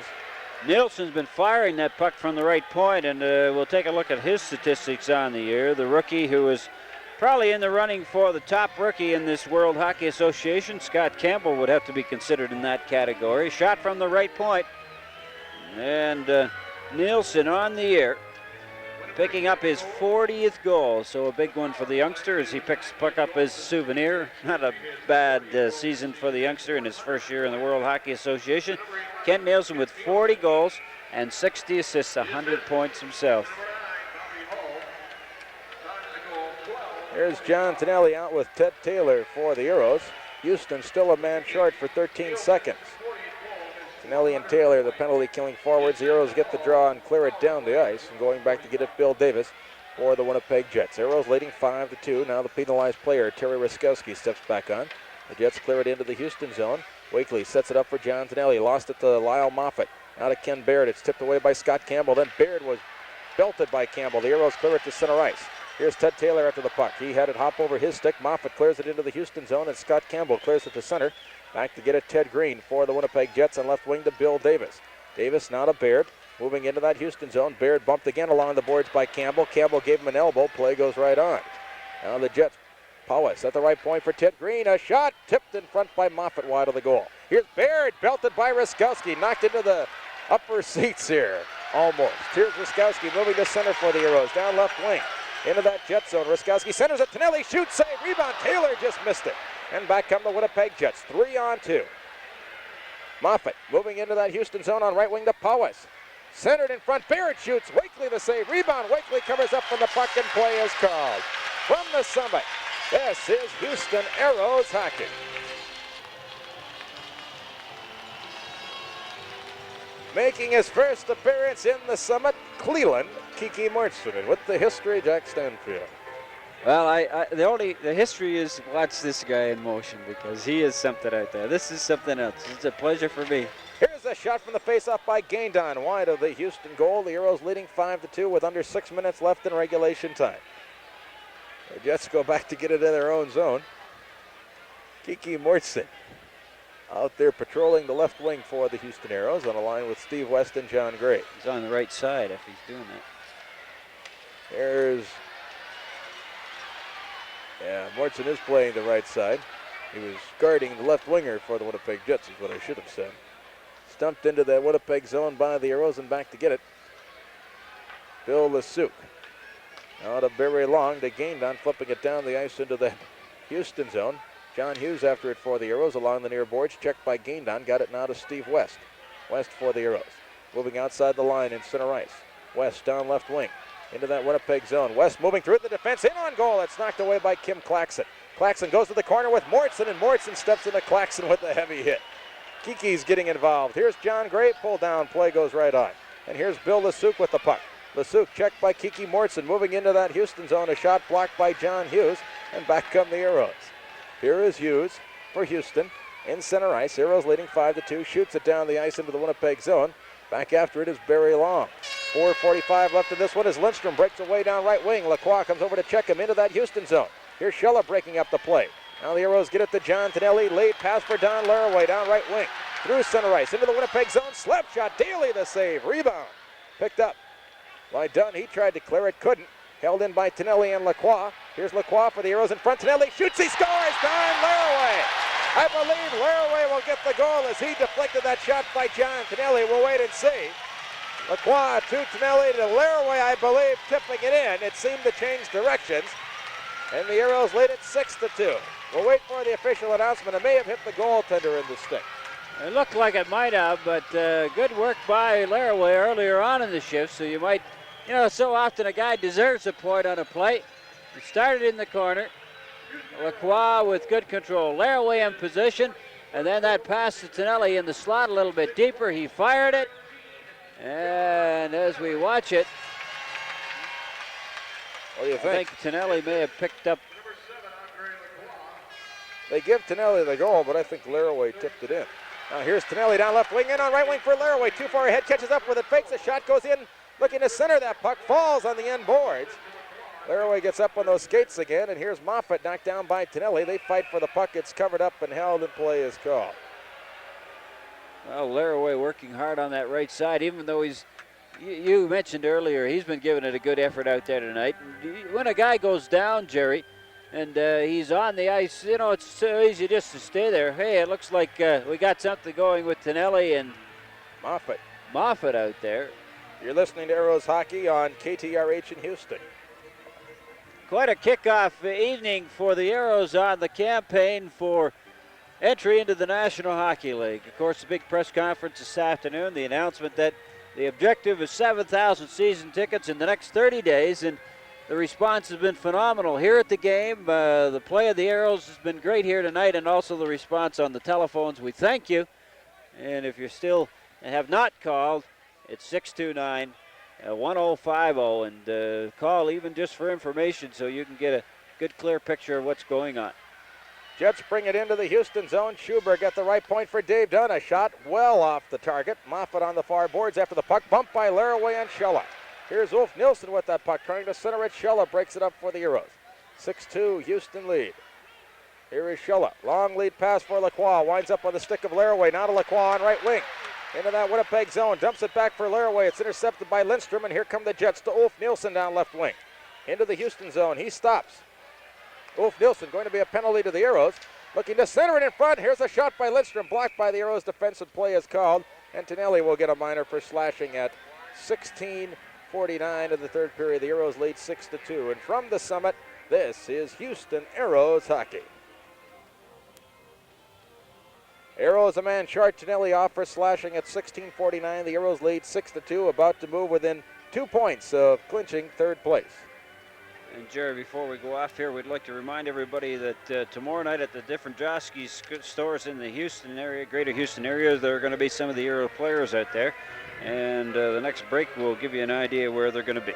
Nilsson's been firing that puck from the right point, and we'll take a look at his statistics on the year. The rookie who is probably in the running for the top rookie in this World Hockey Association, Scott Campbell, would have to be considered in that category. Shot from the right point, and Nilsson on the year, picking up his 40th goal, so a big one for the youngster as he picks up his souvenir. Not a bad season for the youngster in his first year in the World Hockey Association. Kent Nilsson with 40 goals and 60 assists, 100 points himself. Here's John Tonelli out with Ted Taylor for the Arrows. Houston still a man short for 13 seconds. Tonelli and Taylor, the penalty-killing forwards. The Arrows get the draw and clear it down the ice. And going back to get it, Bill Davis for the Winnipeg Jets. Arrows leading 5-2. Now the penalized player, Terry Ruskowski, steps back on. The Jets clear it into the Houston zone. Wakely sets it up for John Tonelli. Lost it to Lyle Moffat. Now to Ken Baird. It's tipped away by Scott Campbell. Then Baird was belted by Campbell. The Arrows clear it to center ice. Here's Ted Taylor after the puck. He had it hop over his stick. Moffat clears it into the Houston zone, and Scott Campbell clears it to center. Back to get it, Ted Green for the Winnipeg Jets, and left wing to Bill Davis. Davis now to Baird, moving into that Houston zone. Baird bumped again along the boards by Campbell. Campbell gave him an elbow. Play goes right on. Now the Jets. Powis at the right point for Ted Green. A shot tipped in front by Moffat wide of the goal. Here's Baird, belted by Ruskowski. Knocked into the upper seats here. Almost. Here's Ruskowski moving to center for the Arrows. Down left wing. Into that Jet zone. Ruskowski centers it. Tonelli shoots, save, rebound. Taylor just missed it. And back come the Winnipeg Jets. 3-on-2. Moffat moving into that Houston zone on right wing to Powis. Centered in front. Barrett shoots. Wakely the save. Rebound. Wakely covers up from the puck and play is called. From the summit, this is Houston Arrows hockey. Making his first appearance in the summit, Cleveland, Kiki Mortson. And with the history, Jack Stanfield. Well, the history is watch this guy in motion because he is something out there. This is something else. It's a pleasure for me. Here's a shot from the faceoff by Gaindon, wide of the Houston goal. The Arrows leading 5-2 with under 6 minutes left in regulation time. The Jets go back to get it in their own zone. Kiki Mortson out there patrolling the left wing for the Houston Arrows on a line with Steve West and John Gray. He's on the right side if he's doing that. Mortson is playing the right side. He was guarding the left winger for the Winnipeg Jets, is what I should have said. Stumped into the Winnipeg zone by the Arrows and back to get it. Bill Lasuk. Now to Barry Long to Gaindon, flipping it down the ice into the Houston zone. John Hughes after it for the Arrows along the near boards. Checked by Gaindon. Got it now to Steve West. West for the Arrows. Moving outside the line in center ice. West down left wing. Into that Winnipeg zone. West moving through the defense. In on goal. It's knocked away by Kim Claxon. Claxon goes to the corner with Mortson, and Mortson steps into Claxon with a heavy hit. Kiki's getting involved. Here's John Gray. Pull down. Play goes right on. And here's Bill Lasuk with the puck. Lasuk checked by Kiki Mortson. Moving into that Houston zone. A shot blocked by John Hughes. And back come the Arrows. Here is Hughes for Houston in center ice. Arrows leading 5-2. Shoots it down the ice into the Winnipeg zone. Back after it is Barry Long. 4:45 left in this one as Lindstrom breaks away down right wing. Lacroix comes over to check him into that Houston zone. Here's Scheller breaking up the play. Now the Arrows get it to John Tonelli. Late pass for Don Laraway down right wing. Through center ice into the Winnipeg zone. Slap shot. Daly the save. Rebound. Picked up by Dunn. He tried to clear it. Couldn't. Held in by Tonelli and Lacroix. Here's Lacroix for the Arrows in front. Tonelli shoots. He scores. Don Laraway. I believe Laraway will get the goal as he deflected that shot by John Tonelli. We'll wait and see. Lacroix to Tonelli to Laraway, I believe, tipping it in. It seemed to change directions. And the Arrows lead it 6-2. We'll wait for the official announcement. It may have hit the goaltender in the stick. It looked like it might have, but good work by Laraway earlier on in the shift. So you might, so often a guy deserves a point on a play. It started in the corner. Lacroix with good control. Laraway in position. And then that pass to Tonelli in the slot a little bit deeper. He fired it. And as we watch it, what do you think? I think Tonelli may have picked up. They give Tonelli the goal, but I think Laraway tipped it in. Now here's Tonelli down left wing, in on right wing for Laraway. Too far ahead, catches up with it, fakes a shot, goes in looking to center that puck, falls on the end boards. Laraway gets up on those skates again, and here's Moffat knocked down by Tonelli. They fight for the puck. It's covered up and held, and play is called. Well, Laraway working hard on that right side, even though you mentioned earlier, he's been giving it a good effort out there tonight. When a guy goes down, Jerry, and he's on the ice, you know, it's so easy just to stay there. Hey, it looks like we got something going with Tonelli and Moffat out there. You're listening to Arrows Hockey on KTRH in Houston. Quite a kickoff evening for the Arrows on the campaign for entry into the National Hockey League. Of course, the big press conference this afternoon, the announcement that the objective is 7,000 season tickets in the next 30 days, and the response has been phenomenal here at the game. The play of the Arrows has been great here tonight, and also the response on the telephones. We thank you. And if you still have not called, it's 629-1050, and call even just for information so you can get a good, clear picture of what's going on. Jets bring it into the Houston zone. Schubert at the right point for Dave Dunn. A shot well off the target. Moffat on the far boards after the puck. Bumped by Laraway and Schella. Here's Ulf Nilsson with that puck, trying to center it. Schella breaks it up for the Arrows. 6-2 Houston lead. Here is Schella. Long lead pass for Lacroix. Winds up on the stick of Laraway. Now to Lacroix on right wing. Into that Winnipeg zone. Dumps it back for Laraway. It's intercepted by Lindstrom, and here come the Jets to Ulf Nilsson down left wing. Into the Houston zone. He stops. Ulf Nilsson going to be a penalty to the Arrows. Looking to center it in front. Here's a shot by Lindstrom. Blocked by the Arrows. Defensive play is called. And Tonelli will get a minor for slashing at 16:49 of the third period. The Arrows lead 6-2. And from the summit, this is Houston Arrows hockey. Arrows a man short. Tonelli off for slashing at 16:49. The Arrows lead 6-2. About to move within 2 points of clinching third place. And Jerry, before we go off here, we'd like to remind everybody that tomorrow night at the different Joski's stores in the Houston area, greater Houston area, there are going to be some of the Arrow players out there. And the next break will give you an idea where they're going to be.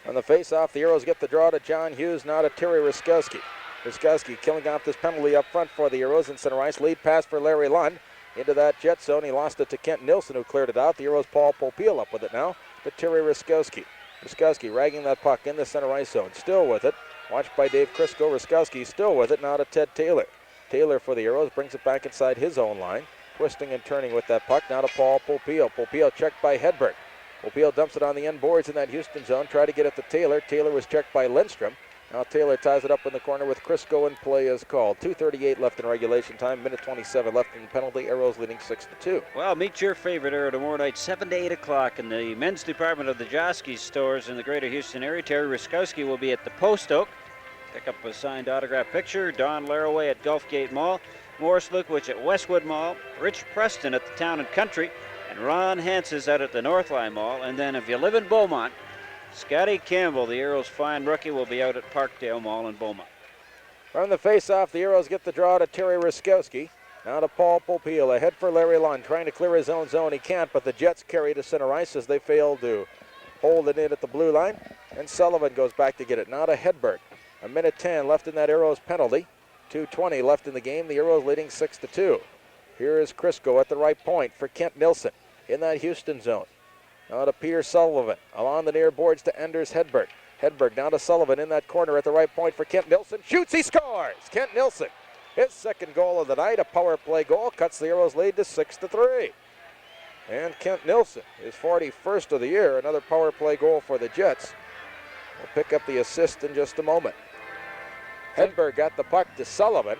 On the face-off, the Arrows get the draw to John Hughes, now to Terry Ruskowski. Ruskowski killing off this penalty up front for the Arrows in center ice. Lead pass for Larry Lund. Into that jet zone, he lost it to Kent Nilsson, who cleared it out. The Arrows' Paul Popiel up with it now to Terry Ruskowski. Ruskowski ragging that puck in the center ice zone. Still with it. Watched by Dave Crisco. Ruskowski still with it. Now to Ted Taylor. Taylor for the Arrows brings it back inside his own line. Twisting and turning with that puck. Now to Paul Popiel. Popiel checked by Hedberg. Popiel dumps it on the end boards in that Houston zone. Try to get it to Taylor. Taylor was checked by Lindstrom. Now Taylor ties it up in the corner with Crisco, and play is called. 2:38 left in regulation time. Minute 27 left in the penalty. Arrows leading 6-2. Well, meet your favorite Arrow tomorrow night, 7 to 8 o'clock in the men's department of the Joski's stores in the greater Houston area. Terry Ruskowski will be at the Post Oak. Pick up a signed autograph picture. Don Laraway at Gulfgate Mall. Morris Lukowich at Westwood Mall. Rich Preston at the Town and Country. And Ron Hanses out at the Northline Mall. And then if you live in Beaumont, Scotty Campbell, the Arrows' fine rookie, will be out at Parkdale Mall in Beaumont. From the face-off, the Arrows get the draw to Terry Ruskowski. Now to Paul Popiel. Ahead for Larry Lund. Trying to clear his own zone. He can't, but the Jets carry to center ice as they fail to hold it in at the blue line. And Sullivan goes back to get it. Now to Hedberg. A minute 10 left in that Arrows penalty. 2:20 left in the game. The Arrows leading 6-2. Here is Crisco at the right point for Kent Nilsson in that Houston zone. Now to Peter Sullivan. Along the near boards to Anders Hedberg. Hedberg down to Sullivan in that corner at the right point for Kent Nilsson. Shoots, he scores! Kent Nilsson, his second goal of the night, a power play goal, cuts the Arrows lead to 6-3. And Kent Nilsson, his 41st of the year, another power play goal for the Jets. We'll pick up the assist in just a moment. Hedberg got the puck to Sullivan,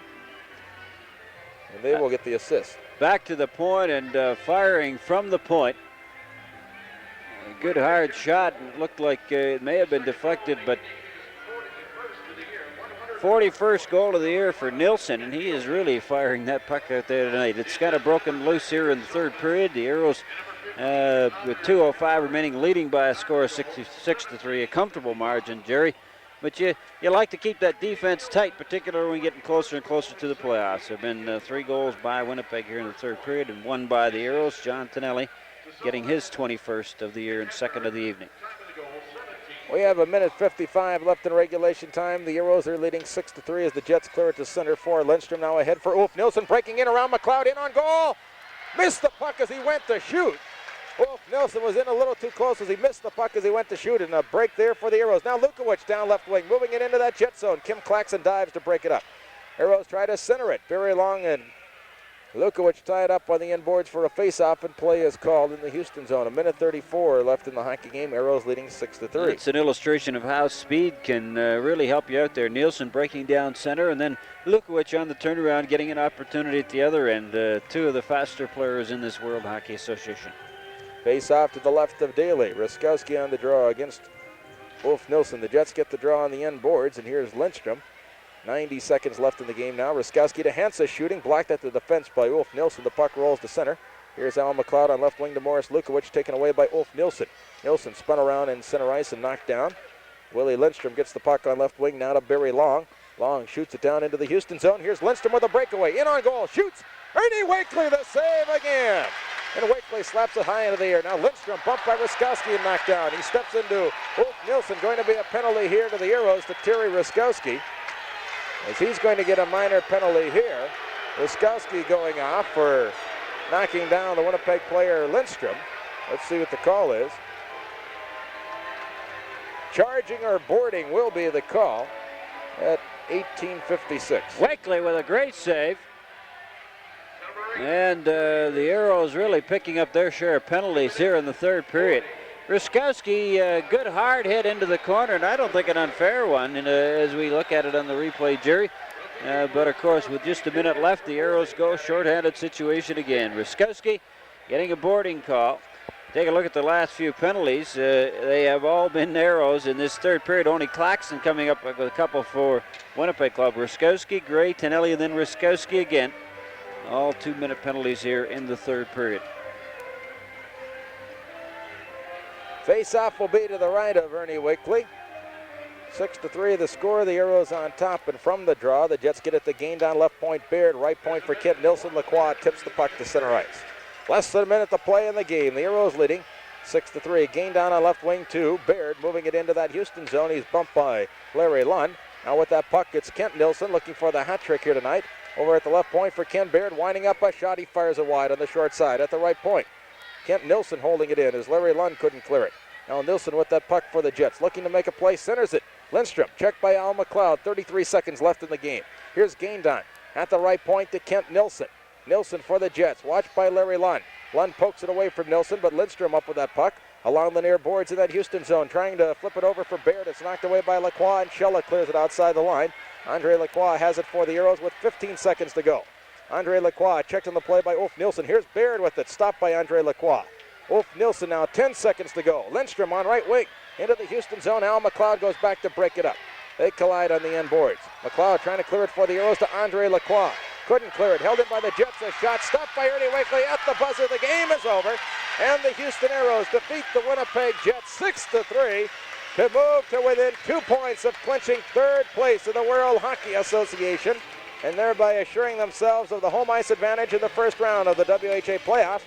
and they will get the assist. Back to the point and firing from the point. A good hard shot. It looked like it may have been deflected, but 41st goal of the year for Nilsson, and he is really firing that puck out there tonight. It's kind of broken loose here in the third period. The Arrows, with 2:05 remaining, leading by a score of 6-3, a comfortable margin, Jerry. But you like to keep that defense tight, particularly when getting closer and closer to the playoffs. There have been 3 goals by Winnipeg here in the third period and 1 by the Arrows. John Tonelli getting his 21st of the year and second of the evening. We have a minute 55 left in regulation time. The Arrows are leading 6-3 as the Jets clear it to center for Lindstrom. Now ahead for Ulf Nilsson, breaking in around McLeod, in on goal. Missed the puck as he went to shoot. Wolf Nilsson was in a little too close as he missed the puck as he went to shoot, and a break there for the Arrows. Now Lukowicz down left wing, moving it into that jet zone. Kim Claxon dives to break it up. Arrows try to center it. Very long, and Lukowicz tied up on the inboards for a face-off, and play is called in the Houston zone. 1:34 left in the hockey game. Arrows leading 6-3. It's an illustration of how speed can really help you out there. Nielsen breaking down center, and then Lukowicz on the turnaround, getting an opportunity at the other end. Two of the faster players in this World Hockey Association. Face off to the left of Daly. Ruskowski on the draw against Wolf Nilsson. The Jets get the draw on the end boards, and here's Lindstrom. 90 seconds left in the game now. Ruskowski to Hansa shooting, blocked at the defense by Wolf Nilsson. The puck rolls to center. Here's Al McLeod on left wing to Morris Lukowicz, taken away by Wolf Nilsson. Nilsson spun around in center ice and knocked down. Willie Lindstrom gets the puck on left wing now to Barry Long. Long shoots it down into the Houston zone. Here's Lindstrom with a breakaway. In on goal, shoots. Ernie Wakely the save again. And Wakely slaps it high into the air. Now Lindstrom bumped by Ruskowski and knocked down. He steps into Wolf Nilsson. Going to be a penalty here to the Arrows to Terry Ruskowski, as he's going to get a minor penalty here. Ruskowski going off for knocking down the Winnipeg player Lindstrom. Let's see what the call is. Charging or boarding will be the call at 18:56. Wakely with a great save. And the Arrows really picking up their share of penalties here in the third period. Ruskowski, good hard hit into the corner, and I don't think an unfair one as we look at it on the replay, Jerry. But of course, with just a minute left, the Arrows go shorthanded situation again. Ruskowski getting a boarding call. Take a look at the last few penalties. They have all been Arrows in this third period. Only Claxton coming up with a couple for Winnipeg Club. Ruskowski, Gray, Tonelli, and then Ruskowski again. All 2-minute penalties here in the third period. Face-off will be to the right of Ernie Wakely. 6-3 the score. The Arrows on top, and from the draw, the Jets get it to gain down left point. Baird, right point for Kent Nilsson. Lacroix tips the puck to center ice. Less than a minute to play in the game. The Arrows leading 6-3. Gain down on left wing to Baird, moving it into that Houston zone. He's bumped by Larry Lund. Now with that puck, it's Kent Nilsson looking for the hat trick here tonight. Over at the left point for Ken Baird, winding up a shot. He fires it wide on the short side at the right point. Kent Nilsson holding it in as Larry Lund couldn't clear it. Now Nilsson with that puck for the Jets, looking to make a play, centers it. Lindstrom, checked by Al McLeod, 33 seconds left in the game. Here's Gaindon at the right point to Kent Nilsson. Nilsson for the Jets, watched by Larry Lund. Lund pokes it away from Nilsson, but Lindstrom up with that puck along the near boards in that Houston zone, trying to flip it over for Baird. It's knocked away by Lacroix, and Shella clears it outside the line. Andre Lacroix has it for the Arrows with 15 seconds to go. Andre Lacroix checked on the play by Ulf Nilsson. Here's Baird with it, stopped by Andre Lacroix. Ulf Nilsson now 10 seconds to go. Lindstrom on right wing into the Houston zone. Al McLeod goes back to break it up. They collide on the end boards. McLeod trying to clear it for the Arrows to Andre Lacroix. Couldn't clear it. Held in by the Jets. A shot stopped by Ernie Wakely at the buzzer. The game is over. And the Houston Arrows defeat the Winnipeg Jets 6-3 to move to within 2 points of clinching third place in the World Hockey Association, and thereby assuring themselves of the home ice advantage in the first round of the WHA playoff.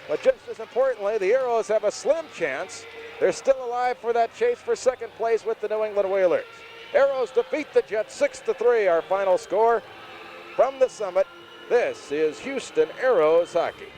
But just as importantly, the Arrows have a slim chance. They're still alive for that chase for second place with the New England Whalers. Arrows defeat the Jets 6-3, our final score. From the summit, this is Houston Arrows Hockey.